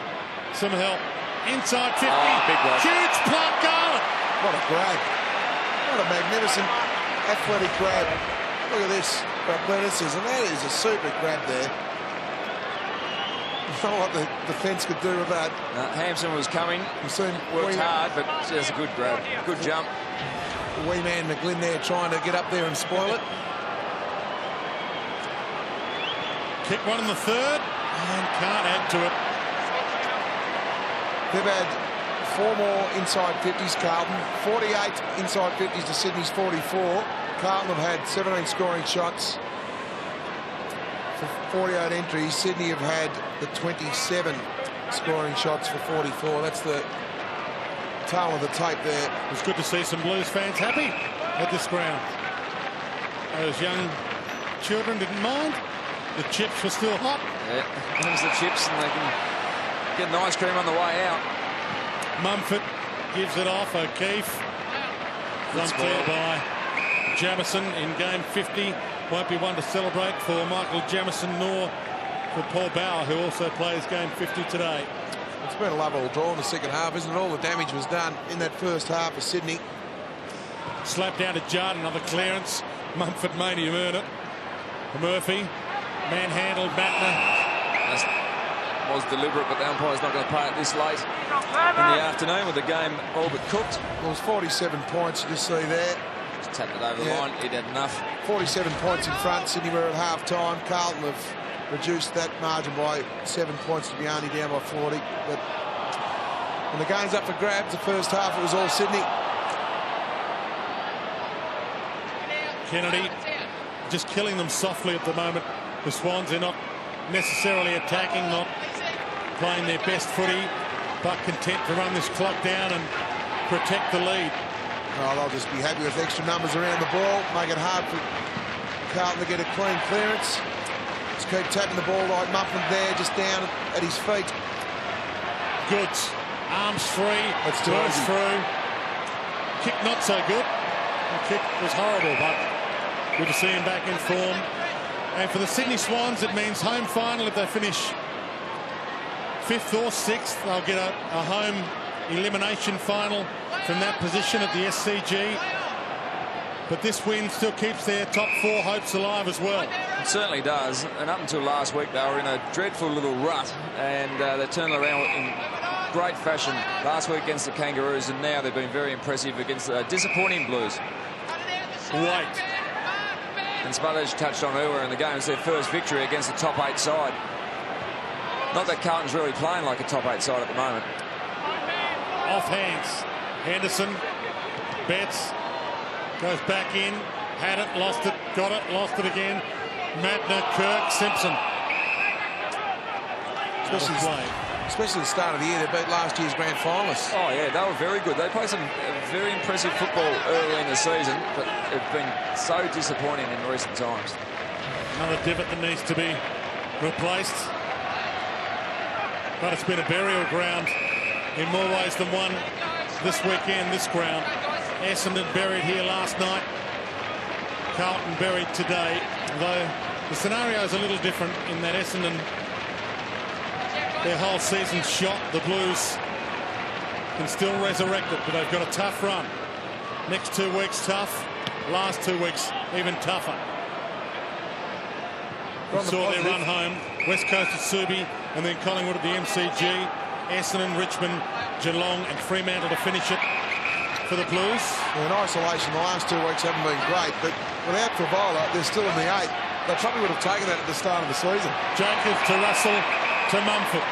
some help. Inside 50. Big one. Huge plug, Garland. What a grab. What a magnificent athletic grab. Look at this athleticism. That is a super grab there. I don't know what the defence could do with that. Hampson was coming. Worked hard, but just a good grab. Good jump. Wee man McGlynn there trying to get up there and spoil it. Kick one in the third and can't add to it. They've had 4 more inside 50s, Carlton. 48 inside 50s to Sydney's 44. Carlton have had 17 scoring shots for 48 entries. Sydney have had the 27 scoring shots for 44. That's the tail of the tape there. It's good to see some Blues fans happy at this ground. Those young children didn't mind. The chips were still hot. Yeah, there's the chips, and they can get an ice cream on the way out. Mumford gives it off. O'Keefe. Unclear by Jamison in game 50. Won't be one to celebrate for Michael Jamison nor for Paul Bauer, who also plays game 50 today. It's been a lovely draw in the second half, isn't it? All the damage was done in that first half of Sydney. Slap down to Judd, another clearance. Mumford made him earn it. Murphy manhandled Matner. That was deliberate, but the umpire's not going to play it this late in the afternoon with the game all but cooked. Well, it was 47 points you just see there. Just tapped it over the line. He'd had enough. 47 points in front. Sydney were at half-time. Carlton have reduced that margin by 7 points to be only down by 40. But when the game's up for grabs, the first half it was all Sydney. Kennedy just killing them softly at the moment. The Swans are not necessarily attacking, not playing their best footy, but content to run this clock down and protect the lead. Oh, they'll just be happy with extra numbers around the ball, make it hard for Carlton to get a clean clearance. Just keep tapping the ball like Mumford there, just down at his feet. Goods, arms free, That's too goes easy. through. Kick not so good. The kick was horrible, but good to see him back in form. And for the Sydney Swans, it means home final. If they finish 5th or 6th, they'll get a home elimination final from that position at the SCG. But this win still keeps their top 4 hopes alive as well. It certainly does. And up until last week, they were in a dreadful little rut, and they turned around in great fashion last week against the Kangaroos, and now they've been very impressive against the disappointing Blues. White. And Smothers touched on earlier in the game, it's their first victory against the top 8 side. Not that Carlton's really playing like a top 8 side at the moment. Off hands. Henderson. Betts. Goes back in. Had it, lost it, got it, lost it again. Matner, Kirk, Simpson. Especially the start of the year, they beat last year's grand finalists. Oh, yeah, they were very good. They played some very impressive football early in the season, but it's been so disappointing in recent times. Another divot that needs to be replaced. But it's been a burial ground in more ways than one this weekend, this ground. Essendon buried here last night. Carlton buried today, though the scenario is a little different in that Essendon, their whole season's shot. The Blues can still resurrect it, but they've got a tough run. Next 2 weeks tough, last 2 weeks even tougher. We saw their run home, West Coast at Subi, and then Collingwood at the MCG. Essendon, Richmond, Geelong and Fremantle to finish it for the Blues. In isolation, the last 2 weeks haven't been great, but without Favola, they're still in the 8. They probably would have taken that at the start of the season. Jacobs to Russell to Mumford.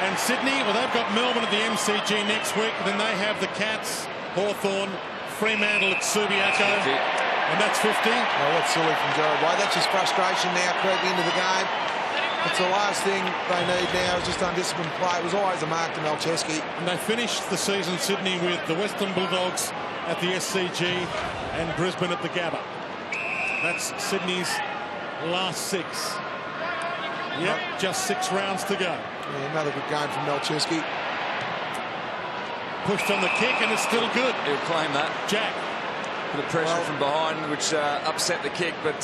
And Sydney, well, they've got Melbourne at the MCG next week. Then they have the Cats, Hawthorn, Fremantle at Subiaco. And that's 50. Oh, that's silly from Jared Way. That's just frustration now creeping into the game. It's the last thing they need now is just undisciplined play. It was always a mark to Malcheski. And they finished the season, Sydney, with the Western Bulldogs at the SCG and Brisbane at the Gabba. That's Sydney's last 6. Yep, just 6 rounds to go. Yeah, another good game from Malcheski. Pushed on the kick and it's still good. He'll claim that. Jack. Bit of pressure from behind, which upset the kick, but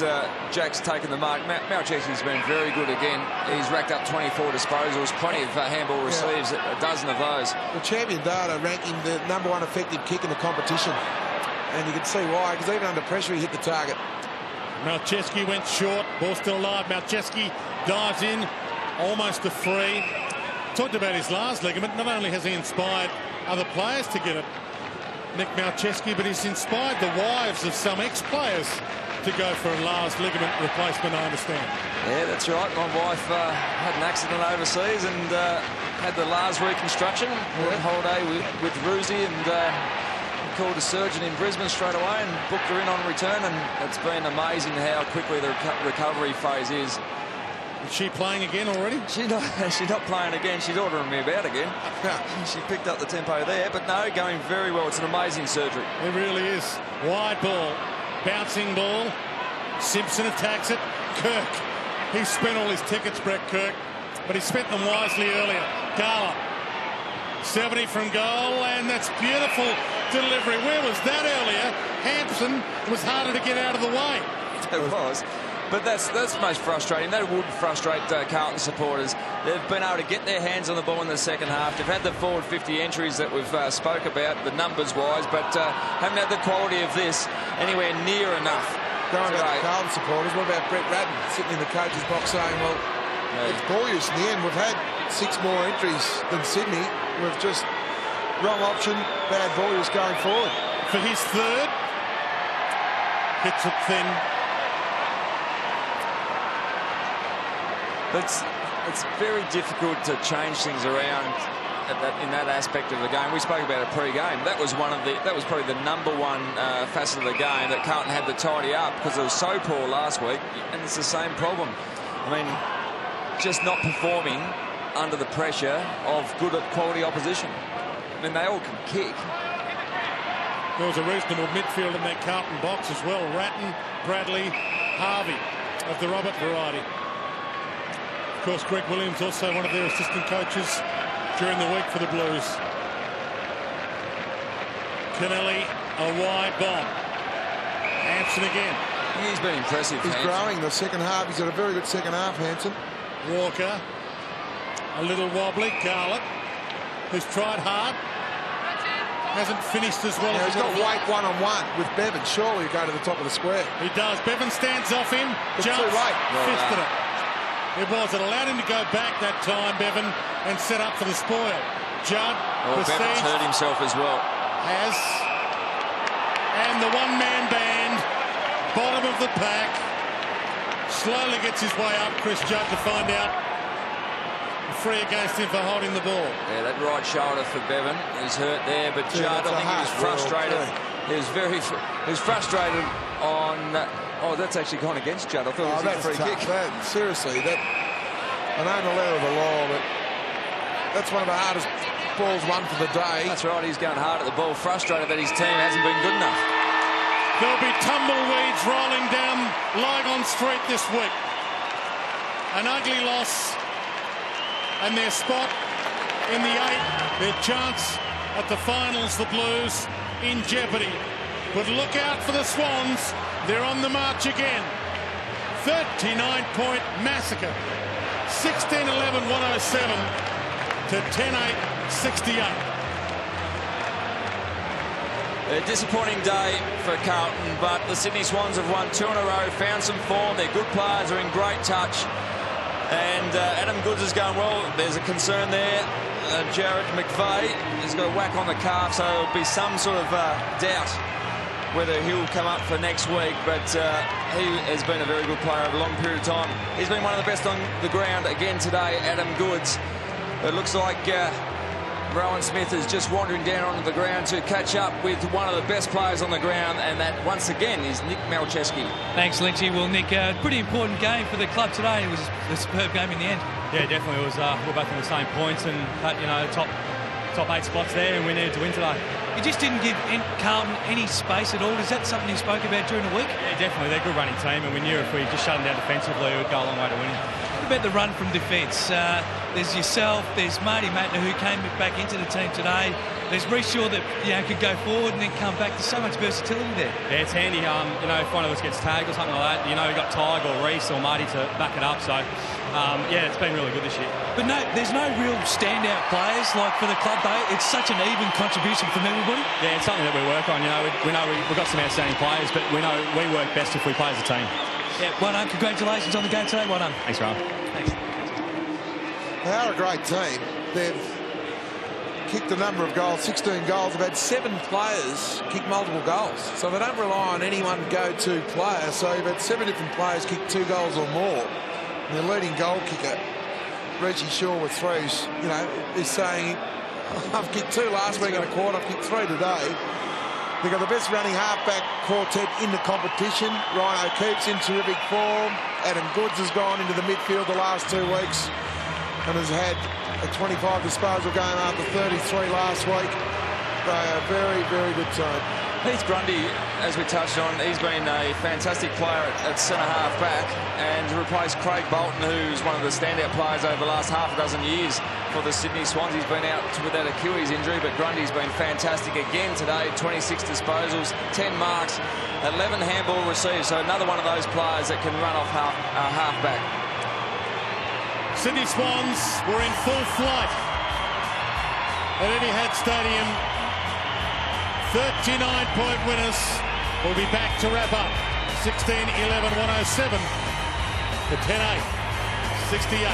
Jack's taken the mark. Malcheski's been very good again. He's racked up 24 disposals, plenty of handball receives, a dozen of those. The champion data ranking the #1 effective kick in the competition. And you can see why, because even under pressure he hit the target. Malcheski went short, ball still alive. Malcheski dives in, almost a free. Talked about his last ligament. Not only has he inspired other players to get it, Nick Malcheski, but he's inspired the wives of some ex-players to go for a last ligament replacement, I understand. Yeah, that's right. My wife had an accident overseas and had the Lars reconstruction. Went on holiday with Ruzi and called a surgeon in Brisbane straight away and booked her in on return, and it's been amazing how quickly the recovery phase is. Is she playing again already? She's not playing again. She's ordering me about again. She picked up the tempo there, but no, going very well. It's an amazing surgery. It really is. Wide ball, bouncing ball. Simpson attacks it. Kirk. He spent all his tickets, Brett Kirk, but he spent them wisely earlier. Gala. 70 from goal, and that's beautiful delivery. Where was that earlier? Hampson was harder to get out of the way. It was. But that's most frustrating. That would frustrate Carlton supporters. They've been able to get their hands on the ball in the second half. They've had the forward 50 entries that we've spoke about, the numbers-wise, but haven't had the quality of this anywhere near enough. Going about the Carlton supporters, what about Brett Radden sitting in the coach's box saying, well, it's ball use in the end. We've had 6 more entries than Sydney. We've just wrong option, bad ball use going forward. For his 3rd, hits it thin. But it's very difficult to change things around in that aspect of the game. We spoke about it pre-game. That was probably the #1 facet of the game that Carlton had to tidy up because it was so poor last week, and it's the same problem. I mean, just not performing under the pressure of good quality opposition. I mean, they all can kick. There was a reasonable midfield in that Carlton box as well. Ratton, Bradley, Harvey of the Robert variety. Of course, Greg Williams, also one of their assistant coaches during the week for the Blues. Kennelly, a wide bomb. Hanson again. He's been impressive. He's growing the second half. He's had a very good second half, Hanson. Walker, a little wobbly. Carlton, who's tried hard. Hasn't finished as well. He's got weight one-on-one with Bevan. Surely he'll go to the top of the square. He does. Bevan stands off him. Jumps. Too late. Fisted it. It was. It allowed him to go back that time, Bevan, and set up for the spoil. Judd. Bevan's hurt himself as well. Has. And the one-man band, bottom of the pack, slowly gets his way up, Chris Judd, to find out. Free against him for holding the ball. Yeah, that right shoulder for Bevan is hurt there, but Judd, I think he was frustrated. He was frustrated on. Oh, that's actually gone against Judd. I thought it was a free kick. Seriously, I know the letter of the law, but that's one of the hardest balls won for the day. That's right. He's going hard at the ball, frustrated that his team hasn't been good enough. There'll be tumbleweeds rolling down Lygon Street this week. An ugly loss. And their spot in the 8, their chance at the finals, the Blues, in jeopardy. But look out for the Swans. They're on the march again. 39-point massacre. 16-11, 107 to 10-8, 68. A disappointing day for Carlton, but the Sydney Swans have won 2 in a row, found some form. Their good players are in great touch. And Adam Goodes is going well. There's a concern there. Jared McVeigh has got a whack on the calf, so there'll be some sort of doubt whether he'll come up for next week. But he has been a very good player over a long period of time. He's been one of the best on the ground again today, Adam Goodes. It looks like Rowan Smith is just wandering down onto the ground to catch up with one of the best players on the ground, and that once again is Nick Malcheski. Thanks, Lynchy. Well, Nick, pretty important game for the club today. It was a superb game in the end. Yeah, definitely. It was. We're both on the same points and top 8 spots there, and we needed to win today. You just didn't give Carlton any space at all. Is that something you spoke about during the week? Yeah, definitely. They're a good running team, and we knew if we just shut them down defensively, it would go a long way to winning. What about the run from defence? There's yourself, there's Marty Matner, who came back into the team today. There's Reece Shaw that could go forward and then come back. There's so much versatility there. Yeah, it's handy. If one of us gets tagged or something like that, you've got Tig or Reece or Marty to back it up. So, yeah, it's been really good this year. But no, there's no real standout players like for the club though. It's such an even contribution from everybody. Yeah, it's something that we work on. We know we've got some outstanding players, but we know we work best if we play as a team. Yeah, well done. Congratulations on the game today. Well done. Thanks, Rowan. Thanks. They are a great team. They've kicked a number of goals, 16 goals. They've had 7 players kick multiple goals. So they don't rely on any one go-to player. So you've had 7 different players kick 2 goals or more. And their leading goal kicker, Reggie Shaw with 3s, is saying, I've kicked 2 last week and a quarter, I've kicked 3 today. They've got the best running halfback quartet in the competition. Ryan O'Keefe's in terrific form. Adam Goodes has gone into the midfield the last 2 weeks and has had a 25 disposal game after 33 last week. They are a very, very good team. Heath Grundy, as we touched on, he's been a fantastic player at centre-half back, and to replace Craig Bolton, who's one of the standout players over the last half a dozen years for the Sydney Swans. He's been out with that Achilles injury, but Grundy's been fantastic again today. 26 disposals, 10 marks, 11 handball received, so another one of those players that can run off half-back. Sydney Swans were in full flight at Etihad Stadium. 39-point winners. Will be back to wrap up. 16-11, 107 to 10-8, 68.